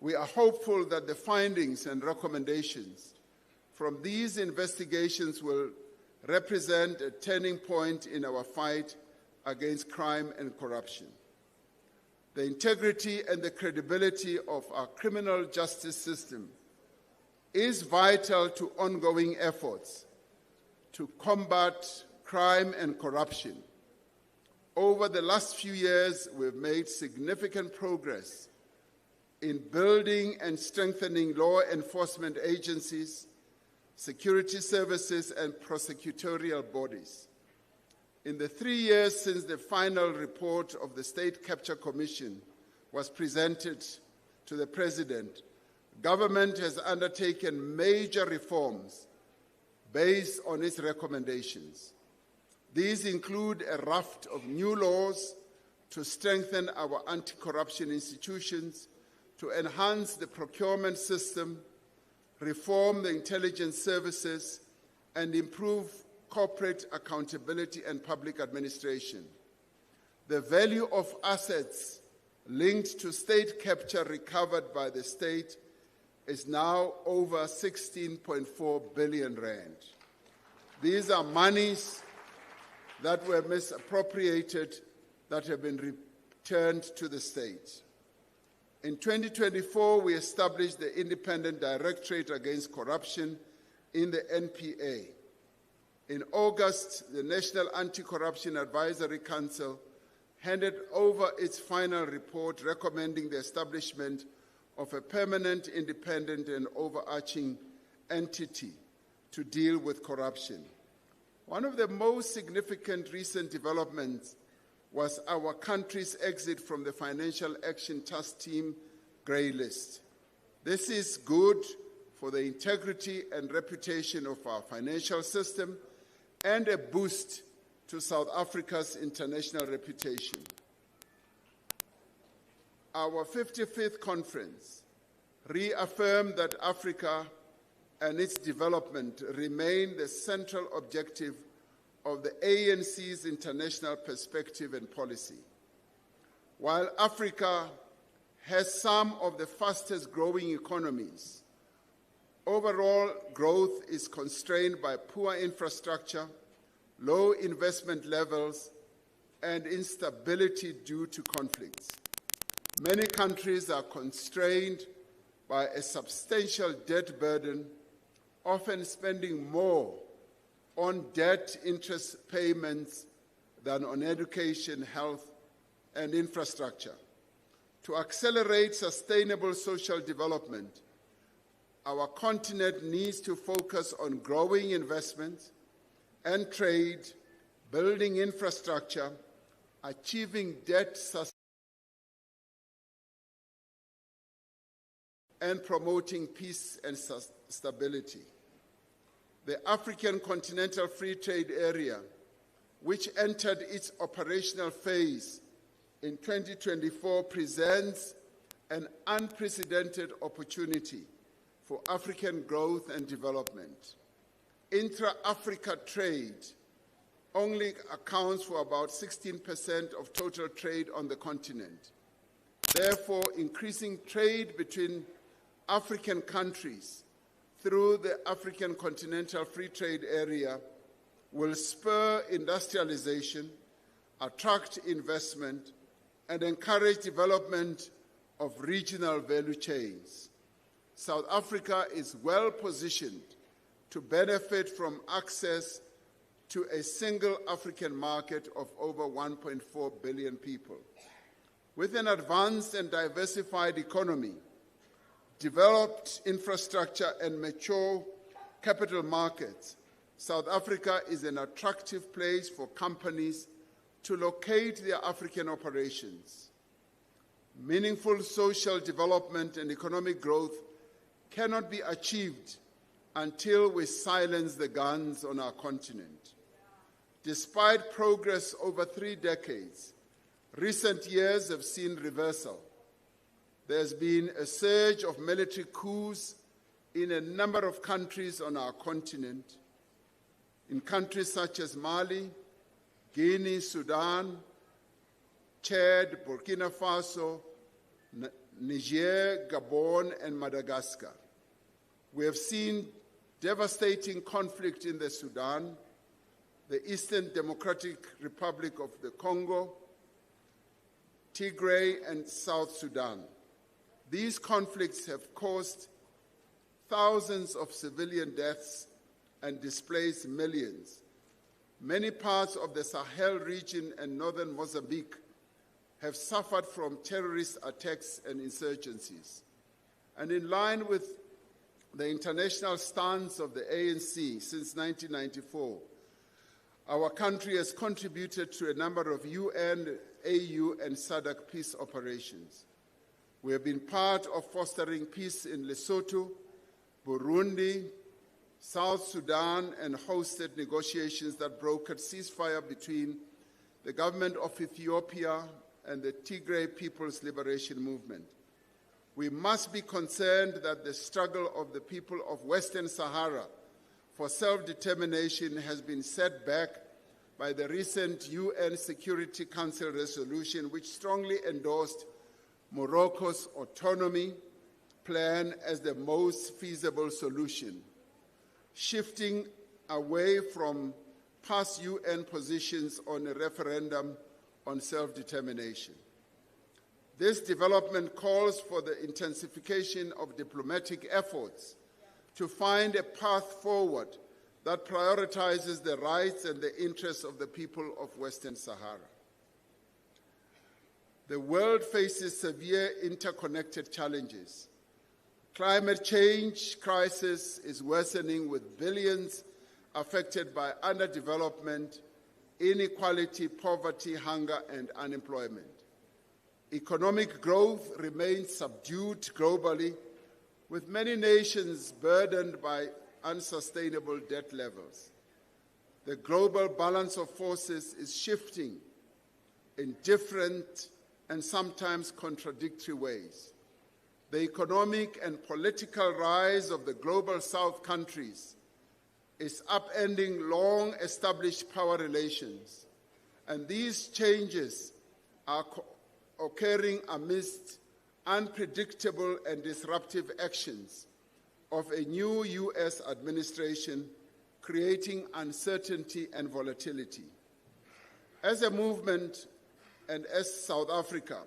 We are hopeful that the findings and recommendations from these investigations will represent a turning point in our fight against crime and corruption. The integrity and the credibility of our criminal justice system is vital to ongoing efforts to combat crime and corruption. Over the last few years, we've made significant progress in building and strengthening law enforcement agencies, security services, and prosecutorial bodies. In the 3 years since the final report of the State Capture Commission was presented to the President, government has undertaken major reforms based on its recommendations. These include a raft of new laws to strengthen our anti-corruption institutions, to enhance the procurement system, reform the intelligence services, and improve corporate accountability and public administration. The value of assets linked to state capture recovered by the state is now over 16.4 billion rand. These are monies that were misappropriated that have been returned to the state. In 2024, we established the Independent Directorate Against Corruption in the NPA. In August, the National Anti-Corruption Advisory Council handed over its final report recommending the establishment of a permanent, independent, and overarching entity to deal with corruption. One of the most significant recent developments was our country's exit from the Financial Action Task Team grey list. This is good for the integrity and reputation of our financial system and a boost to South Africa's international reputation. Our 55th conference reaffirmed that Africa and its development remain the central objective of the ANC's international perspective and policy. While Africa has some of the fastest growing economies, overall growth is constrained by poor infrastructure, low investment levels, and instability due to conflicts. Many countries are constrained by a substantial debt burden, often spending more on debt interest payments than on education, health, and infrastructure. To accelerate sustainable social development, our continent needs to focus on growing investment and trade, building infrastructure, achieving debt sustainability, and promoting peace and stability. The African Continental Free Trade Area, which entered its operational phase in 2024, presents an unprecedented opportunity for African growth and development. Intra-Africa trade only accounts for about 16% of total trade on the continent. Therefore, increasing trade between African countries through the African Continental Free Trade Area will spur industrialization, attract investment, and encourage development of regional value chains. South Africa is well positioned to benefit from access to a single African market of over 1.4 billion people. With an advanced and diversified economy, developed infrastructure, and mature capital markets, South Africa is an attractive place for companies to locate their African operations. Meaningful social development and economic growth cannot be achieved until we silence the guns on our continent. Despite progress over 3 decades, recent years have seen reversal. There's been a surge of military coups in a number of countries on our continent, in countries such as Mali, Guinea, Sudan, Chad, Burkina Faso, Niger, Gabon, and Madagascar. We have seen devastating conflict in the Sudan, the Eastern Democratic Republic of the Congo, Tigray, and South Sudan. These conflicts have caused thousands of civilian deaths and displaced millions. Many parts of the Sahel region and northern Mozambique have suffered from terrorist attacks and insurgencies. And in line with the international stance of the ANC since 1994, our country has contributed to a number of UN, AU, and SADC peace operations. We have been part of fostering peace in Lesotho, Burundi, South Sudan, and hosted negotiations that brokered ceasefire between the government of Ethiopia and the Tigray People's Liberation Movement. We must be concerned that the struggle of the people of Western Sahara for self-determination has been set back by the recent UN Security Council resolution, which strongly endorsed Morocco's autonomy plan as the most feasible solution, shifting away from past UN positions on a referendum on self-determination. This development calls for the intensification of diplomatic efforts to find a path forward that prioritizes the rights and the interests of the people of Western Sahara. The world faces severe interconnected challenges. Climate change crisis is worsening, with billions affected by underdevelopment, inequality, poverty, hunger, and unemployment. Economic growth remains subdued globally, with many nations burdened by unsustainable debt levels. The global balance of forces is shifting in different and sometimes contradictory ways. The economic and political rise of the global South countries is upending long-established power relations, and these changes are occurring amidst unpredictable and disruptive actions of a new U.S. administration creating uncertainty and volatility. As a movement and as South Africa,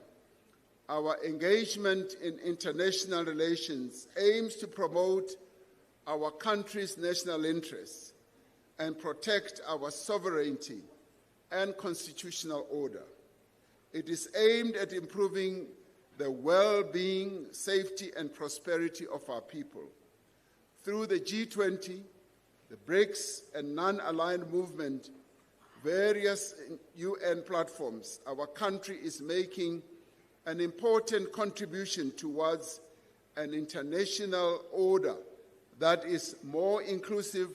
our engagement in international relations aims to promote our country's national interests and protect our sovereignty and constitutional order. It is aimed at improving the well-being, safety, and prosperity of our people. Through the G20, the BRICS, and non-aligned movement, various UN platforms, our country is making an important contribution towards an international order that is more inclusive,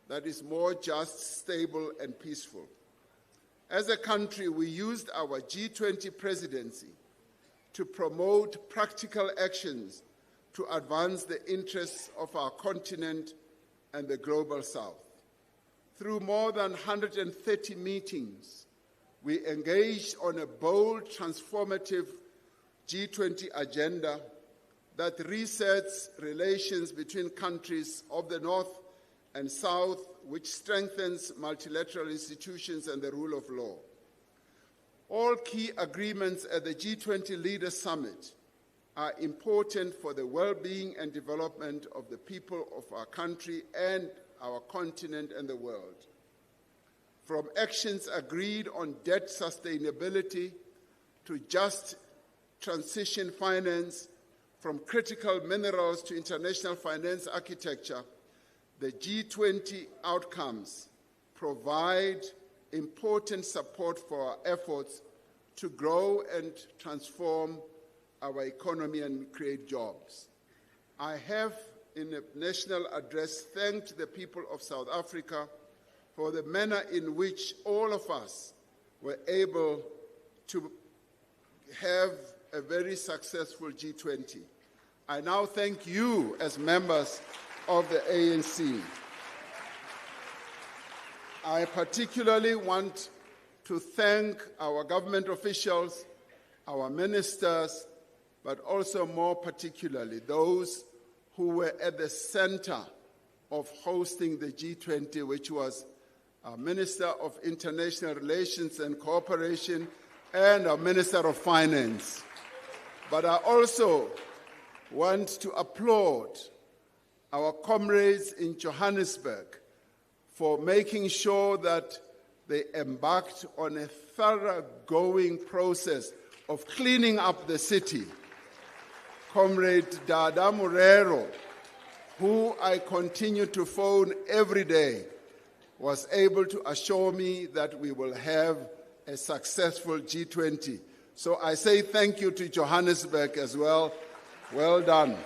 that is more just, stable, and peaceful. As a country, we used our G20 presidency to promote practical actions to advance the interests of our continent and the global South. Through more than 130 meetings, we engaged on a bold, transformative G20 agenda that resets relations between countries of the North and South, which strengthens multilateral institutions and the rule of law. All key agreements at the G20 Leaders Summit are important for the well-being and development of the people of our country and our continent and the world. From actions agreed on debt sustainability to just transition finance, from critical minerals to international finance architecture, the G20 outcomes provide important support for our efforts to grow and transform our economy and create jobs. I have, in a national address, thanked the people of South Africa for the manner in which all of us were able to have a very successful G20. I now thank you as members of the ANC. I particularly want to thank our government officials, our ministers, but also more particularly those who were at the center of hosting the G20, which was our Minister of International Relations and Cooperation and our Minister of Finance. But I also want to applaud our comrades in Johannesburg for making sure that they embarked on a thoroughgoing process of cleaning up the city. Comrade Dada Morero, who I continue to phone every day, was able to assure me that we will have a successful G20. So I say thank you to Johannesburg as well. Well done.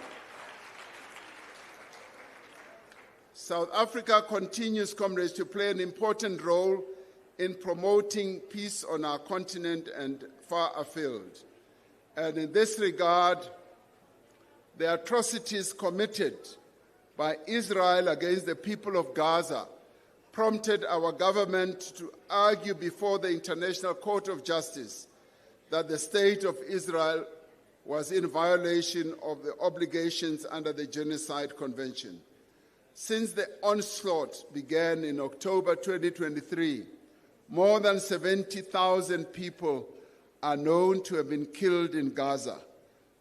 South Africa continues, comrades, to play an important role in promoting peace on our continent and far afield. And in this regard, the atrocities committed by Israel against the people of Gaza prompted our government to argue before the International Court of Justice that the State of Israel was in violation of the obligations under the Genocide Convention. Since the onslaught began in October 2023, more than 70,000 people are known to have been killed in Gaza,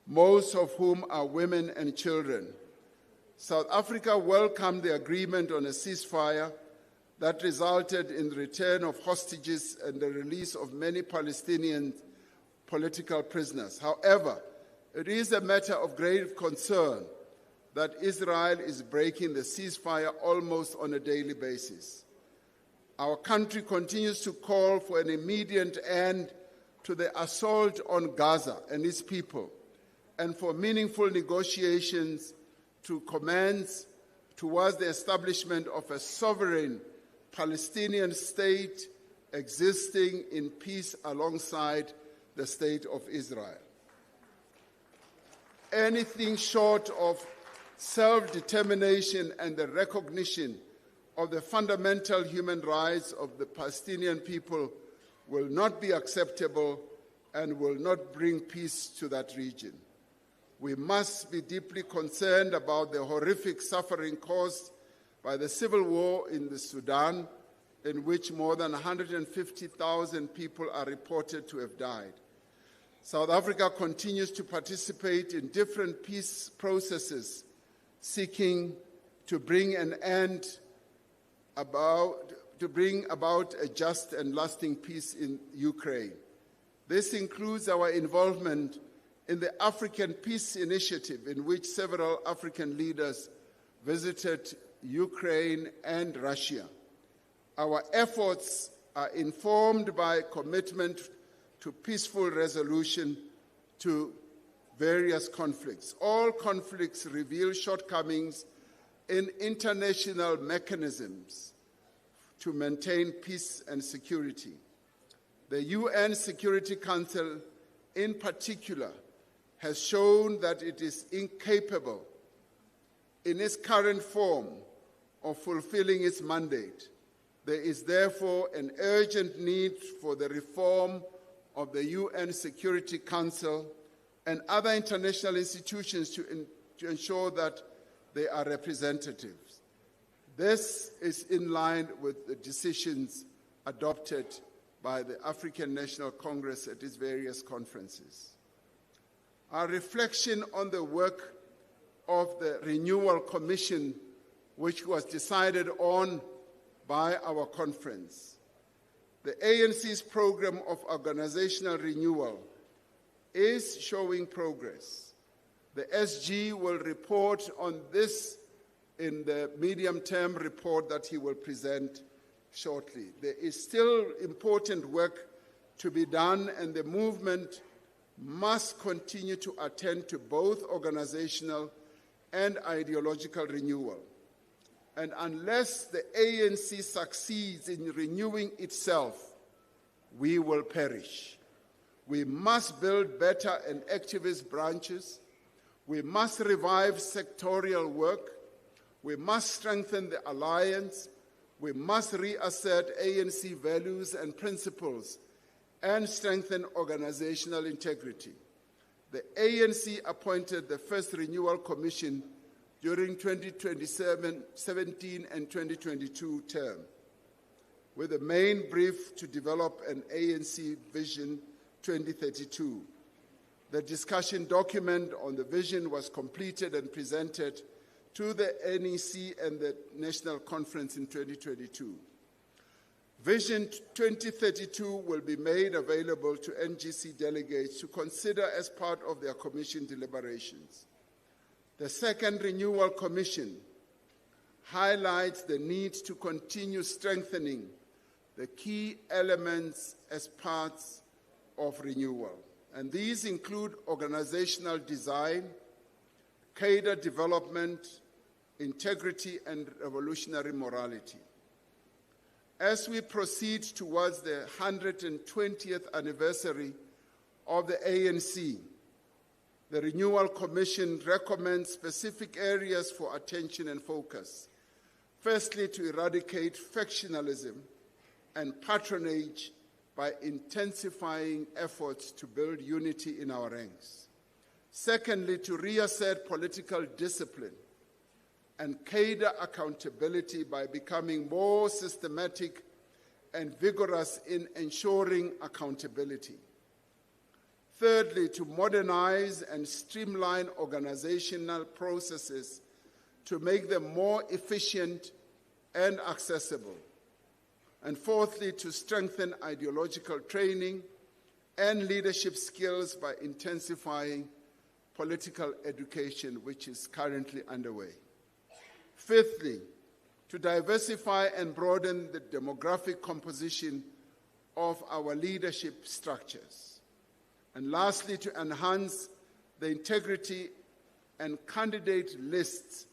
most of whom are women and children. South Africa welcomed the agreement on a ceasefire that resulted in the return of hostages and the release of many Palestinian political prisoners. However, it is a matter of grave concern that Israel is breaking the ceasefire almost on a daily basis. Our country continues to call for an immediate end to the assault on Gaza and its people, and for meaningful negotiations to commence towards the establishment of a sovereign Palestinian state existing in peace alongside the State of Israel. Anything short of self-determination and the recognition of the fundamental human rights of the Palestinian people will not be acceptable and will not bring peace to that region. We must be deeply concerned about the horrific suffering caused by the civil war in the Sudan, in which more than 150,000 people are reported to have died. South Africa continues to participate in different peace processes seeking to bring about a just and lasting peace in Ukraine. This includes our involvement in the African Peace Initiative, in which several African leaders visited Ukraine and Russia. Our efforts are informed by commitment to peaceful resolution to various conflicts. All conflicts reveal shortcomings in international mechanisms to maintain peace and security. The UN Security Council, in particular, has shown that it is incapable in its current form of fulfilling its mandate. There is therefore an urgent need for the reform of the UN Security Council and other international institutions to ensure that they are representatives. This is in line with the decisions adopted by the African National Congress at its various conferences. Our reflection on the work of the Renewal Commission, which was decided on by our conference. The ANC's program of organizational renewal is showing progress. The SG will report on this in the medium-term report that he will present shortly. There is still important work to be done, and the movement must continue to attend to both organizational and ideological renewal. And unless the ANC succeeds in renewing itself, we will perish. We must build better and activist branches. We must revive sectorial work. We must strengthen the alliance. We must reassert ANC values and principles and strengthen organizational integrity. The ANC appointed the first Renewal Commission during 2017 and 2022 term, with a main brief to develop an ANC Vision 2032. The discussion document on the vision was completed and presented to the NEC and the National Conference in 2022. Vision 2032 will be made available to NGC delegates to consider as part of their commission deliberations. The second Renewal Commission highlights the need to continue strengthening the key elements as parts of renewal. And these include organizational design, cadre development, integrity, and revolutionary morality. As we proceed towards the 120th anniversary of the ANC, the Renewal Commission recommends specific areas for attention and focus. Firstly, to eradicate factionalism and patronage by intensifying efforts to build unity in our ranks. Secondly, to reassert political discipline and cadre accountability by becoming more systematic and vigorous in ensuring accountability. Thirdly, to modernize and streamline organizational processes to make them more efficient and accessible. And fourthly, to strengthen ideological training and leadership skills by intensifying political education, which is currently underway. Fifthly, to diversify and broaden the demographic composition of our leadership structures. And lastly, to enhance the integrity and candidate lists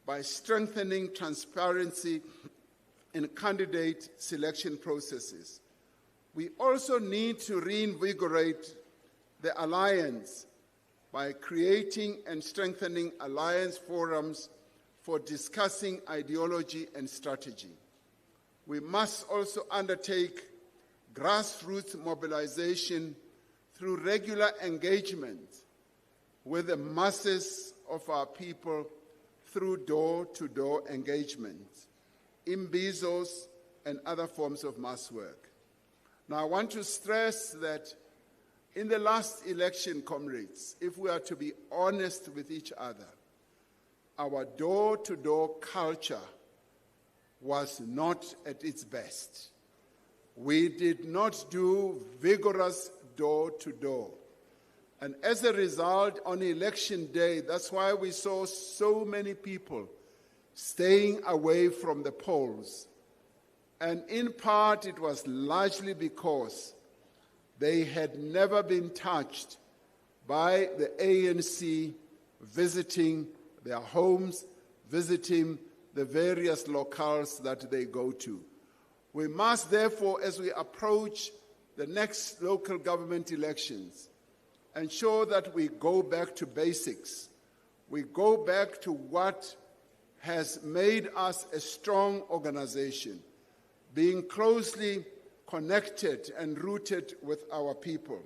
by strengthening transparency in candidate selection processes. We also need to reinvigorate the alliance by creating and strengthening alliance forums for discussing ideology and strategy. We must also undertake grassroots mobilization through regular engagement with the masses of our people through door-to-door engagement, imbizos, and other forms of mass work. Now, I want to stress that in the last election, comrades, if we are to be honest with each other, our door-to-door culture was not at its best. We did not do vigorous door-to-door. And as a result, on election day, that's why we saw so many people staying away from the polls. And in part, it was largely because they had never been touched by the ANC visiting their homes, visiting the various locales that they go to. We must therefore, as we approach the next local government elections, ensure that we go back to basics. We go back to what has made us a strong organization, being closely connected and rooted with our people.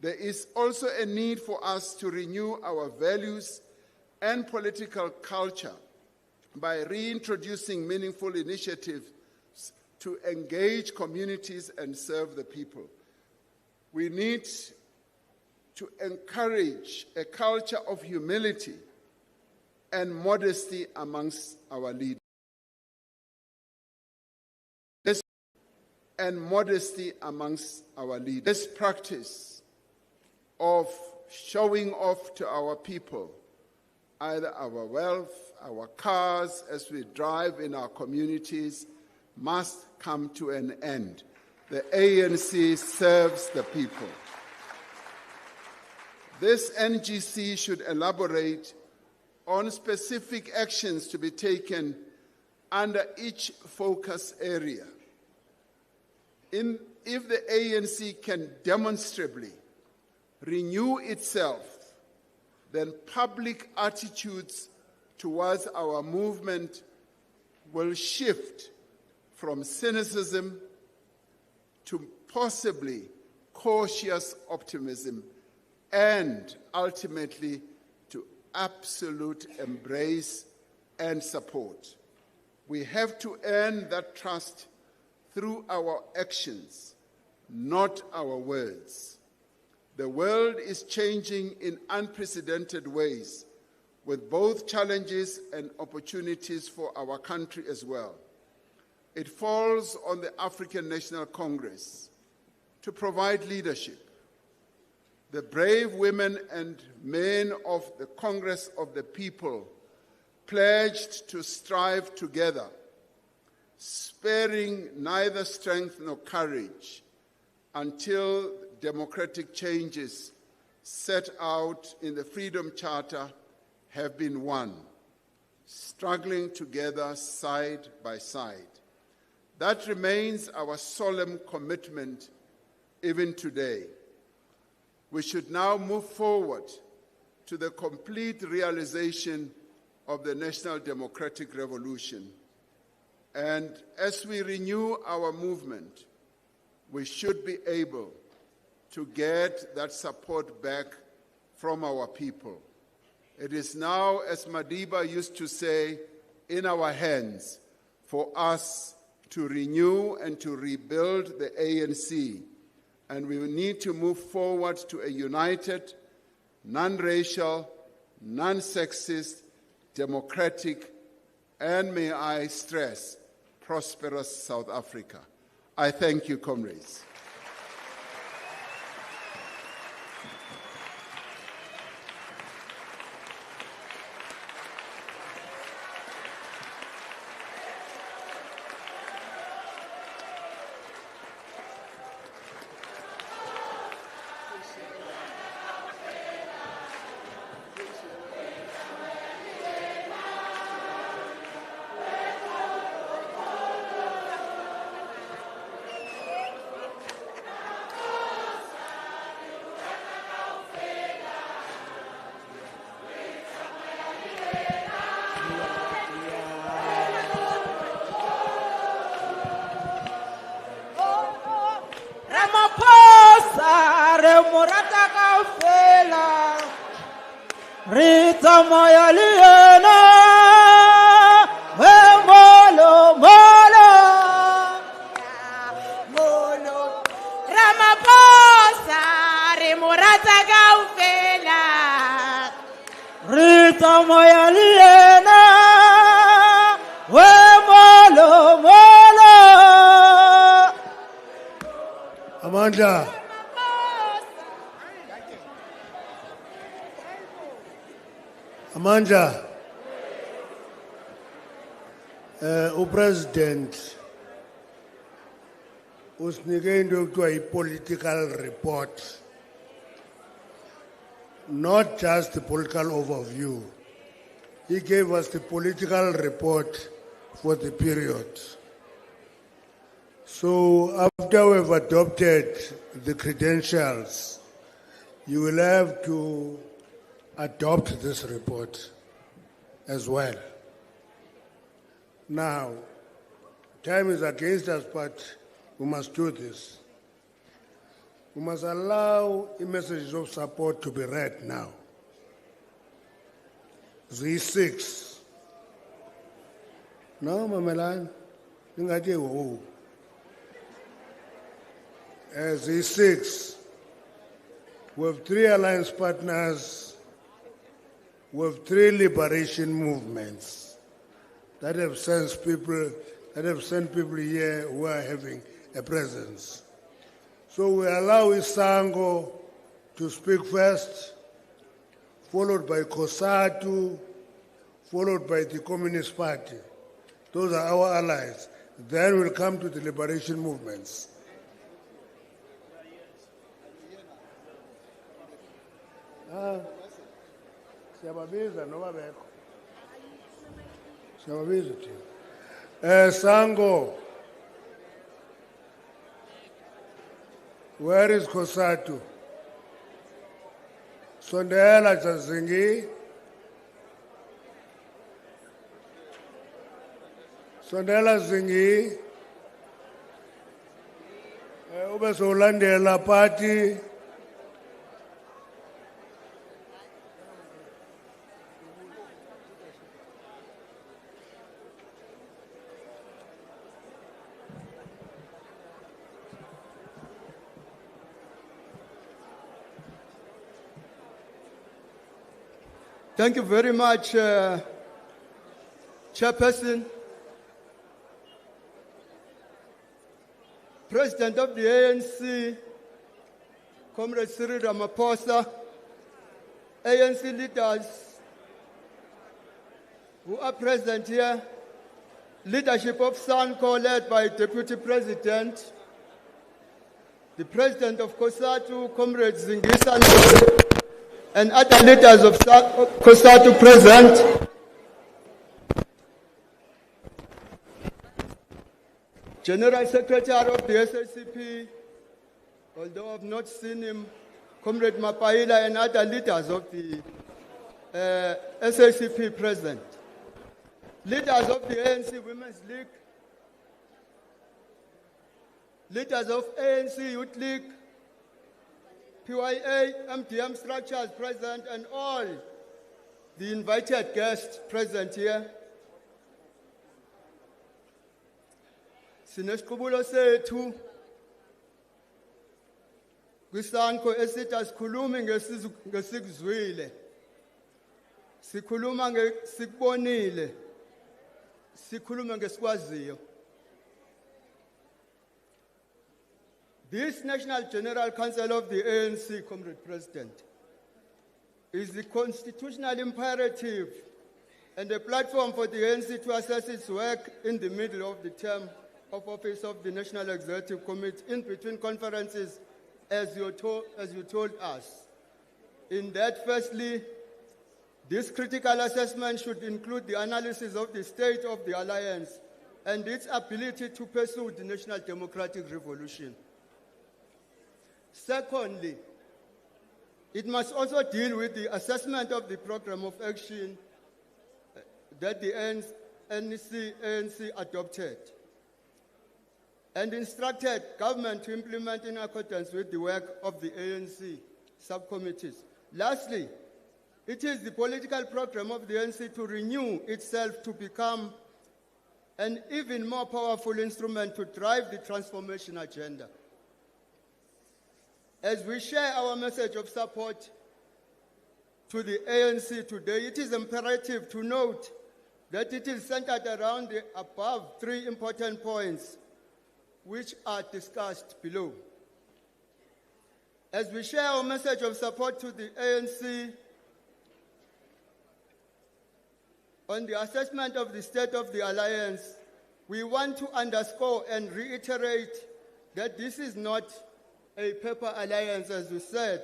There is also a need for us to renew our values and political culture by reintroducing meaningful initiatives to engage communities and serve the people. We need to encourage a culture of humility and modesty amongst our leaders. This practice of showing off to our people either our wealth, our cars, as we drive in our communities, must come to an end. The ANC serves the people. This NGC should elaborate on specific actions to be taken under each focus area. If the ANC can demonstrably renew itself, then public attitudes towards our movement will shift from cynicism to possibly cautious optimism and ultimately to absolute embrace and support. We have to earn that trust through our actions, not our words. The world is changing in unprecedented ways, with both challenges and opportunities for our country as well. It falls on the African National Congress to provide leadership. The brave women and men of the Congress of the People pledged to strive together, sparing neither strength nor courage until democratic changes set out in the Freedom Charter have been won, struggling together side by side. That remains our solemn commitment even today. We should now move forward to the complete realization of the National Democratic Revolution. And as we renew our movement, we should be able to get that support back from our people. It is now, as Madiba used to say, in our hands for us to renew and to rebuild the ANC. And we need to move forward to a united, non-racial, non-sexist, democratic, and may I stress, prosperous South Africa. I thank you, comrades. Rita Moya Liena Amandla. Amandla. President usinike into ekuthiwa yi-political report, not just the political overview. He gave us the political report for the period. So after we've adopted the credentials, you will have to adopt this report as well. Now, time is against us, but we must do this. We must allow the messages of support to be read now. Z6. No, Mamelan? Z6. We have 3 alliance partners. We have 3 liberation movements that have sent people here who are having a presence. So we allow Isango to speak first, followed by COSATU, followed by the Communist Party. Those are our allies. Then we'll come to the liberation movements. Sango, where is COSATU? Sondela Chazingi. Sondela Zingi. Ube solandela party. Thank you very much, Chairperson. President of the ANC, Comrade Cyril Ramaphosa, ANC leaders who are present here, leadership of SANCO led by Deputy President, the President of COSATU, Comrade Zingisa, and other leaders of COSATU present. General Secretary of the SACP, although I've not seen him, Comrade Mapaila and other leaders of the SACP present. Leaders of the ANC Women's League, leaders of ANC Youth League, PYA, MDM structures present, and all the invited guests present here. Sinesiqubulo sethu kwisanko esithi asikhulumi ngesikuzwile, sikhuluma ngesikubonile, sikhuluma ngesikwaziyo. This National General Council of the ANC, Comrade President, is the constitutional imperative and a platform for the ANC to assess its work in the middle of the term of office of the National Executive Committee in between conferences, as you told us. In that, firstly, this critical assessment should include the analysis of the state of the alliance and its ability to pursue the national democratic revolution. Secondly, it must also deal with the assessment of the program of action that the ANC adopted and instructed government to implement in accordance with the work of the ANC subcommittees. Lastly, it is the political program of the ANC to renew itself to become an even more powerful instrument to drive the transformation agenda. As we share our message of support to the ANC today, it is imperative to note that it is centered around the above 3 important points which are discussed below. As we share our message of support to the ANC on the assessment of the state of the alliance, we want to underscore and reiterate that this is not a paper alliance, as we said,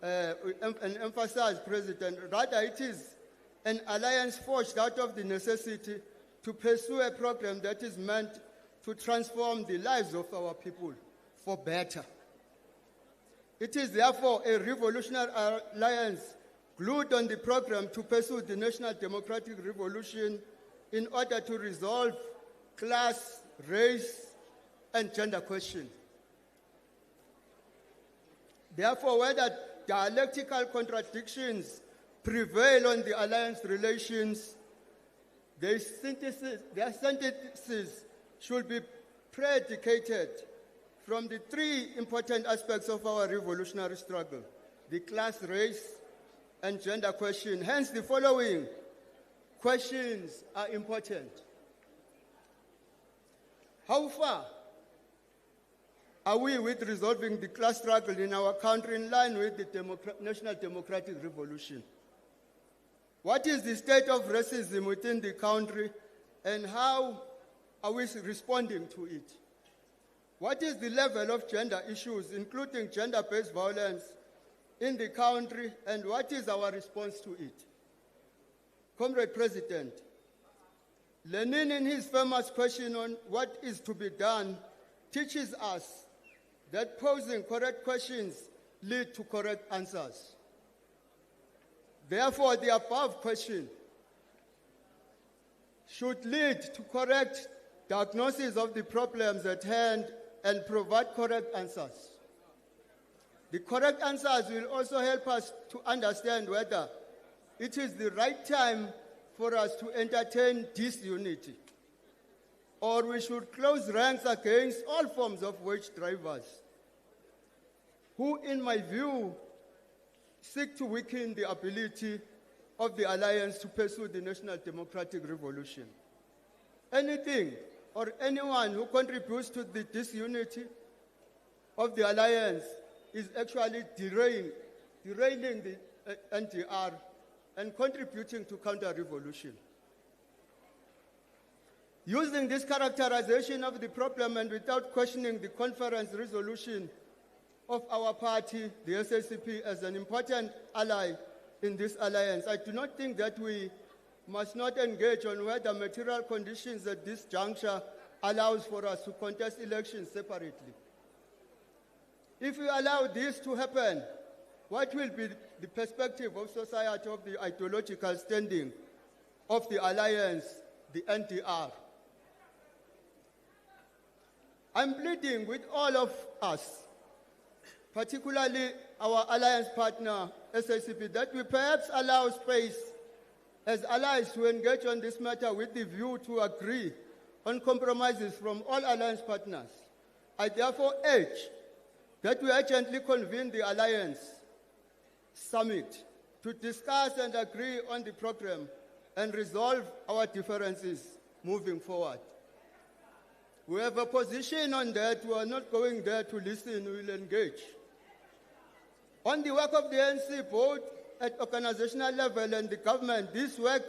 and emphasized, President. Rather, it is an alliance forged out of the necessity to pursue a program that is meant to transform the lives of our people for better. It is therefore a revolutionary alliance glued on the program to pursue the national democratic revolution in order to resolve class, race, and gender questions. Therefore, whether dialectical contradictions prevail on the alliance relations, their synthesis should be predicated from the three important aspects of our revolutionary struggle: the class, race, and gender question. Hence, the following questions are important. How far are we with resolving the class struggle in our country in line with the national democratic revolution? What is the state of racism within the country, and how are we responding to it? What is the level of gender issues, including gender-based violence, in the country, and what is our response to it? Comrade President, Lenin, in his famous question on what is to be done, teaches us that posing correct questions lead to correct answers. Therefore, the above question should lead to correct diagnosis of the problems at hand and provide correct answers. The correct answers will also help us to understand whether it is the right time for us to entertain disunity, or we should close ranks against all forms of wage drivers, who, in my view, seek to weaken the ability of the alliance to pursue the national democratic revolution. Anything or anyone who contributes to the disunity of the alliance is actually derailing the NDR and contributing to counter-revolution. Using this characterization of the problem and without questioning the conference resolution of our party, the SACP, as an important ally in this alliance, I do not think that we must not engage on whether material conditions at this juncture allows for us to contest elections separately. If we allow this to happen, what will be the perspective of society of the ideological standing of the alliance, the NDR? I'm pleading with all of us, particularly our alliance partner, SACP, that we perhaps allow space as allies to engage on this matter with the view to agree on compromises from all alliance partners. I therefore urge that we urgently convene the alliance summit to discuss and agree on the program and resolve our differences moving forward. We have a position on that. We are not going there to listen, we will engage. On the work of the ANC, both at organizational level and the government, this work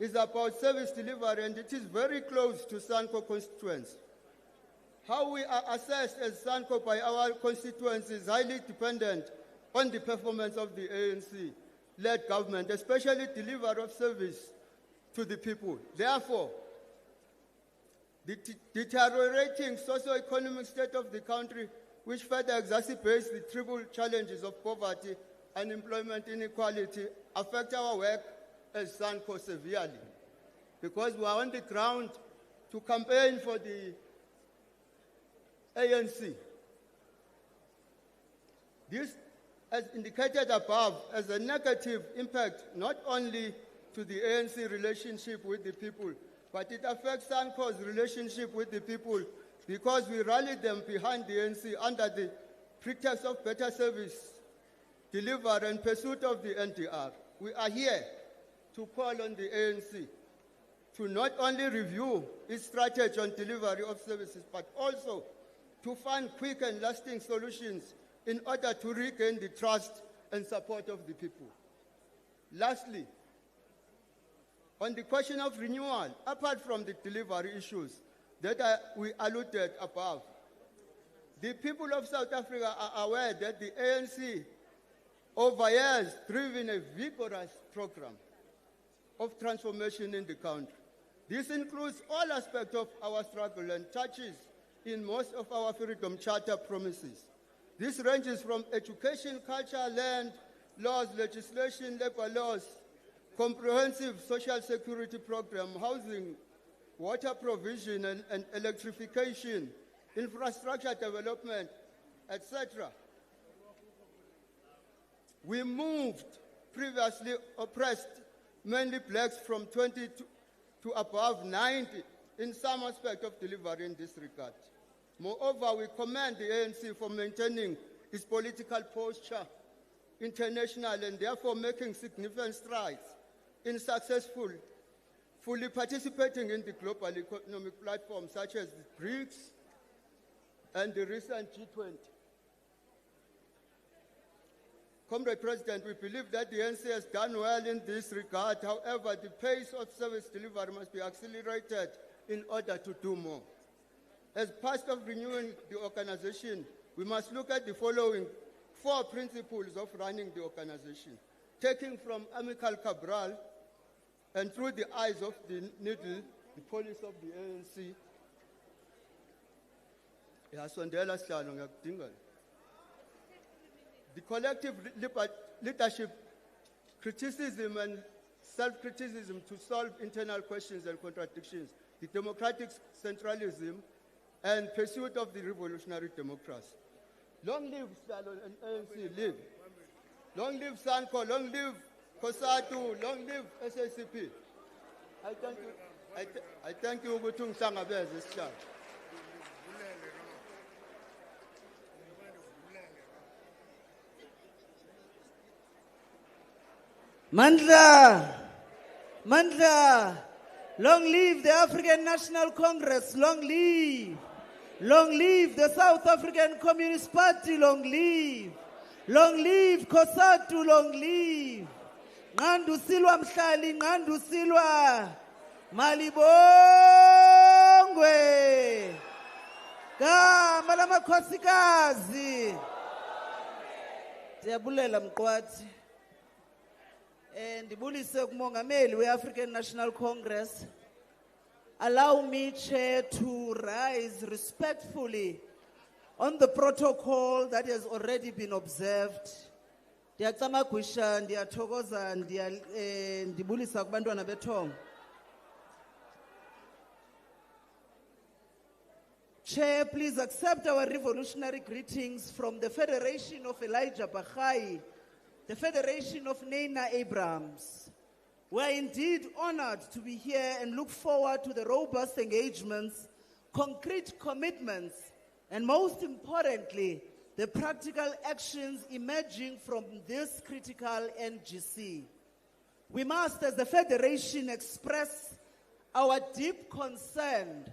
is about service delivery, and it is very close to SANCO constituents. How we are assessed as SANCO by our constituents is highly dependent on the performance of the ANC-led government, especially delivery of service to the people. Therefore, the deteriorating socio-economic state of the country, which further exacerbates the triple challenges of poverty, unemployment, inequality, affect our work as SANCO severely, because we are on the ground to campaign for the ANC. This, as indicated above, has a negative impact not only to the ANC relationship with the people, but it affects SANCO's relationship with the people, because we rally them behind the ANC under the pretext of better service, delivery, and pursuit of the NDR. We are here to call on the ANC to not only review its strategy on delivery of services, but also to find quick and lasting solutions in order to regain the trust and support of the people. Lastly, on the question of renewal, apart from the delivery issues that we alluded above, the people of South Africa are aware that the ANC over years driven a vigorous program of transformation in the country. This includes all aspects of our struggle and touches in most of our Freedom Charter promises. This ranges from education, culture, land, laws, legislation, labor laws, comprehensive social security program, housing, water provision and electrification, infrastructure development, etc. We moved previously oppressed, mainly blacks, from 20 to above 90 in some aspect of delivery in this regard. Moreover, we commend the ANC for maintaining its political posture international and therefore making significant strides in fully participating in the global economic platforms such as the BRICS and the recent G20. Comrade President, we believe that the ANC has done well in this regard. However, the pace of service delivery must be accelerated in order to do more. As part of renewing the organization, we must look at the following 4 principles of running the organization, taking from Amical Cabral and through the eyes of the needle, the police of the ANC. The collective leadership, criticism and self-criticism to solve internal questions and contradictions, the democratic centralism, and pursuit of the revolutionary democracy. Long live Stalin and ANC, live. Long live Sanko, long live COSATU, long live SACP. I thank you, Ugutung Sangabez, this child. Mandla, long live the African National Congress, long live the South African Communist Party, long live COSATU, long live, Ngandu Silwa Mhlali, Ngandu Silwa, Malibongwe, Gama lamakhosikazi, ndiyabulela mqwathi. Ndibulise kumongameli we-African National Congress. Allow me, Chair, to rise respectfully on the protocol that has already been observed. Ndiyacamagwisha, ndiyathokoza, ndibulisa kubantwana bethongo. Chair, please accept our revolutionary greetings from the Federation of Elijah Baha'i, the Federation of Nana Abrams. We are indeed honored to be here and look forward to the robust engagements, concrete commitments, and most importantly, the practical actions emerging from this critical NGC. We must, as the Federation, express our deep concern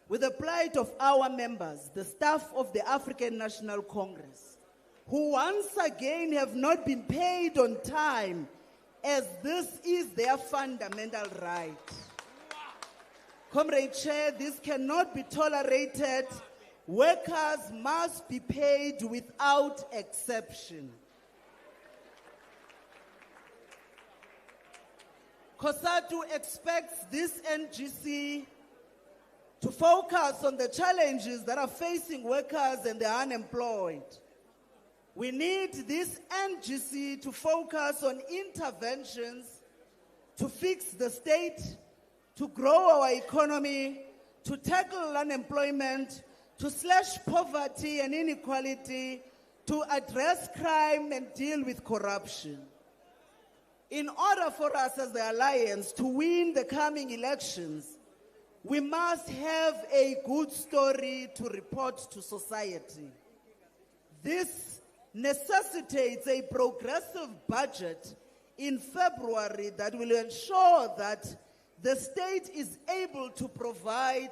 with the plight of our members, the staff of the African National Congress, who once again have not been paid on time, as this is their fundamental right. Comrade Chair, this cannot be tolerated. Workers must be paid without exception. COSATU expects this NGC to focus on the challenges that are facing workers and the unemployed. We need this NGC to focus on interventions to fix the state, to grow our economy, to tackle unemployment, to slash poverty and inequality, to address crime and deal with corruption. In order for us as the Alliance to win the coming elections, we must have a good story to report to society. This necessitates a progressive budget in February that will ensure that the state is able to provide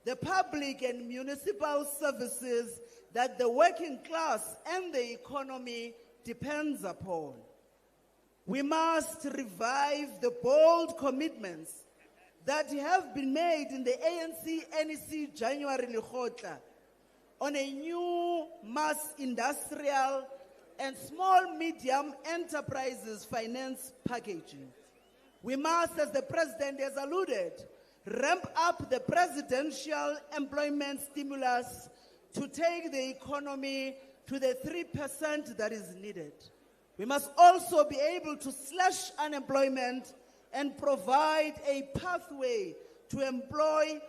the public and municipal services that the working class and the economy depends upon. We must revive the bold commitments that have been made in the ANC-NEC January Lekgotla on a new mass industrial and small-medium enterprises finance packaging. We must, as the President has alluded, ramp up the presidential employment stimulus to take the economy to the 3% that is needed. We must also be able to slash unemployment and provide a pathway to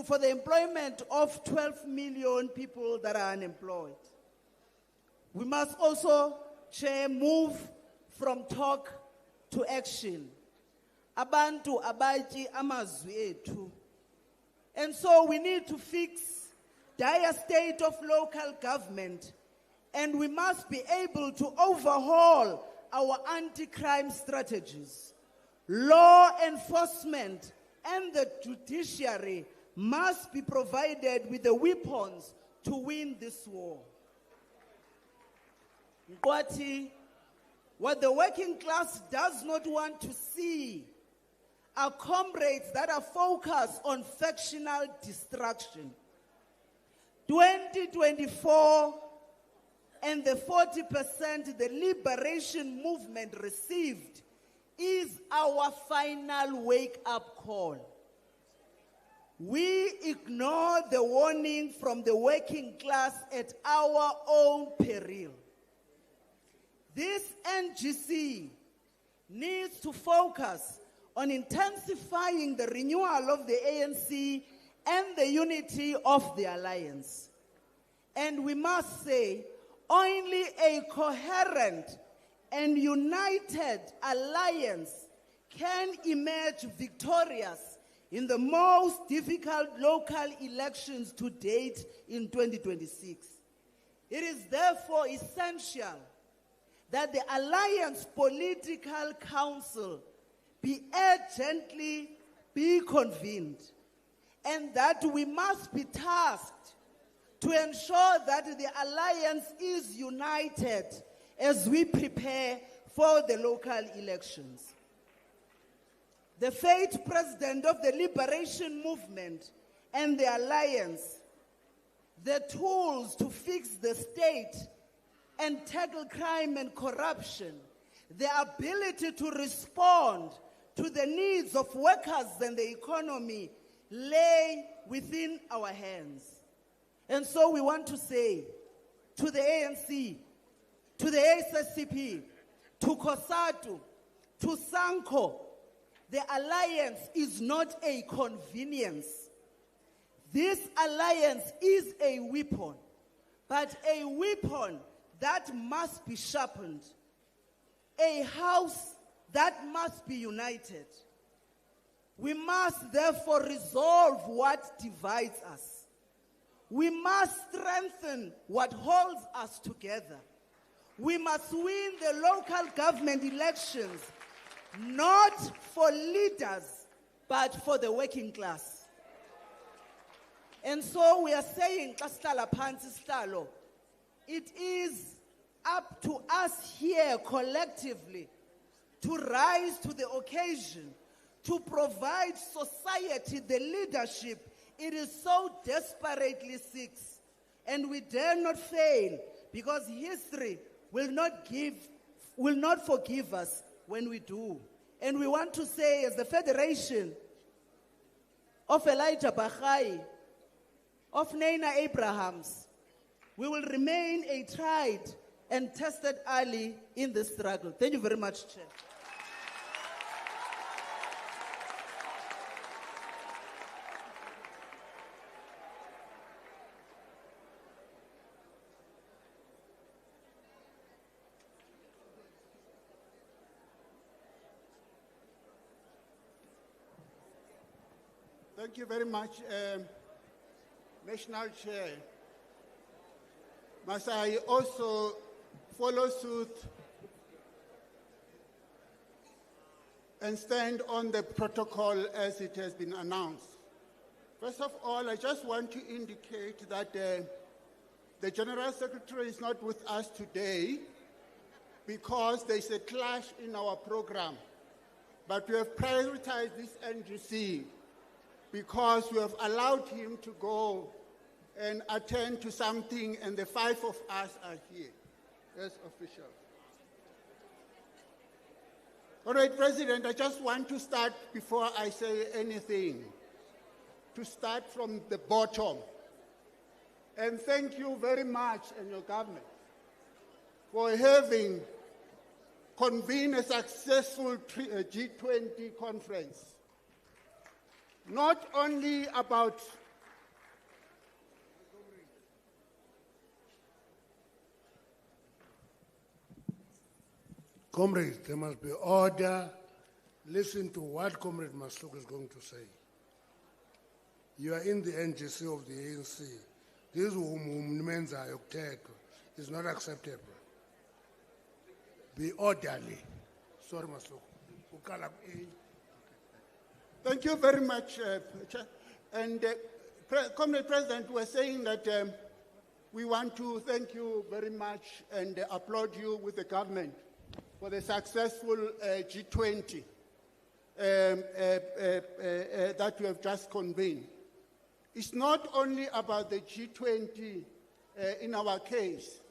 for the employment of 12 million people that are unemployed. We must also, Chair, move from talk to action. Abantu abaji amazwi ethu. And so we need to fix dire state of local government, and we must be able to overhaul our anti-crime strategies. Law enforcement and the judiciary must be provided with the weapons to win this war. What the working class does not want to see are comrades that are focused on factional destruction. 2024 and the 40% the liberation movement received is our final wake-up call. We ignore the warning from the working class at our own peril. This NGC needs to focus on intensifying the renewal of the ANC and the unity of the alliance. And we must say, only a coherent and united alliance can emerge victorious in the most difficult local elections to date in 2026. It is therefore essential that the Alliance Political Council be urgently convened, and that we must be tasked to ensure that the alliance is united as we prepare for the local elections. The fate president of the liberation movement and the alliance, the tools to fix the state and tackle crime and corruption, the ability to respond to the needs of workers and the economy lay within our hands. And so we want to say to the ANC, to the SSCP, to COSATU, to SANCO, the alliance is not a convenience. This alliance is a weapon, but a weapon that must be sharpened, a house that must be united. We must therefore resolve what divides us. We must strengthen what holds us together. We must win the local government elections, not for leaders, but for the working class. And so we are saying, it is up to us here collectively to rise to the occasion, to provide society the leadership it is so desperately seeks. And we dare not fail, because history will not forgive us when we do. And we want to say, as the Federation of Elijah Bahai, of Nana Abrahams, we will remain a tried and tested ally in this struggle. Thank you very much, Chair. Thank you very much, National Chair. Must I also follow suit and stand on the protocol as it has been announced? First of all, I just want to indicate that the General Secretary is not with us today because there's a clash in our program. But we have prioritized this NGC because we have allowed him to go and attend to something, and the 5 of us are here as officials. All right, President, I just want to start before I say anything, to start from the bottom. And thank you very much and your government for having convened a successful G20 conference. Not only about Comrades, there must be order. Listen to what Comrade Masuk is going to say. You are in the NGC of the ANC. This movement is not acceptable. Be orderly. Sorry, Masuk. Thank you very much, Chair. And Comrade President, we're saying that we want to thank you very much and applaud you with the government for the successful G20 that we have just convened. It's not only about the G20 in our case,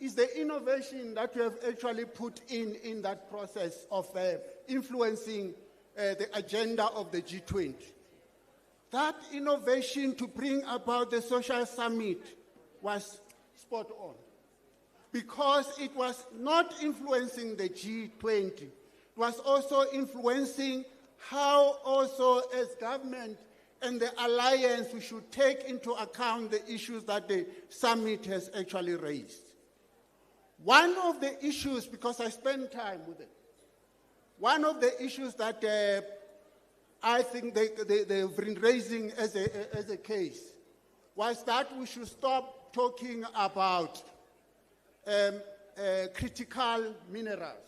it's the innovation that we have actually put in that process of influencing the agenda of the G20. That innovation to bring about the social summit was spot on, because it was not influencing the G20, it was also influencing how also as government and the alliance we should take into account the issues that the summit has actually raised. One of the issues, because I spent time with it, one of the issues that I think they've been raising as a case was that we should stop talking about critical minerals.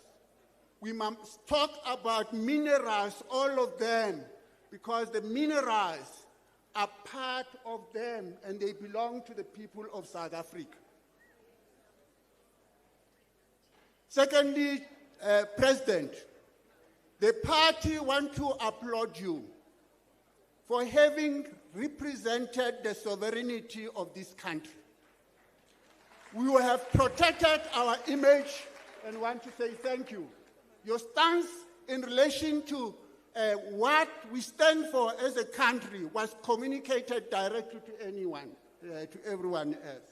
We must talk about minerals, all of them, because the minerals are part of them and they belong to the people of South Africa. Secondly, President, the party want to applaud you for having represented the sovereignty of this country. We have protected our image and want to say thank you. Your stance in relation to what we stand for as a country was communicated directly to anyone, to everyone else.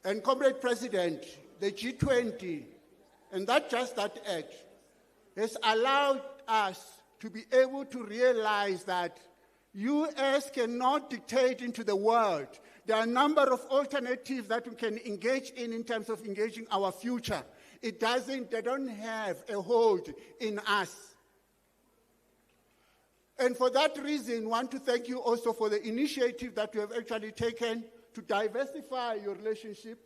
And Comrade President, the G20, and not just that act, has allowed us to be able to realize that US cannot dictate into the world. There are a number of alternatives that we can engage in terms of engaging our future. They don't have a hold in us. And for that reason, I want to thank you also for the initiative that you have actually taken to diversify your relationship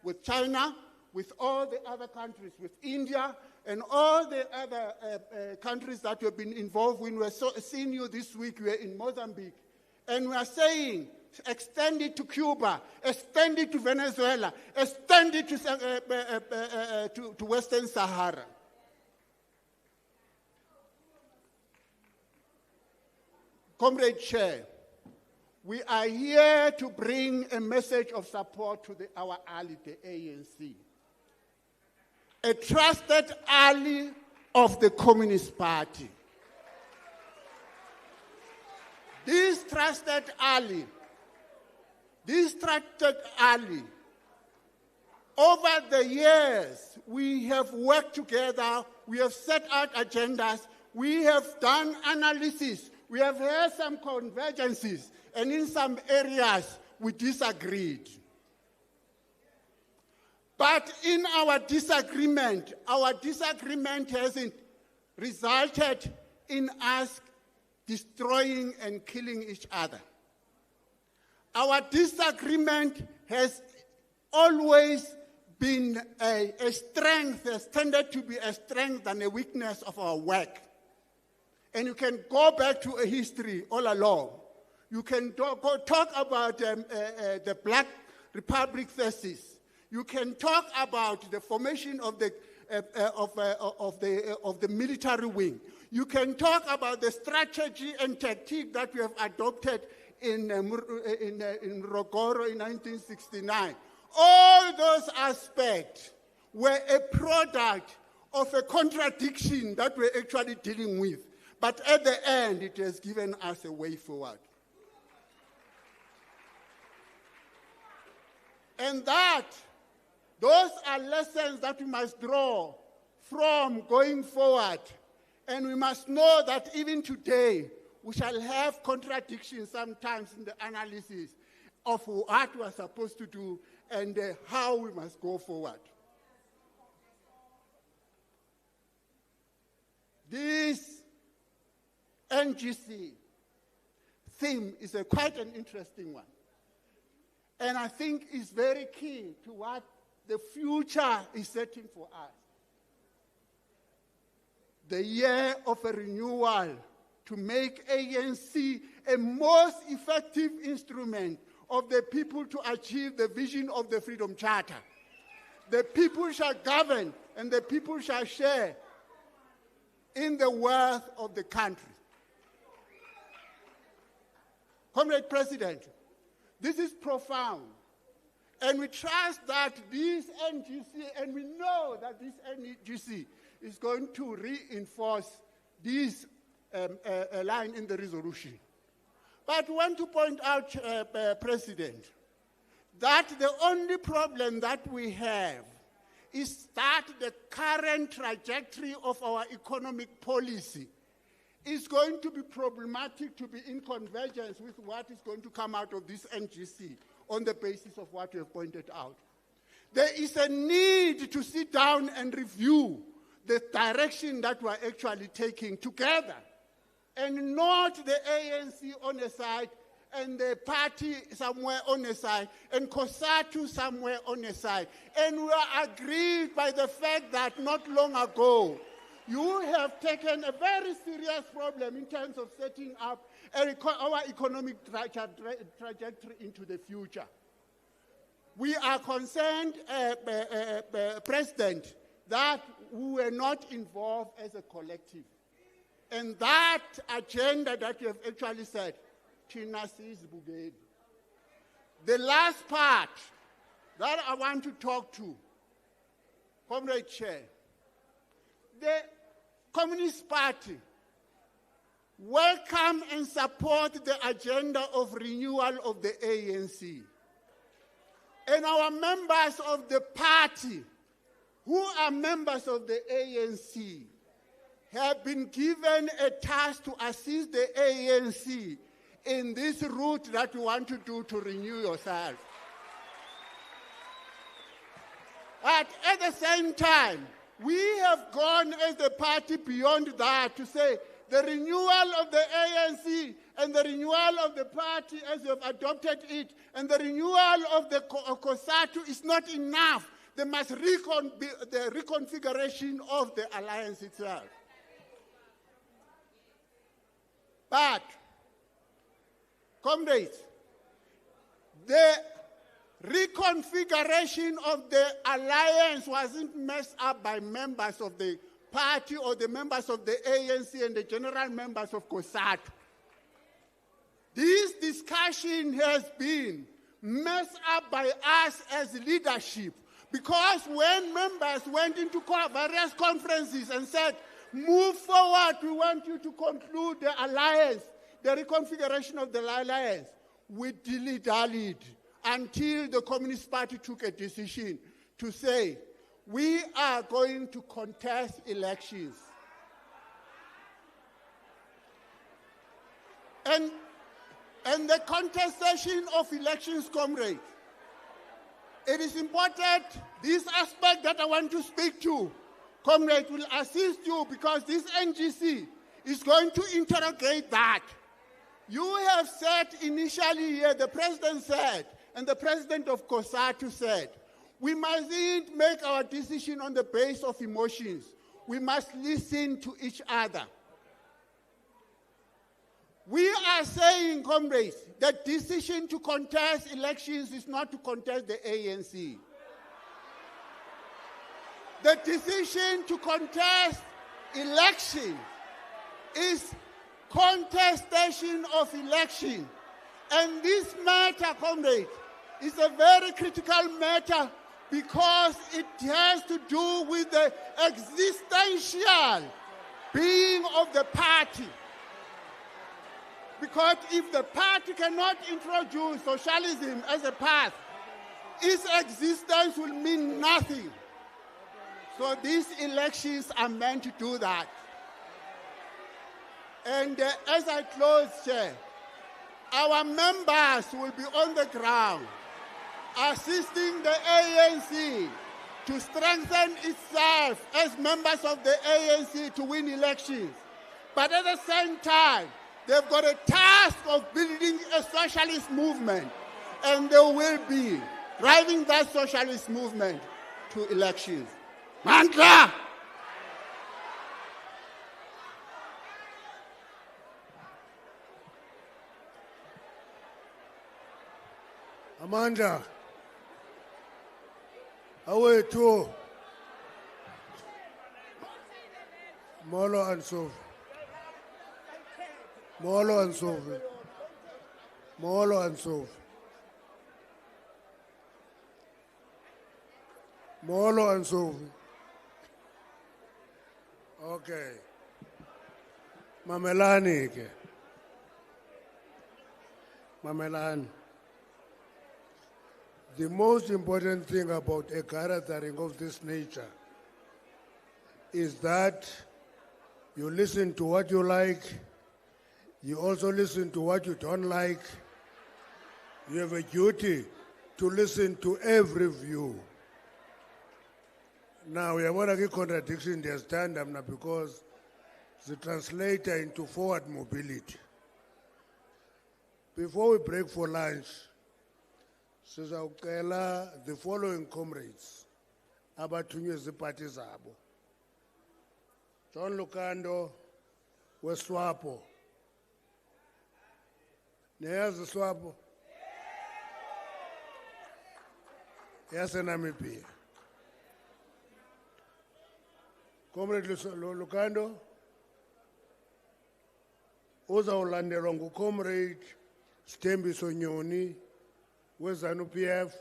with China, with all the other countries, with India, and all the other countries that you have been involved in. We're seeing you this week. We are in Mozambique. And we are saying, extend it to Cuba, extend it to Venezuela, extend it to Western Sahara. Comrade Chair, we are here to bring a message of support to our ally, the ANC. A trusted ally of the Communist Party. This trusted ally, over the years, we have worked together, we have set out agendas, we have done analysis, we have had some convergences, and in some areas, we disagreed. But in our disagreement hasn't resulted in us destroying and killing each other. Our disagreement has always been a strength, has tended to be a strength than a weakness of our work. And you can go back to a history all along. You can talk about the Black Republic thesis. You can talk about the formation of the military wing. You can talk about the strategy and tactic that we have adopted in Rogoro in 1969. All those aspects were a product of a contradiction that we're actually dealing with. But at the end, it has given us a way forward. And those are lessons that we must draw from going forward. And we must know that even today, we shall have contradictions sometimes in the analysis of what we are supposed to do and how we must go forward. This NGC theme is quite an interesting one. And I think it's very key to what the future is setting for us. The year of a renewal to make ANC a most effective instrument of the people to achieve the vision of the Freedom Charter. The people shall govern and the people shall share in the wealth of the country. Comrade President, this is profound. And we trust that this NGC, and we know that this NGC is going to reinforce this line in the resolution. But I want to point out, President, that the only problem that we have is that the current trajectory of our economic policy is going to be problematic to be in convergence with what is going to come out of this NGC on the basis of what you have pointed out. There is a need to sit down and review the direction that we're actually taking together, and not the ANC on a side and the party somewhere on a side and COSATU somewhere on a side. And we are agreed by the fact that not long ago, you have taken a very serious problem in terms of setting up our economic trajectory into the future. We are concerned, President, that we were not involved as a collective. And that agenda that you have actually said, Tina sees Bugedi. The last part that I want to talk to, Comrade Chair, the Communist Party welcome and support the agenda of renewal of the ANC. And our members of the party, who are members of the ANC, have been given a task to assist the ANC in this route that you want to do to renew yourself. But at the same time, we have gone as a party beyond that to say the renewal of the ANC and the renewal of the party as you have adopted it and the renewal of the COSATU is not enough. There must be the reconfiguration of the alliance itself. But, comrades, the reconfiguration of the alliance wasn't messed up by members of the party or the members of the ANC and the general members of COSATU. This discussion has been messed up by us as leadership, because when members went into various conferences and said, move forward, we want you to conclude the alliance, the reconfiguration of the alliance, we dilly-dallied until the Communist Party took a decision to say, we are going to contest elections. And the contestation of elections, comrade, it is important, this aspect that I want to speak to, comrade, will assist you because this NGC is going to interrogate that. You have said initially here, the president said, and the president of COSATU said, we mustn't make our decision on the basis of emotions. We must listen to each other. We are saying, comrades, the decision to contest elections is not to contest the ANC. The decision to contest election is contestation of election. And this matter, comrade, is a very critical matter because it has to do with the existential being of the party. Because if the party cannot introduce socialism as a path, its existence will mean nothing. So these elections are meant to do that. And as I close, Chair, our members will be on the ground assisting the ANC to strengthen itself as members of the ANC to win elections. But at the same time, they've got a task of building a socialist movement, and they will be driving that socialist movement to elections. Mandla! Amanda, away to Molo and Sophie. Molo and Sophie. Molo and Sophie. Molo and Sophie. Okay. Mamelani ke. Mamelani. The most important thing about a gathering of this nature is that you listen to what you like, you also listen to what you don't like. You have a duty to listen to every view. Now, we have a contradiction there stand up now because the translator into forward mobility. Before we break for lunch, sizawucela the following comrades abathunywe ziipati zabo. John Lukando weSwapo. Niyazi iSwapo? YaseNamibia. Comrade Lukando uzawulandelwa nguComrade Sithembiso Nyoni weZANU-PF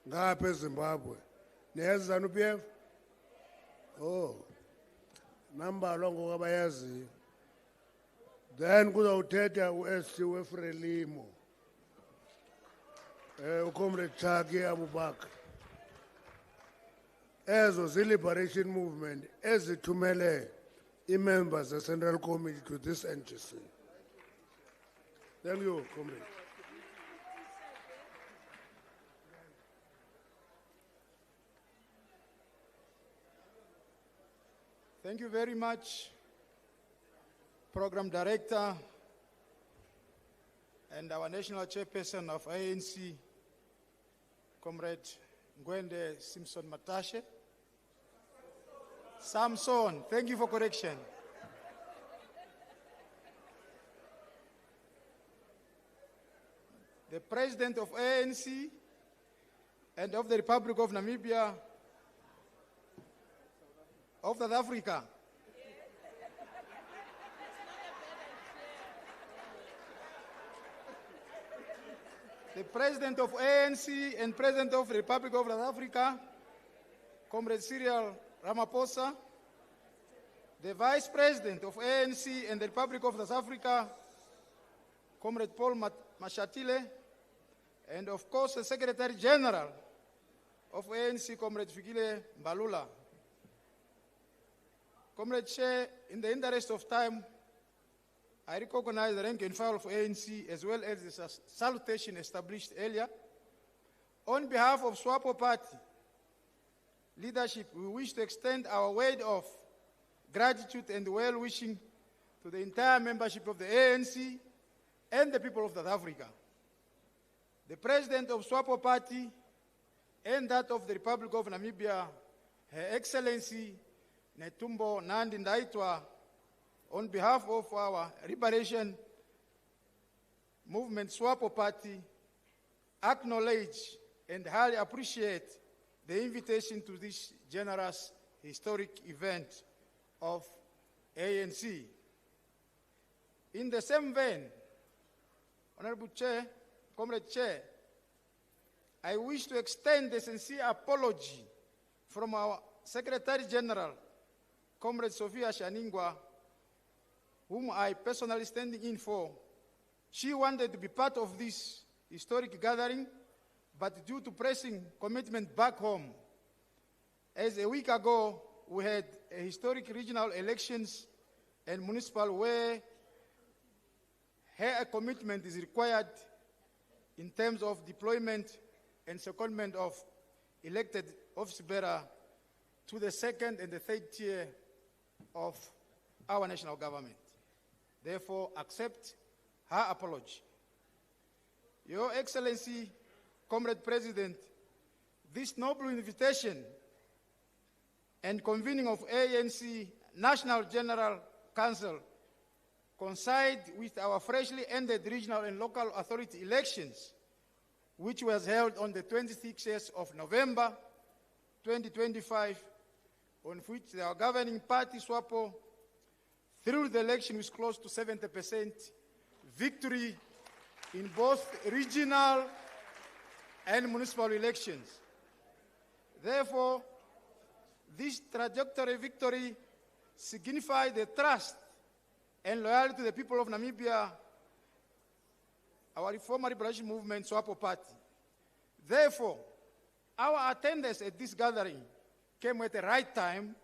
ngapha eZimbabwe. Niyazi ZANU-PF? Oh, nambalwa ngokabayaziyo. Then kuzawuthetha uST weFrelimo, uComrade Chaki Abubakar. Ezo zii-liberation movement ezithumele i-members the-Central Committee to this NGC. Thank you, comrade. Thank you very much, Program Director and our National Chairperson of ANC, Comrade Ngwende Simpson Matashe. Samson, thank you for correction. The President of ANC and of the Republic of Namibia, of South Africa. The President of ANC and President of the Republic of South Africa, Comrade Cyril Ramaphosa. The Vice President of ANC and the Republic of South Africa, Comrade Paul Mashatile. And of course, the Secretary General of ANC, Comrade Fikile Mbalula. Comrade Chair, in the interest of time, I recognize the rank and file of ANC as well as the salutation established earlier. On behalf of SWAPO Party leadership, we wish to extend our word of gratitude and well-wishing to the entire membership of the ANC and the people of South Africa. The President of SWAPO Party and that of the Republic of Namibia, Her Excellency Netumbo Nandi Ndaitwah, on behalf of our liberation movement, SWAPO Party, acknowledge and highly appreciate the invitation to this generous historic event of ANC. In the same vein, Honorable Chair, Comrade Chair, I wish to extend a sincere apology from our Secretary General, Comrade Sophia Shaningwa, whom I personally standing in for. She wanted to be part of this historic gathering, but due to pressing commitment back home, as a week ago, we had a historic regional elections and municipal where her commitment is required in terms of deployment and secondment of elected office bearer to the second and the third tier of our national government. Therefore, accept her apology. Your Excellency, Comrade President, this noble invitation and convening of ANC National General Council coincide with our freshly ended regional and local authority elections, which was held on the 26th of November 2025, on which our governing party, SWAPO, through the election with close to 70% victory in both regional and municipal elections. Therefore, this trajectory victory signifies the trust and loyalty to the people of Namibia, our former liberation movement, SWAPO Party. Therefore, our attendance at this gathering came at the right time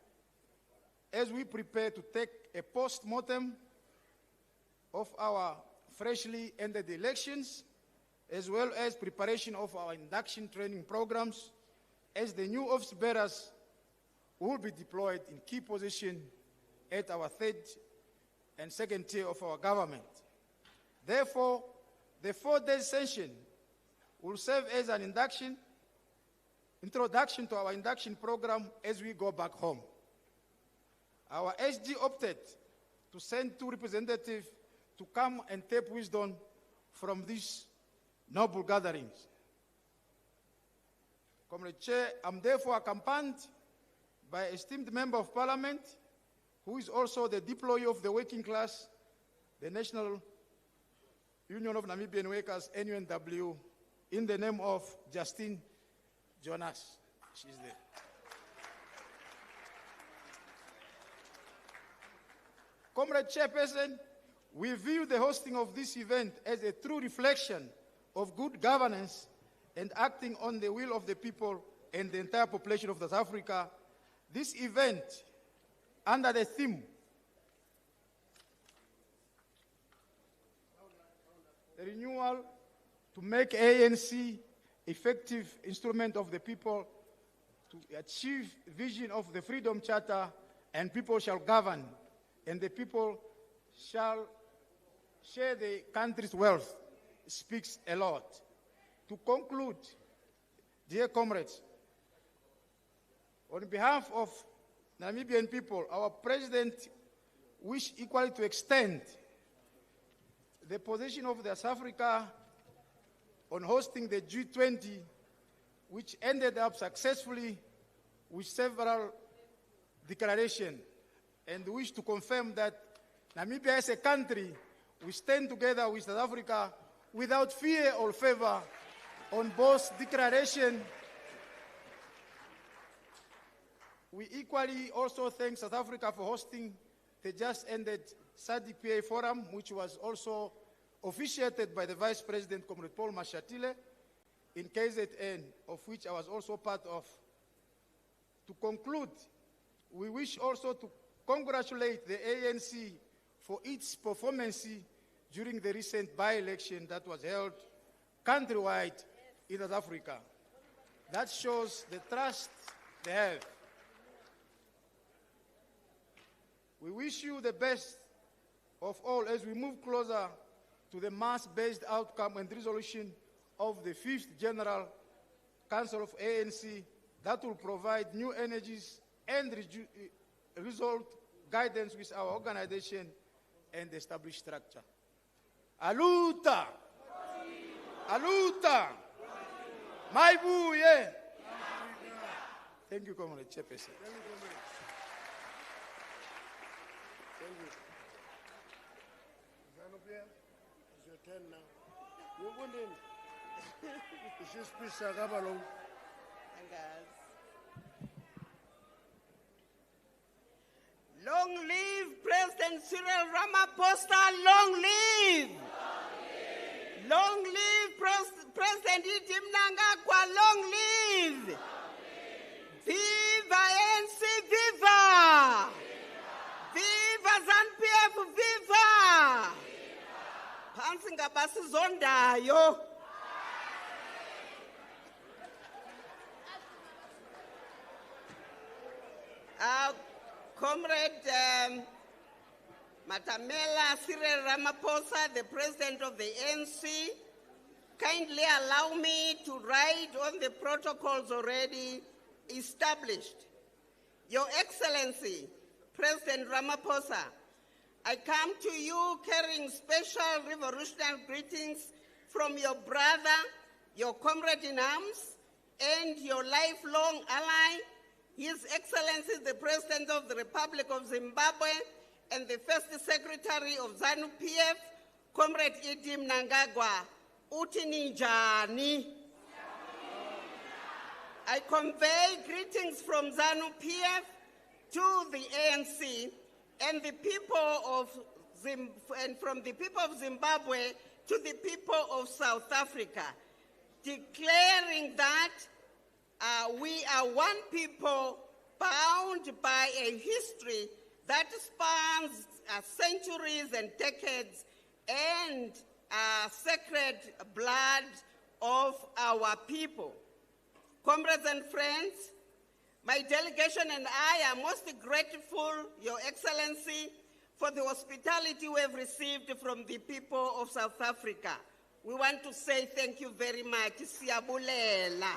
as we prepare to take a post-mortem of our freshly ended elections, as well as preparation of our induction training programs, as the new office bearers will be deployed in key positions at our third and second tier of our government. Therefore, the 4-day session will serve as an introduction to our induction program as we go back home. Our SG opted to send 2 representatives to come and tap wisdom from these noble gatherings. Comrade Chair, I'm therefore accompanied by an esteemed member of Parliament, who is also the deployee of the working class, the National Union of Namibian Workers, NUNW, in the name of Justine Jonas. She's there. Comrade Chairperson, we view the hosting of this event as a true reflection of good governance and acting on the will of the people and the entire population of South Africa. This event, under the theme, the renewal to make ANC effective instrument of the people to achieve vision of the Freedom Charter, and people shall govern, and the people shall share the country's wealth, speaks a lot. To conclude, dear comrades, on behalf of Namibian people, our president wishes equally to extend the position of South Africa on hosting the G20, which ended up successfully with several declarations, and wish to confirm that Namibia as a country, we stand together with South Africa without fear or favor on both declaration. We equally also thank South Africa for hosting the just ended SADC-PA Forum, which was also officiated by the Vice President, Comrade Paul Mashatile, in KZN, of which I was also part of. To conclude, we wish also to congratulate the ANC for its performance during the recent by-election that was held countrywide in South Africa. That shows the trust they have. We wish you the best of all as we move closer to the mass-based outcome and resolution of the 5th General Council of ANC that will provide new energies and result guidance with our organization and established structure. Aluta! Aluta! Maibuye! Thank you, Comrade Chairperson. Zanupia, it's your turn now. You went in. She's Pisa Gabalo. Long live President Cyril Ramaphosa, long live! Long live President Idim Nangagwa, long live! Viva ANC, viva! Viva ZANU-PF, viva! Phansi ngabasizondayo. Comrade Matamela Cyril Ramaphosa, the President of the ANC, kindly allow me to write on the protocols already established. Your Excellency, President Ramaphosa, I come to you carrying special revolutionary greetings from your brother, your comrade in arms, and your lifelong ally, His Excellency, the President of the Republic of Zimbabwe, and the First Secretary of ZANU-PF, Comrade Idim Nangagwa. Uthi ninjani? I convey greetings from ZANU-PF to the ANC and the people of from the people of Zimbabwe to the people of South Africa, declaring that we are one people bound by a history that spans centuries and decades and sacred blood of our people. Comrades and friends, my delegation and I are most grateful, Your Excellency, for the hospitality we have received from the people of South Africa. We want to say thank you very much. Siyabulela.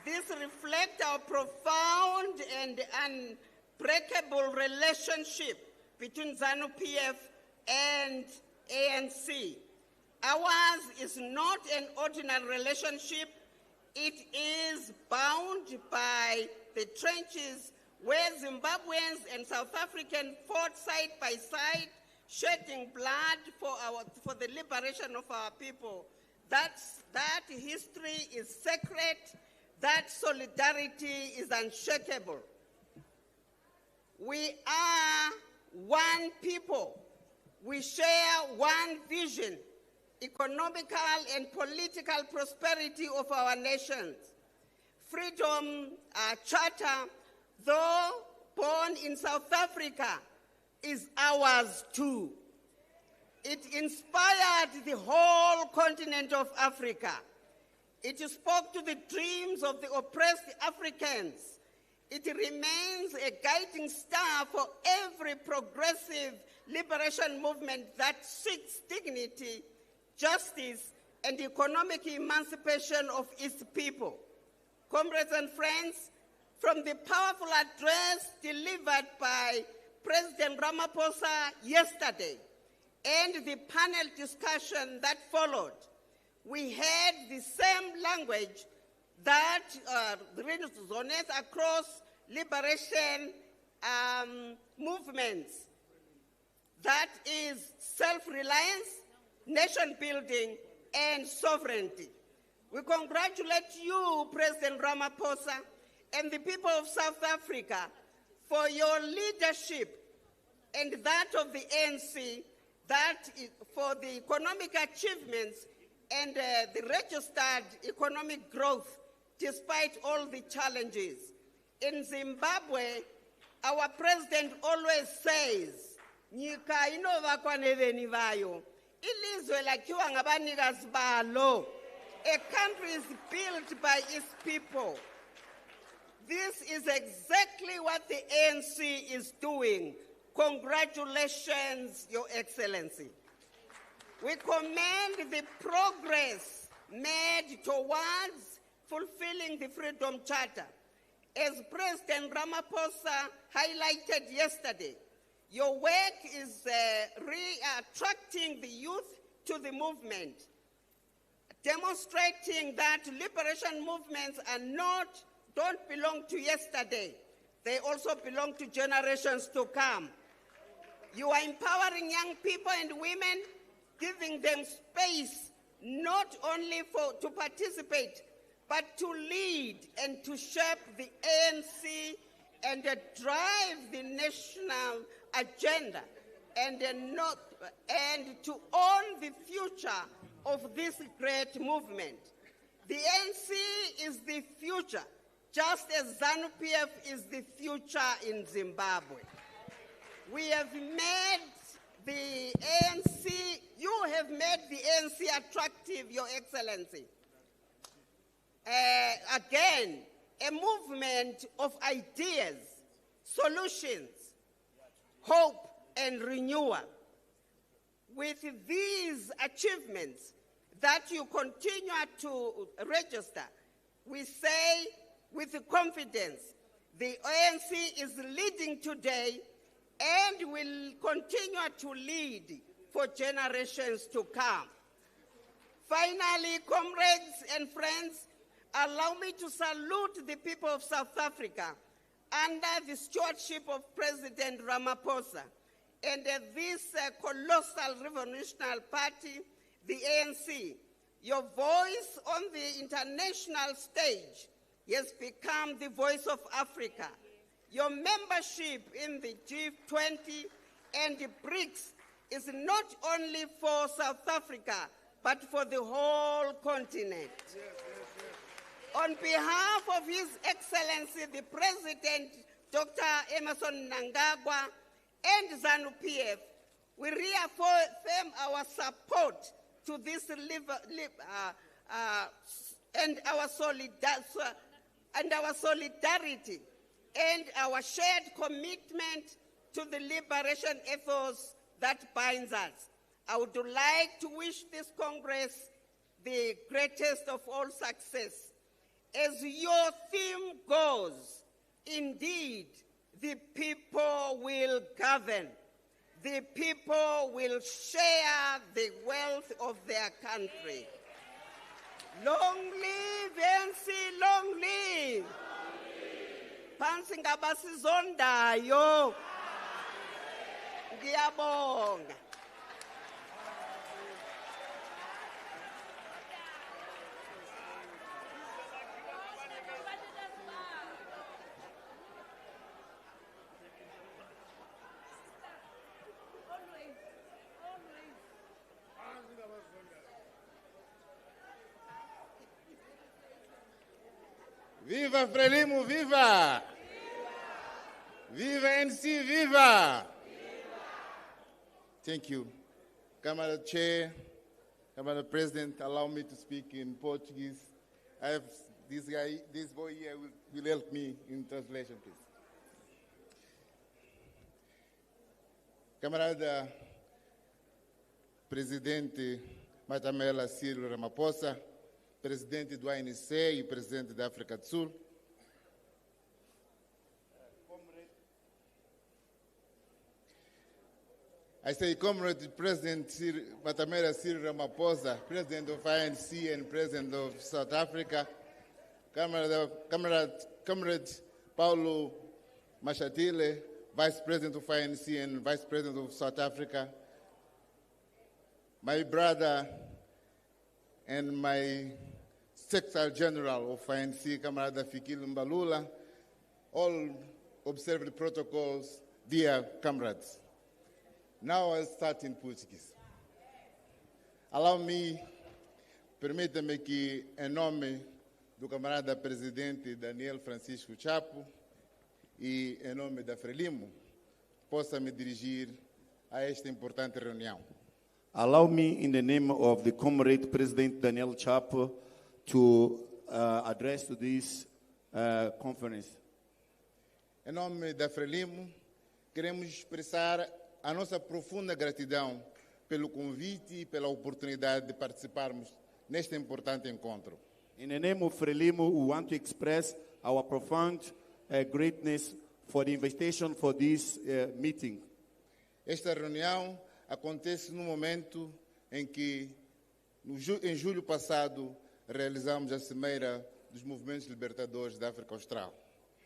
This reflects our profound and unbreakable relationship between ZANU-PF and ANC. Ours is not an ordinary relationship. It is bound by the trenches where Zimbabweans and South Africans fought side by side, shedding blood for the liberation of our people. That history is sacred. That solidarity is unshakable. We are one people. We share one vision, economical and political prosperity of our nations. Freedom Charter, though born in South Africa, is ours too. It inspired the whole continent of Africa. It spoke to the dreams of the oppressed Africans. It remains a guiding star for every progressive liberation movement that seeks dignity, justice, and economic emancipation of its people. Comrades and friends, from the powerful address delivered by President Ramaphosa yesterday and the panel discussion that followed, we had the same language that resonates across liberation movements. That is self-reliance, nation-building, and sovereignty. We congratulate you, President Ramaphosa, and the people of South Africa for your leadership and that of the ANC, for the economic achievements and the registered economic growth despite all the challenges. In Zimbabwe, our president always says, "Nyika inovakwa neveni vayo, ilizwe lakhiwa ngabanikazi balo." A country is built by its people. This is exactly what the ANC is doing. Congratulations, Your Excellency. We commend the progress made towards fulfilling the Freedom Charter. As President Ramaphosa highlighted yesterday, Your work is re-attracting the youth to the movement, demonstrating that liberation movements don't belong to yesterday. They also belong to generations to come. You are empowering young people and women, giving them space not only to participate, but to lead and to shape the ANC and drive the national agenda and to own the future of this great movement. The ANC is the future, just as ZANU-PF is the future in Zimbabwe. We have made the ANC, you have made the ANC attractive, Your Excellency. Again, a movement of ideas, solutions, hope, and renewal. With these achievements that you continue to register, we say with confidence, the ANC is leading today and will continue to lead for generations to come. Finally, comrades and friends, allow me to salute the people of South Africa under the stewardship of President Ramaphosa and this colossal revolutionary party, the ANC. Your voice on the international stage has become the voice of Africa. Your membership in the G20 and the BRICS is not only for South Africa, but for the whole continent. On behalf of His Excellency, the President, Dr. Emmerson Mnangagwa, and ZANU-PF, we reaffirm our support to this and our solidarity and our shared commitment to the liberation ethos that binds us. I would like to wish this Congress the greatest of all success. As your theme goes, indeed, the people will govern. The people will share the wealth of their country. Long live ANC, long live. Phansi ngabasizondayo. Ngiyabonga. Viva Frelimo, viva! Viva ANC, viva! Thank you. Camarada Chair, Camarada President, allow me to speak in Portuguese. I have this boy here will help me in translation, please. Camarada Presidente Matamela Ciro Ramaphosa, Presidente do ANC e Presidente da África do Sul, I say, Comrade President Matamela Ciro Ramaphosa, President of ANC and President of South Africa, Comrade Paulo Mashatile, Vice President of ANC and Vice President of South Africa, my brother and my Secretary General of ANC, Camarada Fikile Mbalula, all observe the protocols, dear comrades. Now I'll start in Portuguese. Allow me, permita-me que, em nome do camarada presidente Daniel Francisco Chapo e em nome da Frelimo, possa me dirigir a esta importante reunião. Allow me, in the name of the Comrade President Daniel Chapo, to address to this conference. Em nome da Frelimo, queremos expressar a nossa profunda gratidão pelo convite e pela oportunidade de participarmos neste importante encontro. In the name of Frelimo, we want to express our profound greatness for the invitation for this meeting. Esta reunião acontece no momento em que, em julho passado, realizamos a Cimeira dos Movimentos Libertadores da África Austral.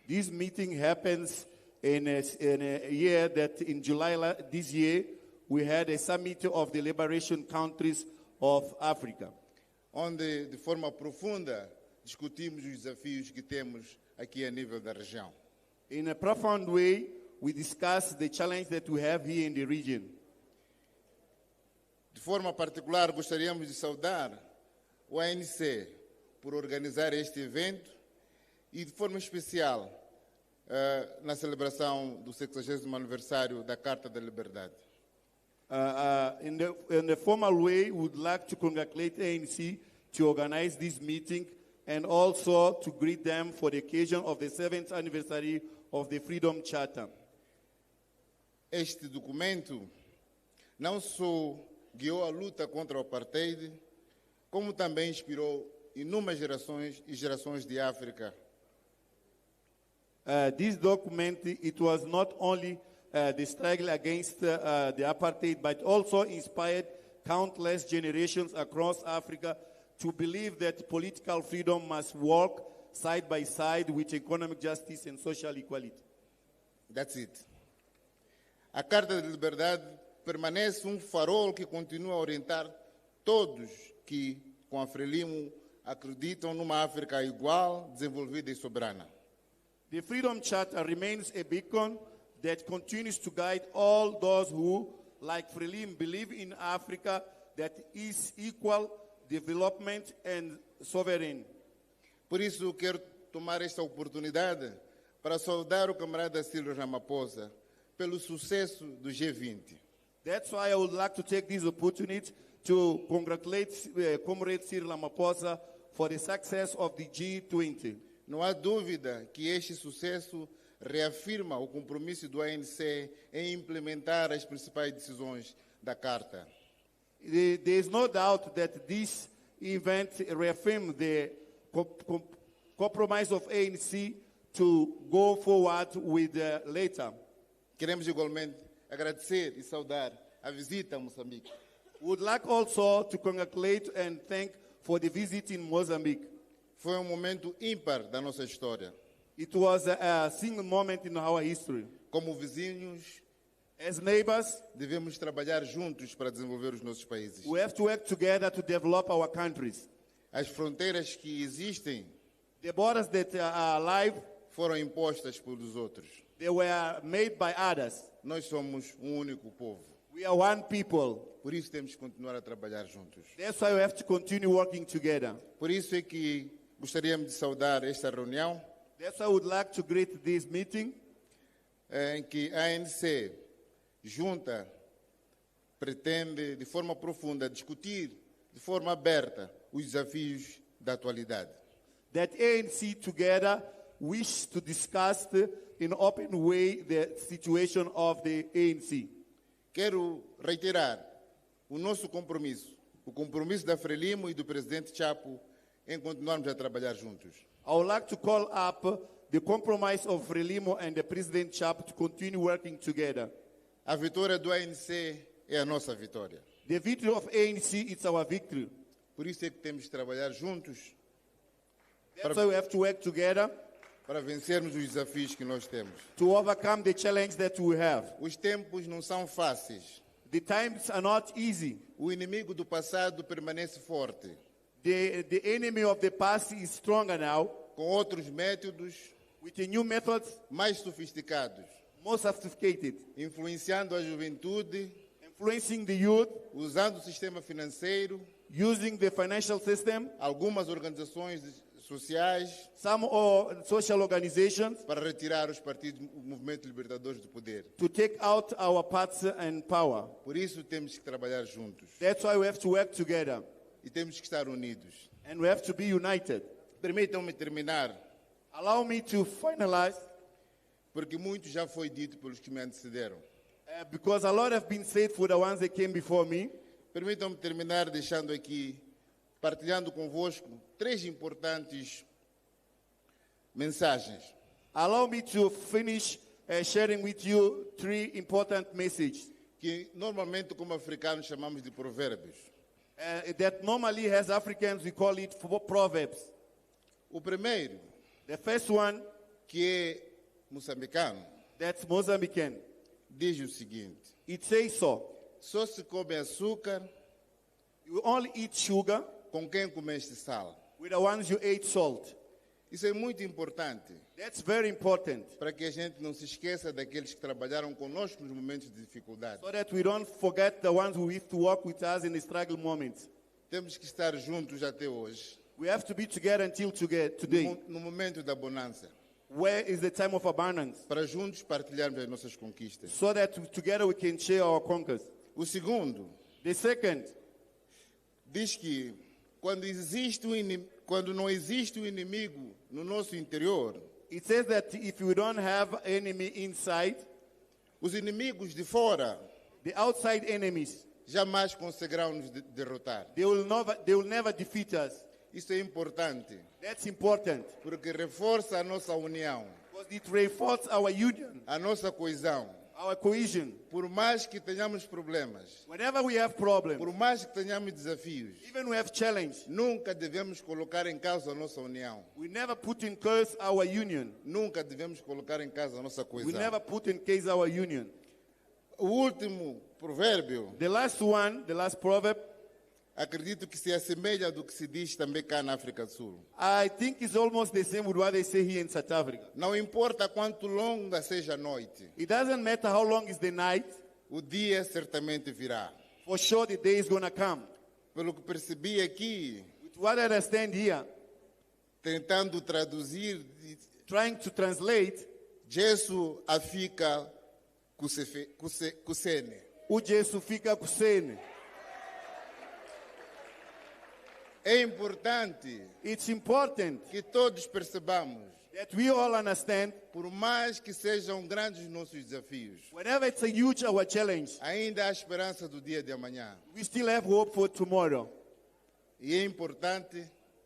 This meeting happens in a year that in July this year, we had a summit of the liberation countries of Africa. Onde, de forma profunda, discutimos os desafios que temos aqui a nível da região. In a profound way, we discussed the challenge that we have here in the region. De forma particular, gostaríamos de saudar o ANC por organizar este evento e, de forma especial, na celebração do 60º aniversário da Carta da Liberdade. In the formal way, we would like to congratulate ANC to organize this meeting and also to greet them for the occasion of the 7th anniversary of the Freedom Charter. Este documento não só guiou a luta contra o apartheid, como também inspirou inúmeras gerações de África. This document, it was not only the struggle against the apartheid, but also inspired countless generations across Africa to believe that political freedom must work side by side with economic justice and social equality. That's it. A Carta da Liberdade permanece farol que continua a orientar todos que, com a Frelimo, acreditam numa África igual, desenvolvida e soberana. The Freedom Charter remains a beacon that continues to guide all those who, like Frelimo, believe in Africa that is equal, development and sovereign. Por isso, quero tomar esta oportunidade para saudar o camarada Cyril Ramaphosa pelo sucesso do G20. That's why I would like to take this opportunity to congratulate Comrade Cyril Ramaphosa for the success of the G20. Não há dúvida que este sucesso reafirma o compromisso do ANC em implementar as principais decisões da Carta. There is no doubt that this event reaffirms the compromise of ANC to go forward with later. Queremos igualmente agradecer e saudar a visita a Moçambique. We would like also to congratulate and thank for the visit in Mozambique. Foi momento ímpar da nossa história. It was a single moment in our history. Como vizinhos, as neighbors, devemos trabalhar juntos para desenvolver os nossos países. We have to work together to develop our countries. As fronteiras que existem, the borders that are alive, foram impostas pelos outros. They were made by others. Nós somos único povo. We are one people. Por isso temos que continuar a trabalhar juntos. That's why we have to continue working together. Por isso é que gostaríamos de saudar esta reunião. That's why I would like to greet this meeting. Em que a ANC junta pretende de forma profunda discutir de forma aberta os desafios da atualidade. That ANC together wish to discuss in an open way the situation of the ANC. Quero reiterar o nosso compromisso, o compromisso da Frelimo e do presidente Chapo em continuarmos a trabalhar juntos. I would like to call up the compromise of Frelimo and the President Chapo to continue working together. A vitória do ANC é a nossa vitória. The victory of ANC is our victory. Por isso é que temos de trabalhar juntos. That's why we have to work together. Para vencermos os desafios que nós temos. To overcome the challenge that we have. Os tempos não são fáceis. The times are not easy. O inimigo do passado permanece forte. The enemy of the past is stronger now. Com outros métodos. With the new methods. Mais sofisticados. More sophisticated. Influenciando a juventude. Influencing the youth. Usando o sistema financeiro. Using the financial system. Algumas organizações sociais, some social organizations, para retirar os partidos, o movimento libertadores do poder. To take out our parts and power. Por isso temos que trabalhar juntos. That's why we have to work together. E temos que estar unidos. And we have to be united. Permitam-me terminar. Allow me to finalize. Porque muito já foi dito pelos que me antecederam. Because a lot have been said for the ones that came before me. Permitam-me terminar deixando aqui, partilhando convosco, 3 importantes mensagens. Allow me to finish sharing with you 3 important messages. que normalmente como africanos chamamos de provérbios. That normally as Africans we call it proverbs. O primeiro, The first one, que é moçambicano, that's Mozambican. diz o seguinte: It says so. só se come açúcar You only eat sugar com quem comeste sal. with the ones you ate salt. Isso é muito importante That's very important, para que a gente não se esqueça daqueles que trabalharam conosco nos momentos de dificuldade. so that we don't forget the ones who used to walk with us in the struggle moments. Temos que estar juntos até hoje, We have to be together until today. no momento da bonança, Where is the time of abundance? para juntos partilharmos as nossas conquistas. So that together we can share our conquers. O segundo, The second, diz que quando não existe um inimigo no nosso interior, it says that if we don't have enemy inside, os inimigos de fora the outside enemies, jamais conseguirão nos derrotar. they will never defeat us. Isso é importante, That's important, porque reforça a nossa união, because it reinforces our union, a nossa coesão. our cohesion. Por mais que tenhamos problemas, Whenever we have problems, por mais que tenhamos desafios, even we have challenge, nunca devemos colocar em causa a nossa união. we never put in curse our union. Nunca devemos colocar em causa a nossa We coesão. never put in case our union. O último provérbio, The last one, the last proverb, acredito que se assemelha do que se diz também cá na África do Sul. I think is almost the same with what they say here in South Africa. Não importa quanto longa seja a noite, It doesn't matter how long is the night, o dia certamente virá. for sure the day is going to come. Pelo que percebi aqui, With what I understand here, tentando traduzir, trying to translate, Jesu afika kusene. o Jesu fica kusene. É importante It's important que todos percebamos, that we all understand, por mais que sejam grandes nossos desafios, whenever it's a huge our challenge, ainda há esperança do dia de amanhã. we still have hope for tomorrow. E é importante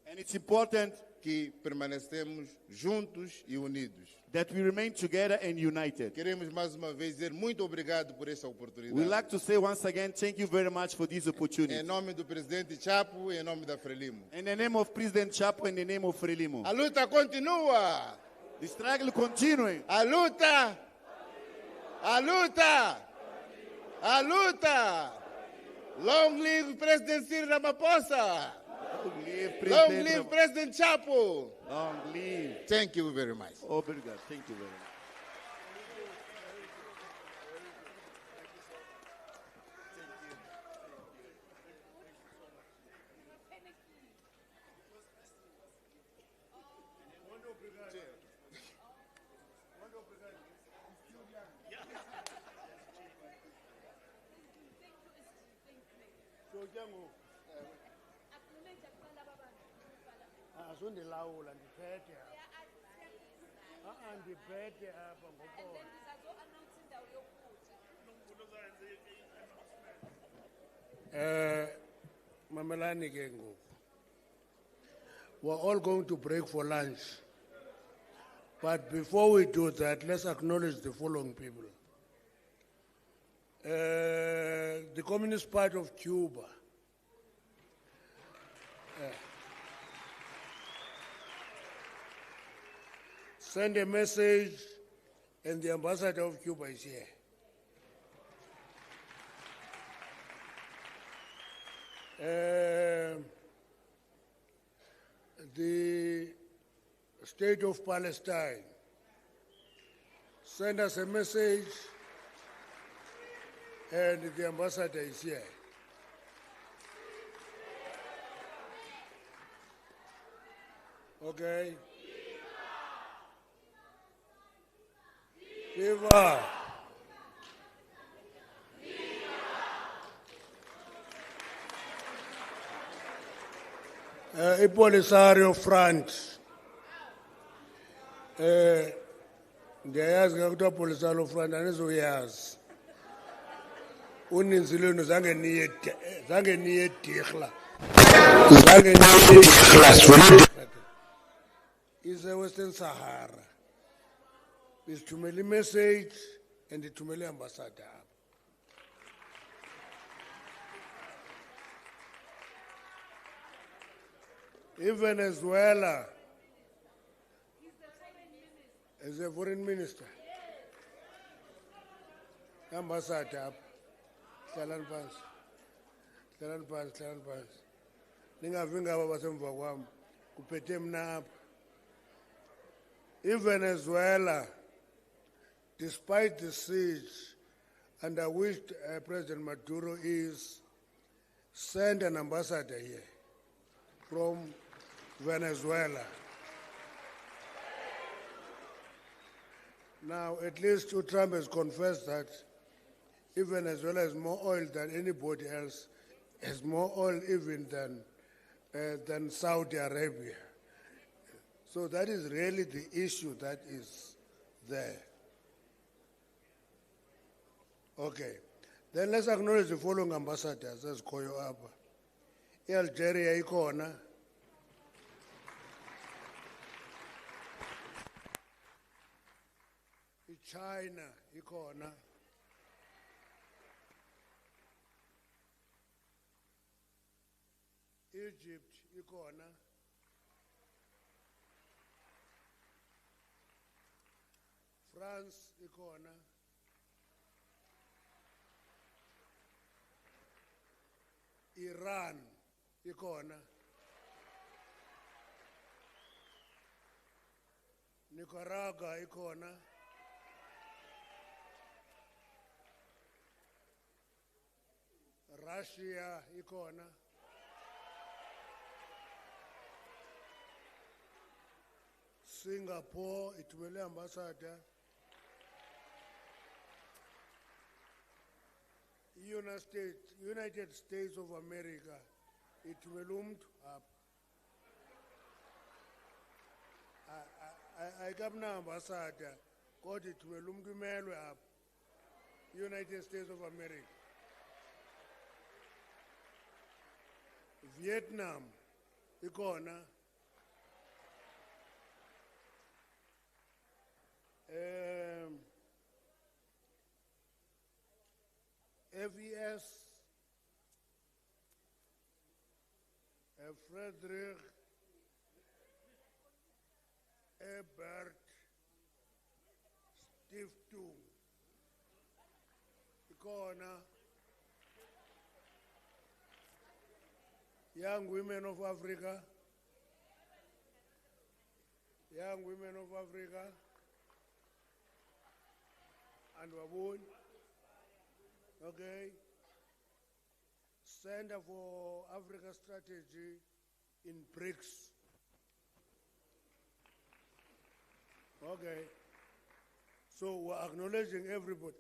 And it's important que permanecemos juntos e unidos. that we remain together and united. Queremos mais uma vez dizer muito obrigado por essa oportunidade. We'd like to say once again, thank you very much for this opportunity. Em nome do presidente Chapo e em nome da Frelimo. In the name of President Chapo and in the name of Frelimo. A luta continua. The struggle continuing. A luta. A luta. A luta. Long live President Cyril Ramaphosa. Long live Long President. live President Chapo. Long live. Thank you very much. Obrigado. Thank you very much. Asundilawula ndiphethe apha. Ndiphethe apha ngokona. Mamelani ke ngoku. We're all going to break for lunch. But before we do that, let's acknowledge the following people. The Communist Party of Cuba. Send a message, and the ambassador of Cuba is here. The State of Palestine, send us a message, and the ambassador is here. Okay. Viva! Ipolisario Front. Ndiyayazi ke kuthiwa Polisario Front anizuyazi. Uninzi lwenu zange niye dirhla. Zange niye dirhla. Is a Western Sahara. Isithumele message and ithumele ambassador. Venezuela is a foreign minister. Ambassador, Talan Pass. Ningavinga babasemva kwami kuphethe mna apha. In Venezuela, despite the siege under which President Maduro is, sent an ambassador here from Venezuela. Now, at least Trump has confessed that if Venezuela has more oil than anybody else, has more oil even than Saudi Arabia. So that is really the issue that is there. Okay. Then let's acknowledge the following ambassadors as Koyo Abba. Algeria ikona. China ikona. Egypt ikona. France ikona. Iran ikona. Nicaragua ikona. Russia ikona. Singapore ithumele ambassador. United States of America ithumele umuntu apha. Ayikabna ambassador kodwa ithumele umuntu imelwe apha. United States of America. Vietnam ikona. FES Frederick Ebert Stiftung ikona. Young Women of Africa. Young Women of Africa. And Wabun. Okay. Center for Africa Strategy in BRICS. Okay. So we're acknowledging everybody.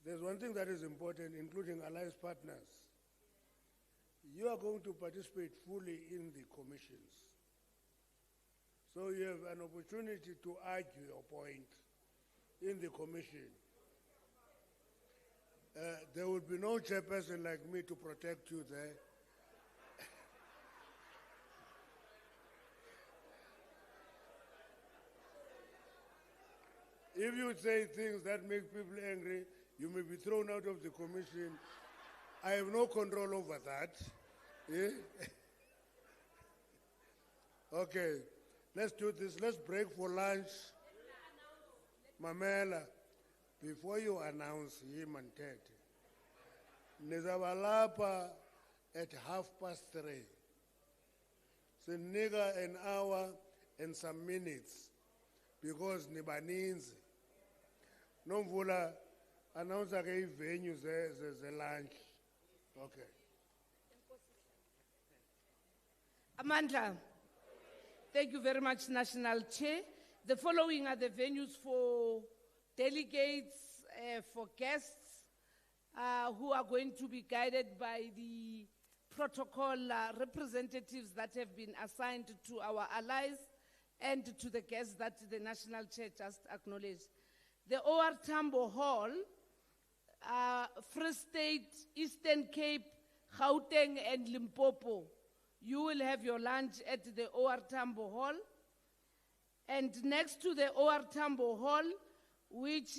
There's one thing that is important, including alliance partners. You are going to participate fully in the commissions. So you have an opportunity to argue your point in the commission. There will be no chairperson like me to protect you there. If you say things that make people angry, you may be thrown out of the commission. I have no control over that. Eh? Okay, let's do this. Let's break for lunch. Mamela, before you announce him and Ted, Nizabalapa at 3:30. So nigga an hour and some minutes because Nibaninzi. No vula announce a venue the lunch. Okay. Amandla, thank you very much, National Chair. The following are the venues for delegates, for guests who are going to be guided by the protocol representatives that have been assigned to our allies and to the guests that the National Chair just acknowledged. The OR Tambo Hall, Free State, Eastern Cape, Gauteng and Limpopo. You will have your lunch at the OR Tambo Hall. And next to the OR Tambo Hall, which